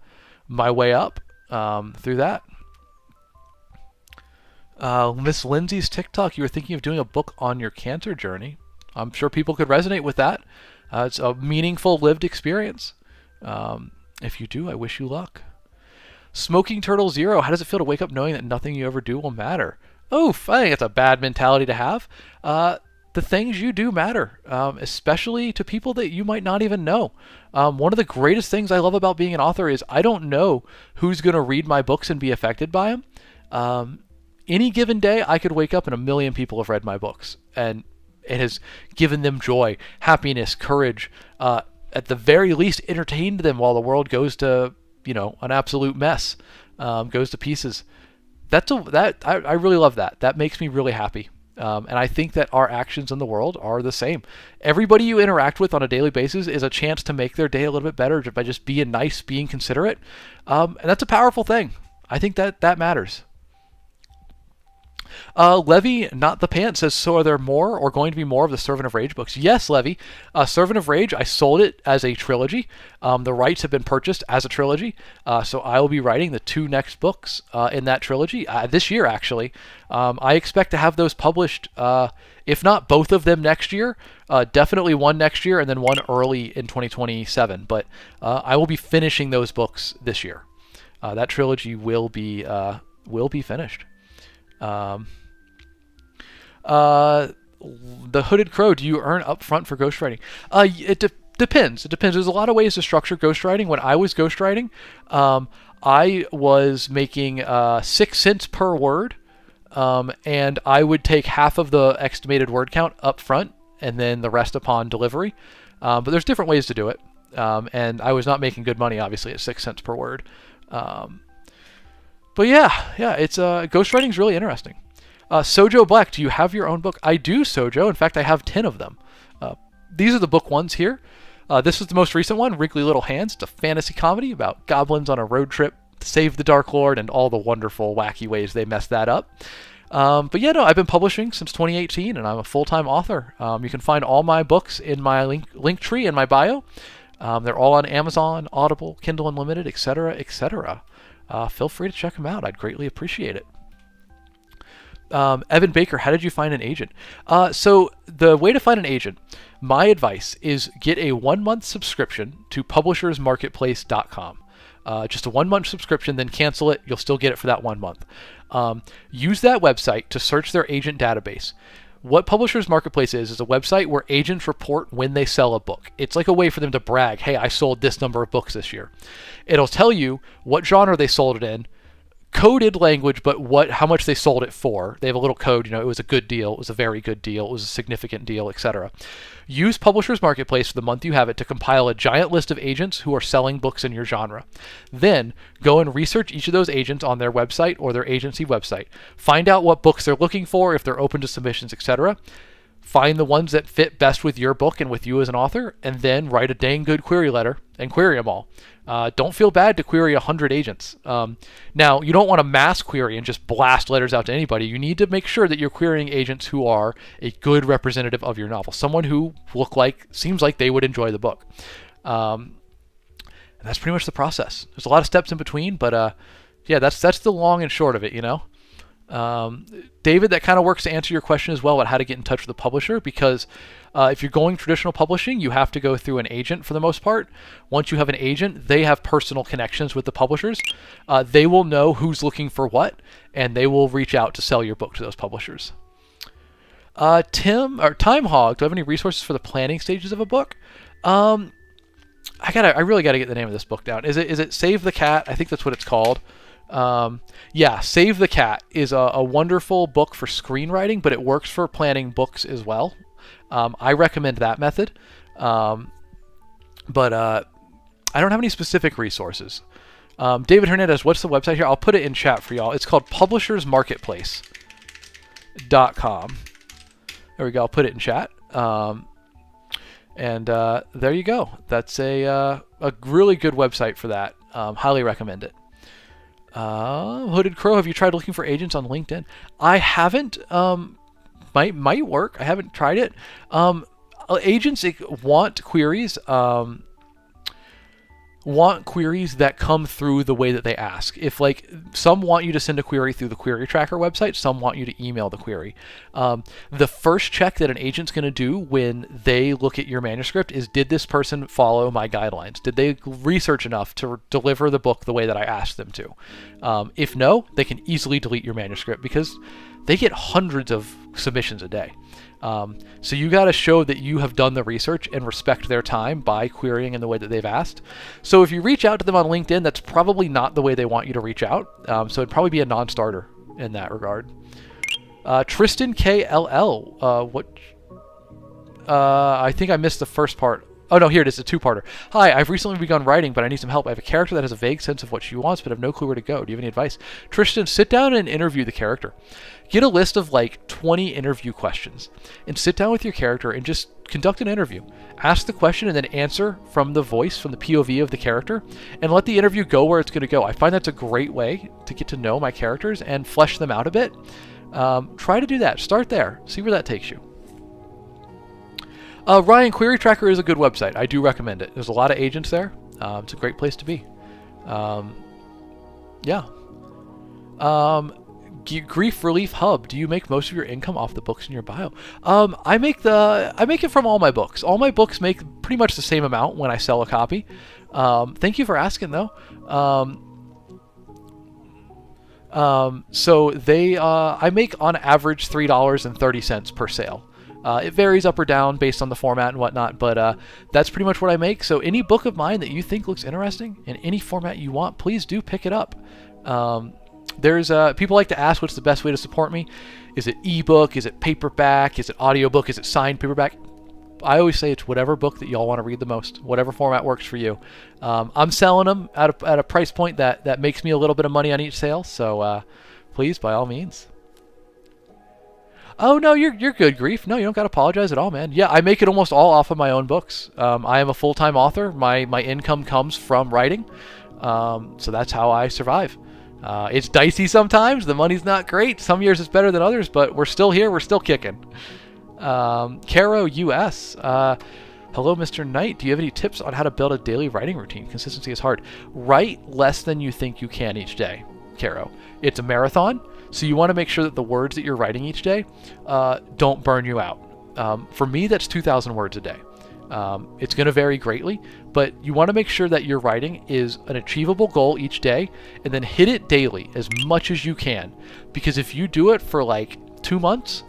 my way up through that. Miss Lindsay's TikTok, you were thinking of doing a book on your cancer journey. I'm sure people could resonate with that. It's a meaningful lived experience. If you do, I wish you luck. Smoking Turtle Zero, how does it feel to wake up knowing that nothing you ever do will matter? Oof, I think it's a bad mentality to have. The things you do matter, especially to people that you might not even know. One of the greatest things I love about being an author is I don't know who's going to read my books and be affected by them. Any given day, I could wake up and 1 million people have read my books, and it has given them joy, happiness, courage, at the very least entertained them while the world goes to, an absolute mess, goes to pieces. I really love that. That makes me really happy. And I think that our actions in the world are the same. Everybody you interact with on a daily basis is a chance to make their day a little bit better by just being nice, being considerate. And that's a powerful thing. I think that matters. Levy, not the pants, says, so are there more or going to be more of the Servant of Rage books? Yes, Levy. Servant of Rage, I sold it as a trilogy. The rights have been purchased as a trilogy. So I will be writing the 2 next books in that trilogy this year, actually. I expect to have those published, if not both of them next year, definitely one next year and then one early in 2027. But I will be finishing those books this year. That trilogy will be finished. The Hooded Crow, do you earn upfront for ghostwriting? It depends. It depends. There's a lot of ways to structure ghostwriting. When I was ghostwriting, I was making 6 cents per word, and I would take half of the estimated word count up front and then the rest upon delivery. But there's different ways to do it, and I was not making good money, obviously, at 6 cents per word. But yeah, it's ghostwriting is really interesting. Sojo Black, do you have your own book? I do, Sojo. In fact, I have 10 of them. These are the book ones here. This is the most recent one, Wrinkly Little Hands. It's a fantasy comedy about goblins on a road trip to save the Dark Lord and all the wonderful, wacky ways they messed that up. But yeah, no, I've been publishing since 2018, and I'm a full-time author. You can find all my books in my link tree in my bio. They're all on Amazon, Audible, Kindle Unlimited, etc., etc. Feel free to check them out. I'd greatly appreciate it. Evan Baker, how did you find an agent? So the way to find an agent, my advice is get a 1-month subscription to publishersmarketplace.com. Just a 1-month subscription, then cancel it. You'll still get it for that 1 month. Use that website to search their agent database. What Publishers Marketplace is a website where agents report when they sell a book. It's like a way for them to brag, hey, I sold this number of books this year. It'll tell you what genre they sold it in, coded language, but how much they sold it for. They have a little code, it was a good deal, it was a very good deal, it was a significant deal, etc. Use Publishers Marketplace for the month you have it to compile a giant list of agents who are selling books in your genre. Then go and research each of those agents on their website or their agency website. Find out what books they're looking for, if they're open to submissions, etc. Find the ones that fit best with your book and with you as an author, and then write a dang good query letter and query them all. Don't feel bad to query 100 agents. Now, you don't want to mass query and just blast letters out to anybody. You need to make sure that you're querying agents who are a good representative of your novel, someone who seems like they would enjoy the book. And that's pretty much the process. There's a lot of steps in between, but yeah, that's the long and short of it, David, that kind of works to answer your question as well about how to get in touch with the publisher, because if you're going traditional publishing, you have to go through an agent for the most part. Once you have an agent, they have personal connections with the publishers. They will know who's looking for what, and they will reach out to sell your book to those publishers. Time Hog, do I have any resources for the planning stages of a book? I really gotta get the name of this book down. Is it Save the Cat? I think that's what it's called. Yeah, Save the Cat is a wonderful book for screenwriting, but it works for planning books as well. I recommend that method. But I don't have any specific resources. David Hernandez, what's the website here? I'll put it in chat for y'all. It's called publishersmarketplace.com. There we go. I'll put it in chat. And there you go. That's a really good website for that. Highly recommend it. Hooded Crow, have you tried looking for agents on LinkedIn? I haven't. Might work. I haven't tried it. Agents want queries. Want queries that come through the way that they ask. If like some want you to send a query through the query tracker website, some want you to email the query. The first check that an agent's going to do when they look at your manuscript is, did this person follow my guidelines? Did they research enough to deliver the book the way that I asked them to? If no, they can easily delete your manuscript because they get hundreds of submissions a day. So you got to show that you have done the research and respect their time by querying in the way that they've asked. So if you reach out to them on LinkedIn, that's probably not the way they want you to reach out. So it'd probably be a non-starter in that regard. Tristan KLL, I think I missed the first part. Oh no, here it is, a two-parter. Hi, I've recently begun writing, but I need some help. I have a character that has a vague sense of what she wants, but have no clue where to go. Do you have any advice? Tristan, sit down and interview the character. Get a list of like 20 interview questions and sit down with your character and just conduct an interview. Ask the question and then answer from the voice, from the POV of the character, and let the interview go where it's going to go. I find that's a great way to get to know my characters and flesh them out a bit. Try to do that. Start there. See where that takes you. Ryan, Query Tracker is a good website. I do recommend it. There's a lot of agents there. It's a great place to be. Yeah. Grief Relief Hub. Do you make most of your income off the books in your bio? I make it from all my books. All my books make pretty much the same amount when I sell a copy. Thank you for asking though. So I make on average $3.30 per sale. It varies up or down based on the format and whatnot, but that's pretty much what I make. So any book of mine that you think looks interesting in any format you want, please do pick it up. There's people like to ask what's the best way to support me. Is it ebook? Is it paperback? Is it audiobook? Is it signed paperback? I always say it's whatever book that y'all want to read the most, whatever format works for you. I'm selling them at a price point that makes me a little bit of money on each sale, so please, by all means. Oh no, you're good, Grief. No, you don't got to apologize at all, man. Yeah, I make it almost all off of my own books. I am a full-time author. My income comes from writing, so that's how I survive. It's dicey sometimes. The money's not great. Some years it's better than others, but we're still here. We're still kicking. Caro US. Hello, Mr. Knight. Do you have any tips on how to build a daily writing routine? Consistency is hard. Write less than you think you can each day, Caro. It's a marathon, so you want to make sure that the words that you're writing each day don't burn you out. For me, that's 2,000 words a day. It's going to vary greatly, but you want to make sure that your writing is an achievable goal each day, and then hit it daily as much as you can. Because if you do it for like 2 months,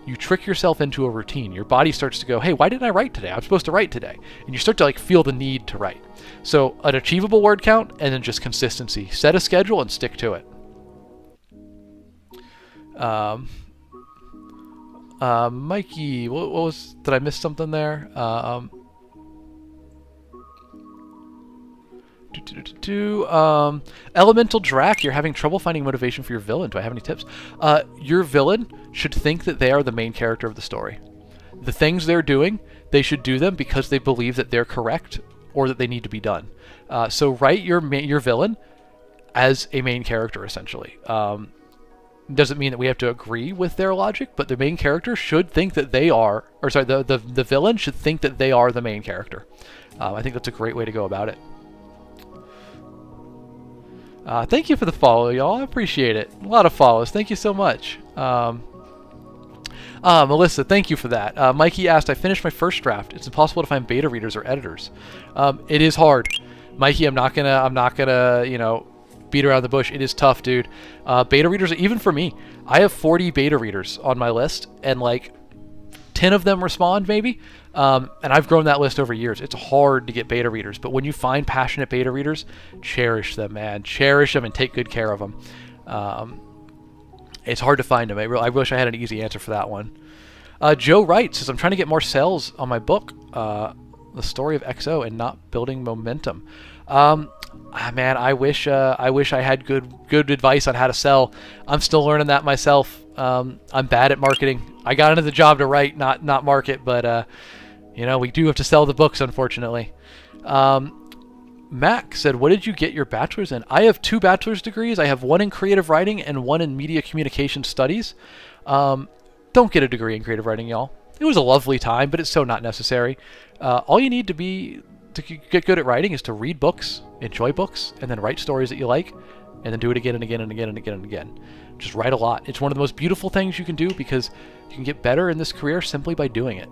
you trick yourself into a routine. Your body starts to go, hey, why didn't I write today? I'm supposed to write today. And you start to like feel the need to write. So an achievable word count and then just consistency. Set a schedule and stick to it. Mikey, what was, did I miss something there? Elemental Drac, you're having trouble finding motivation for your villain. Do I have any tips? Your villain should think that they are the main character of the story. The things they're doing, they should do them because they believe that they're correct or that they need to be done. So write your villain as a main character, essentially. Doesn't mean that we have to agree with their logic, but the main character should think that they are, or sorry, the villain should think that they are the main character. I think that's a great way to go about it. Thank you for the follow, y'all. I appreciate it. A lot of follows. Thank you so much. Melissa, thank you for that. Mikey asked, I finished my first draft. It's impossible to find beta readers or editors. It is hard. Mikey, I'm not gonna, you know, beat around the bush. It is tough, dude. Beta readers, even for me, I have 40 beta readers on my list, and like 10 of them respond maybe. And I've grown that list over years. It's hard to get beta readers, but when you find passionate beta readers, cherish them, man. Cherish them and take good care of them. It's hard to find them. I wish I had an easy answer for that one. Joe Wright says, I'm trying to get more sales on my book, The Story of XO, and not building momentum. Man, I wish I had good advice on how to sell. I'm still learning that myself. I'm bad at marketing. I got into the job to write, not market, but you know, we do have to sell the books, unfortunately. Mac said, what did you get your bachelor's in? I have 2 bachelor's degrees. I have one in creative writing and one in media communication studies. Don't get a degree in creative writing, y'all. It was a lovely time, but it's so not necessary. All you need to get good at writing is to read books, enjoy books, and then write stories that you like, and then do it again and again and again and again and again. Just write a lot. It's one of the most beautiful things you can do because you can get better in this career simply by doing it.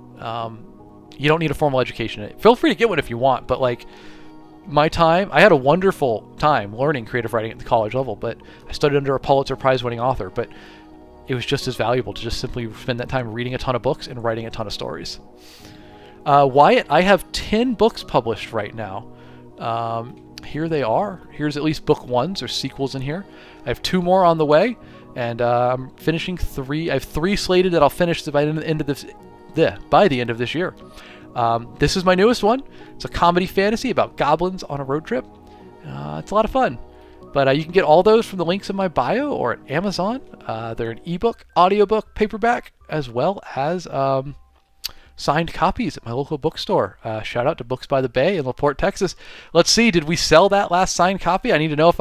You don't need a formal education in it. Feel free to get one if you want, but like my time, I had a wonderful time learning creative writing at the college level, but I studied under a Pulitzer Prize winning author, but it was just as valuable to just simply spend that time reading a ton of books and writing a ton of stories. Wyatt, I have 10 books published right now. Here they are. Here's at least book 1s or sequels in here. I have 2 more on the way, and I'm finishing 3. I have 3 slated that I'll finish by the end of this year. This is my newest one. It's a comedy fantasy about goblins on a road trip. It's a lot of fun. But you can get all those from the links in my bio or at Amazon. They're an ebook, audiobook, paperback, as well as signed copies at my local bookstore. Shout out to Books by the Bay in LaPorte, Texas. Let's see, did we sell that last signed copy? I need to know if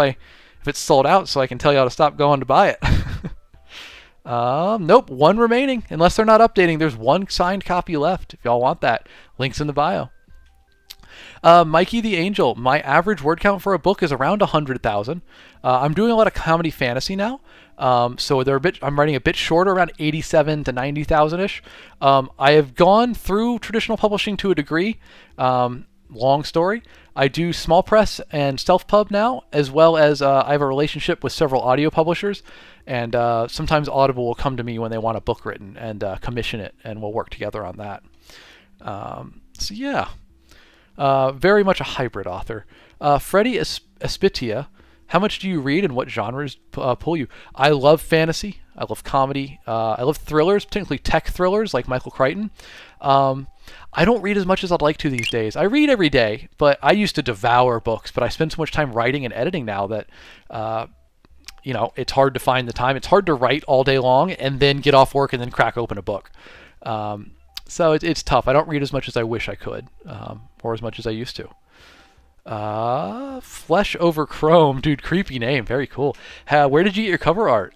it's sold out so I can tell y'all to stop going to buy it. Nope, 1 remaining. Unless they're not updating, there's 1 signed copy left. If y'all want that, links in the bio. Mikey the Angel, my average word count for a book is around 100,000. I'm doing a lot of comedy fantasy now, so I'm writing a bit shorter, around 87 to 90,000-ish. I have gone through traditional publishing to a degree. Long story. I do small press and self-pub now, as well as I have a relationship with several audio publishers, and sometimes Audible will come to me when they want a book written and commission it, and we'll work together on that. So yeah. Very much a hybrid author. Freddie Espitia, how much do you read and what genres pull you? I love fantasy. I love comedy. I love thrillers, particularly tech thrillers like Michael Crichton. I don't read as much as I'd like to these days. I read every day, but I used to devour books, but I spend so much time writing and editing now that, it's hard to find the time. It's hard to write all day long and then get off work and then crack open a book. So it's tough. I don't read as much as I wish I could, or as much as I used to. Flesh Over Chrome, dude, creepy name, very cool. Where did you get your cover art?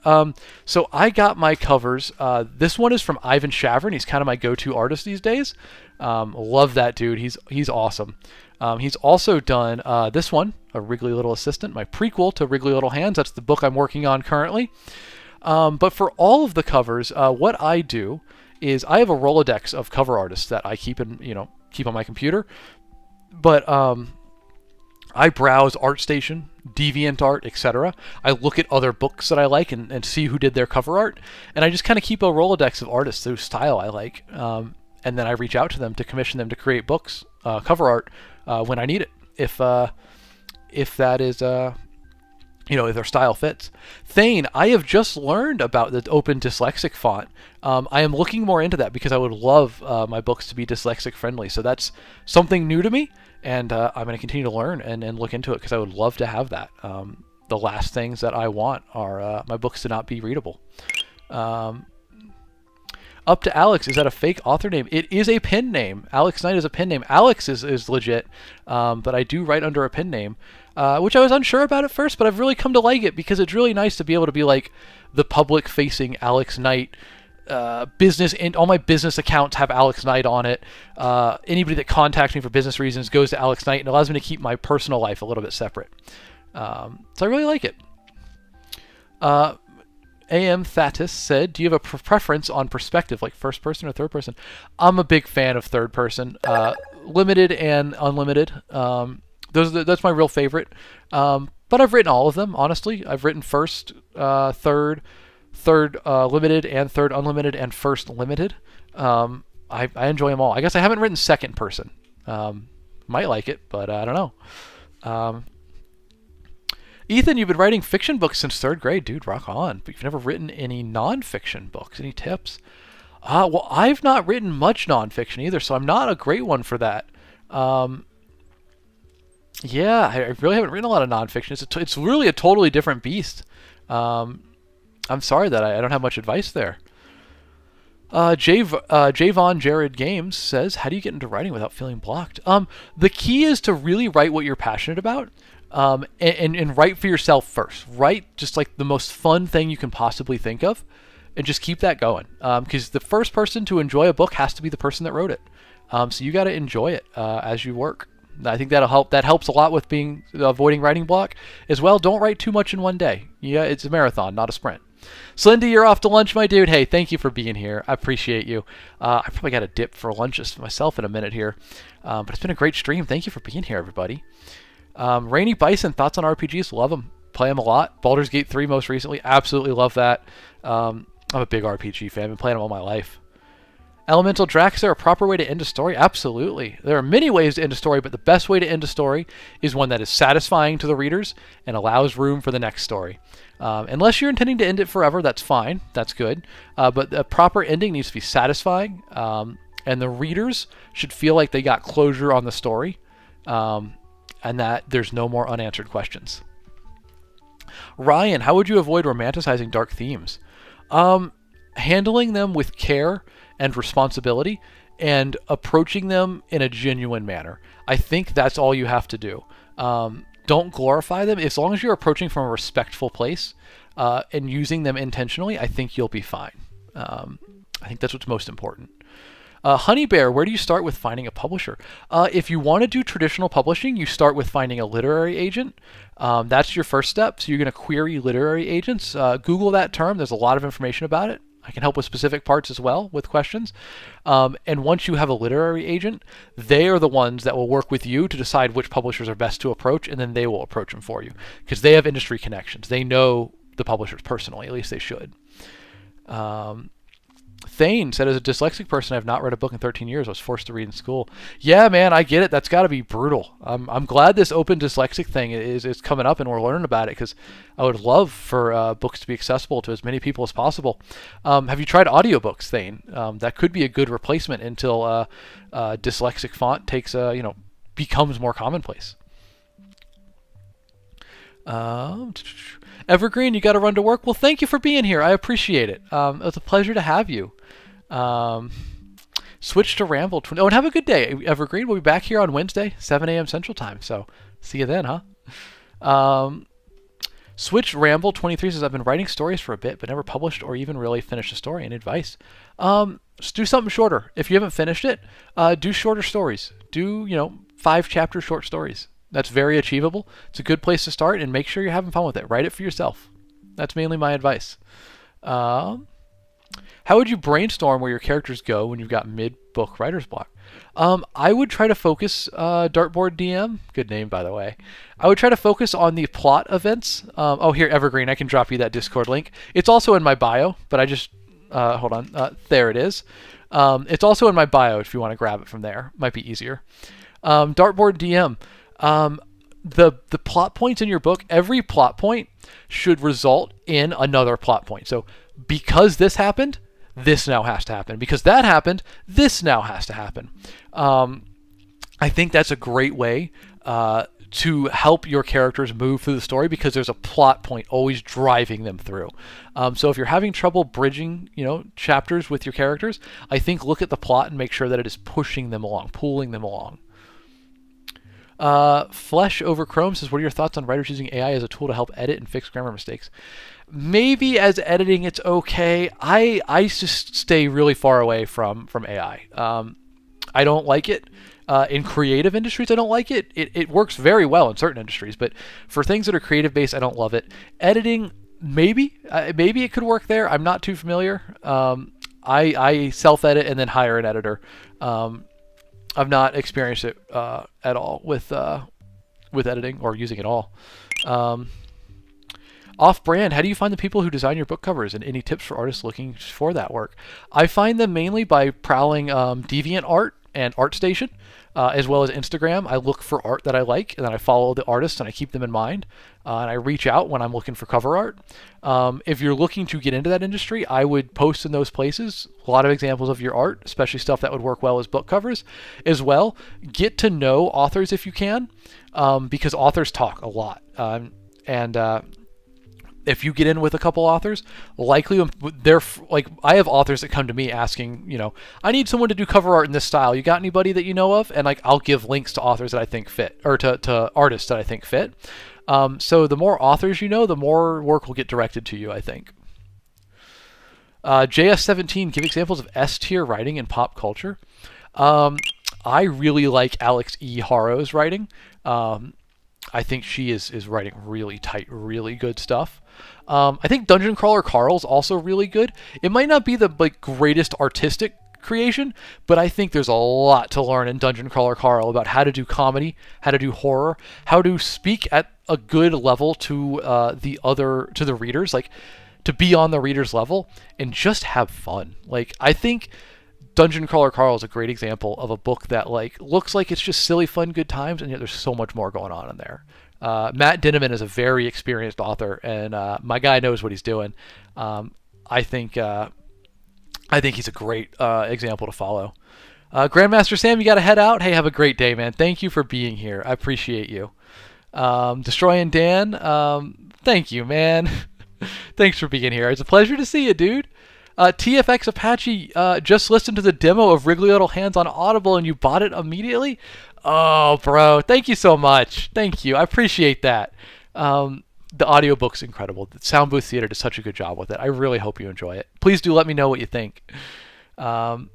So I got my covers. This one is from Ivan Shavrin. He's kind of my go-to artist these days. Love that dude. He's awesome. He's also done this one, A Wriggly Little Assistant, my prequel to Wriggly Little Hands. That's the book I'm working on currently. But for all of the covers, what I do is I have a Rolodex of cover artists that I keep on my computer. But I browse ArtStation, DeviantArt, etc. I look at other books that I like and see who did their cover art, and I just kind of keep a Rolodex of artists whose style I like, and then I reach out to them to commission them to create books, cover art, when I need it, if that is if their style fits. Thane, I have just learned about the open dyslexic font. I am looking more into that because I would love my books to be dyslexic friendly. So that's something new to me, and I'm going to continue to learn and look into it because I would love to have that. The last things that I want are my books to not be readable. Up to Alex, is that a fake author name? It is a pen name. Alex Knight is a pen name. Alex is legit, but I do write under a pen name. Which I was unsure about at first, but I've really come to like it because it's really nice to be able to be like the public-facing Alex Knight business, and all my business accounts have Alex Knight on it. Anybody that contacts me for business reasons goes to Alex Knight, and it allows me to keep my personal life a little bit separate. So I really like it. AM Thatis said, do you have a preference on perspective, like first person or third person? I'm a big fan of third person, limited and unlimited. That's my real favorite. But I've written all of them, honestly. I've written first, third limited, and third unlimited, and first limited. I enjoy them all. I guess I haven't written second person. Might like it, but I don't know. Ethan, you've been writing fiction books since 3rd grade. Dude, rock on. But you've never written any nonfiction books. Any tips? Well, I've not written much nonfiction either, so I'm not a great one for that. Yeah, I really haven't written a lot of nonfiction. It's really a totally different beast. I'm sorry that I don't have much advice there. Javon Jared Games says, how do you get into writing without feeling blocked? The key is to really write what you're passionate about, and write for yourself first. Write just like the most fun thing you can possibly think of, and just keep that going. Because the first person to enjoy a book has to be the person that wrote it. So you got to enjoy it as you work. I think that'll help. That helps a lot with avoiding writing block as well. Don't write too much in one day. Yeah, it's a marathon, not a sprint. Slindy, you're off to lunch, my dude. Hey, thank you for being here. I appreciate you. I probably got a dip for lunch just myself in a minute here. But it's been a great stream. Thank you for being here, everybody. Rainy Bison, thoughts on RPGs? Love them. Play them a lot. Baldur's Gate 3 most recently. Absolutely love that. I'm a big RPG fan. I've been playing them all my life. Elemental Drac, is there a proper way to end a story? Absolutely. There are many ways to end a story, but the best way to end a story is one that is satisfying to the readers and allows room for the next story. Unless you're intending to end it forever, that's fine. That's good. But the proper ending needs to be satisfying, and the readers should feel like they got closure on the story, and that there's no more unanswered questions. Ryan, how would you avoid romanticizing dark themes? Handling them with care and responsibility, and approaching them in a genuine manner. I think that's all you have to do. Don't glorify them. As long as you're approaching from a respectful place and using them intentionally, I think you'll be fine. I think that's what's most important. Honey Bear, where do you start with finding a publisher? If you want to do traditional publishing, you start with finding a literary agent. That's your first step. So you're going to query literary agents. Google that term. There's a lot of information about it. I can help with specific parts as well with questions. And once you have a literary agent, they are the ones that will work with you to decide which publishers are best to approach, and then they will approach them for you because they have industry connections. They know the publishers personally, at least they should. Thane said, as a dyslexic person, I've not read a book in 13 years. I was forced to read in school. Yeah, man, I get it. That's got to be brutal. I'm glad this open dyslexic thing is coming up and we're learning about it, because I would love for books to be accessible to as many people as possible. Have you tried audiobooks, Thane? That could be a good replacement until dyslexic font becomes more commonplace. Evergreen, you got to run to work. Well, thank you for being here. I appreciate it. It was a pleasure to have you. Switch to Ramble. And have a good day, Evergreen. We'll be back here on Wednesday, 7 a.m. Central Time. So see you then, huh? Switch Ramble 23 says, I've been writing stories for a bit, but never published or even really finished a story. Any advice? Just do something shorter. If you haven't finished it, do shorter stories. Do 5-chapter short stories. That's very achievable. It's a good place to start, and make sure you're having fun with it. Write it for yourself. That's mainly my advice. How would you brainstorm where your characters go when you've got mid-book writer's block? I would try to focus, Dartboard DM, good name by the way. I would try to focus on the plot events. Here, Evergreen, I can drop you that Discord link. It's also in my bio, but I just, hold on, there it is. It's also in my bio if you want to grab it from there. Might be easier. Dartboard DM. The plot points in your book, every plot point should result in another plot point. So because this happened, this now has to happen. Because that happened, this now has to happen. I think that's a great way to help your characters move through the story, because there's a plot point always driving them through. So if you're having trouble bridging, chapters with your characters, I think look at the plot and make sure that it is pushing them along, pulling them along. Flesh over Chrome says, what are your thoughts on writers using AI as a tool to help edit and fix grammar mistakes? Maybe as editing it's okay. I just stay really far away from AI. I don't like it. In creative industries, I don't like it. It works very well in certain industries, but for things that are creative based, I don't love it. Editing, maybe it could work there. I'm not too familiar. I self-edit and then hire an editor. I've not experienced it at all with editing or using it all. Off-brand, how do you find the people who design your book covers, and any tips for artists looking for that work? I find them mainly by prowling DeviantArt and ArtStation, as well as Instagram. I look for art that I like, and then I follow the artists and I keep them in mind, and I reach out when I'm looking for cover art. If you're looking to get into that industry, I would post in those places a lot of examples of your art, especially stuff that would work well as book covers as well. Get to know authors if you can, because authors talk a lot, and if you get in with a couple authors, likely they're like, I have authors that come to me asking, I need someone to do cover art in this style. You got anybody that you know of? And like, I'll give links to authors that I think fit, or to artists that I think fit. So the more authors the more work will get directed to you, I think. JS17, give examples of S-tier writing in pop culture. I really like Alex E. Harrow's writing. I think she is writing really tight, really good stuff. I think Dungeon Crawler Carl's also really good. It might not be the greatest artistic creation, but I think there's a lot to learn in Dungeon Crawler Carl about how to do comedy, how to do horror, how to speak at a good level to the readers, like to be on the reader's level and just have fun. Like, I think Dungeon Crawler Carl is a great example of a book that looks like it's just silly, fun, good times, and yet there's so much more going on in there. Matt Dinneman is a very experienced author, and my guy knows what he's doing. I think he's a great example to follow. Grandmaster Sam, you got to head out. Hey, have a great day, man. Thank you for being here. I appreciate you. Destroying Dan, thank you, man. Thanks for being here. It's a pleasure to see you, dude. TFX Apache just listened to the demo of Wriggly Little Hands on Audible, and you bought it immediately? Oh, bro, thank you so much. Thank you. I appreciate that. The audiobook's incredible. The Sound Booth Theater does such a good job with it. I really hope you enjoy it. Please do let me know what you think. Flesh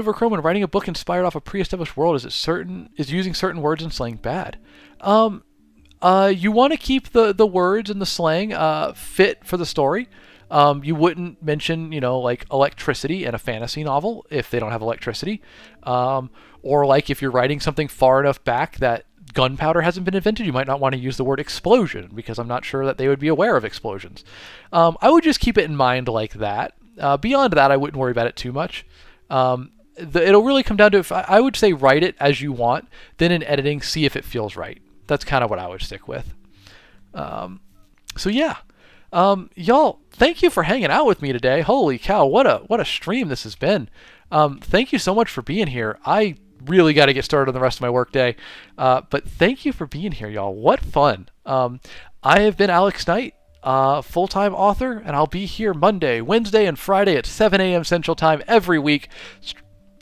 Over Chrome, when writing a book inspired off a pre-established world, is using certain words and slang bad? You want to keep the words and the slang fit for the story. You wouldn't mention, like electricity in a fantasy novel if they don't have electricity. Or like if you're writing something far enough back that gunpowder hasn't been invented, you might not want to use the word explosion because I'm not sure that they would be aware of explosions. I would just keep it in mind like that. Beyond that, I wouldn't worry about it too much. It'll really come down to, I would say write it as you want, then in editing, see if it feels right. That's kind of what I would stick with. So yeah, y'all, thank you for hanging out with me today. Holy cow, what a stream this has been. Thank you so much for being here. I really got to get started on the rest of my work day. But thank you for being here, y'all. What fun. I have been Alex Knight, full-time author, and I'll be here Monday, Wednesday, and Friday at 7 a.m. Central Time every week,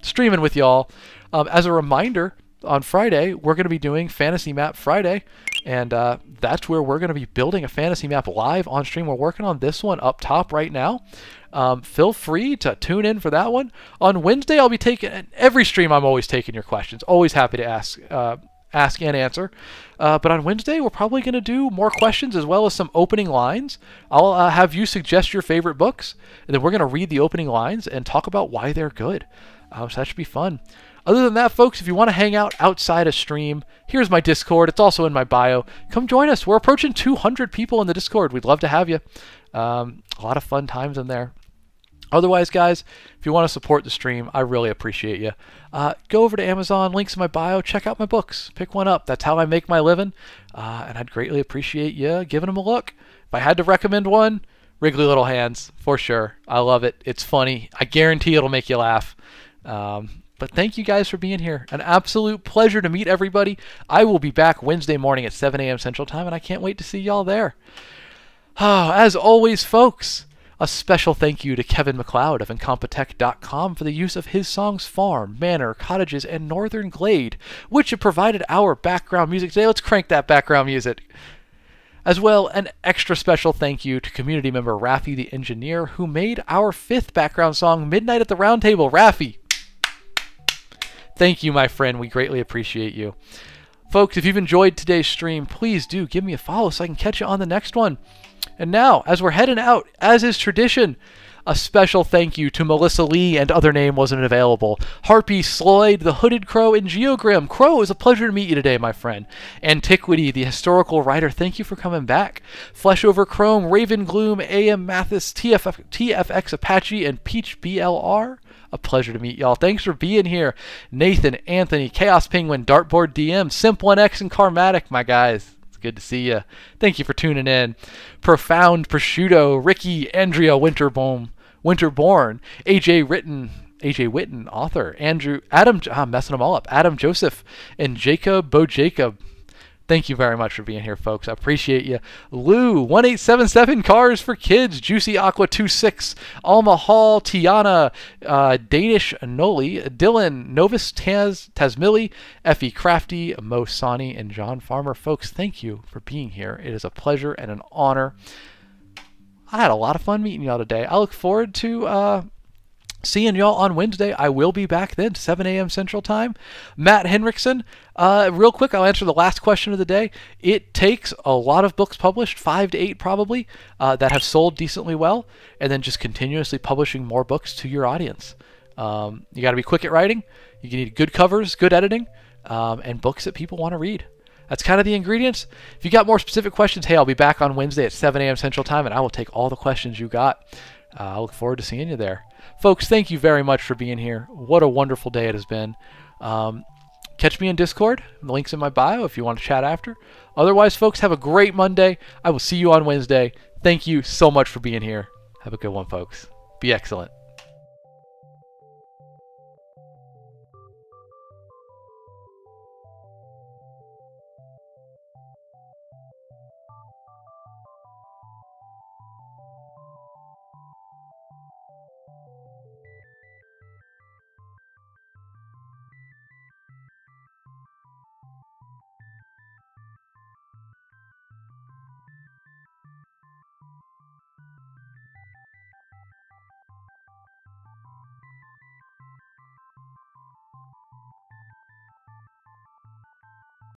streaming with y'all. As a reminder, on Friday, we're going to be doing Fantasy Map Friday, and that's where we're going to be building a fantasy map live on stream. We're working on this one up top right now. Feel free to tune in for that one. On Wednesday, I'll be taking, every stream I'm always taking your questions. Always happy to ask and answer. But on Wednesday, we're probably going to do more questions as well as some opening lines. I'll have you suggest your favorite books, and then we're going to read the opening lines and talk about why they're good. So that should be fun. Other than that, folks, if you want to hang out outside of stream, here's my Discord. It's also in my bio. Come join us. We're approaching 200 people in the Discord. We'd love to have you. A lot of fun times in there. Otherwise, guys, if you want to support the stream, I really appreciate you. Go over to Amazon, links in my bio, check out my books. Pick one up. That's how I make my living. And I'd greatly appreciate you giving them a look. If I had to recommend one, Wriggly Little Hands, for sure. I love it. It's funny. I guarantee it'll make you laugh. But thank you guys for being here. An absolute pleasure to meet everybody. I will be back Wednesday morning at 7 a.m. Central Time, and I can't wait to see y'all there. As always, folks, a special thank you to Kevin MacLeod of Incompetech.com for the use of his songs Farm, Manor, Cottages, and Northern Glade, which have provided our background music today. Let's crank that background music. As well, an extra special thank you to community member Raffi the Engineer, who made our 5th background song, Midnight at the Round Table. Raffi, thank you, my friend. We greatly appreciate you. Folks, if you've enjoyed today's stream, please do give me a follow so I can catch you on the next one. And now, as we're heading out, as is tradition, a special thank you to Melissa Lee and Other Name Wasn't Available, Harpy, Sloyd, The Hooded Crow, and Geogrim. Crow, it was a pleasure to meet you today, my friend. Antiquity, the historical writer, thank you for coming back. Flesh Over Chrome, Raven Gloom, A.M. Mathis, TFX Apache, and Peach BLR. A pleasure to meet y'all. Thanks for being here. Nathan, Anthony, Chaos Penguin, Dartboard DM, Simp1X, and Karmatic, my guys. It's good to see you. Thank you for tuning in. Profound Prosciutto, Ricky, Andrea Winterborn, AJ Witten, author, Andrew, Adam, I'm messing them all up, Adam Joseph, and Jacob Bo Jacob. Thank you very much for being here, folks. I appreciate you. Lou, 1877 Cars for Kids, Juicy Aqua 26, Alma Hall, Tiana, Danish Noli, Dylan, Novus Tasmili, Effie Crafty, Mo Sani, and John Farmer. Folks, thank you for being here. It is a pleasure and an honor. I had a lot of fun meeting y'all today. I look forward to seeing y'all on Wednesday. I will be back then, 7 a.m. Central Time. Matt Henriksen, real quick, I'll answer the last question of the day. It takes a lot of books published, 5 to 8 probably, that have sold decently well, and then just continuously publishing more books to your audience. You got to be quick at writing. You need good covers, good editing, and books that people want to read. That's kind of the ingredients. If you got more specific questions, hey, I'll be back on Wednesday at 7 a.m. Central Time, and I will take all the questions you got. I look forward to seeing you there. Folks, thank you very much for being here. What a wonderful day it has been. Catch me in Discord. The link's in my bio if you want to chat after. Otherwise, folks, have a great Monday. I will see you on Wednesday. Thank you so much for being here. Have a good one, folks. Be excellent.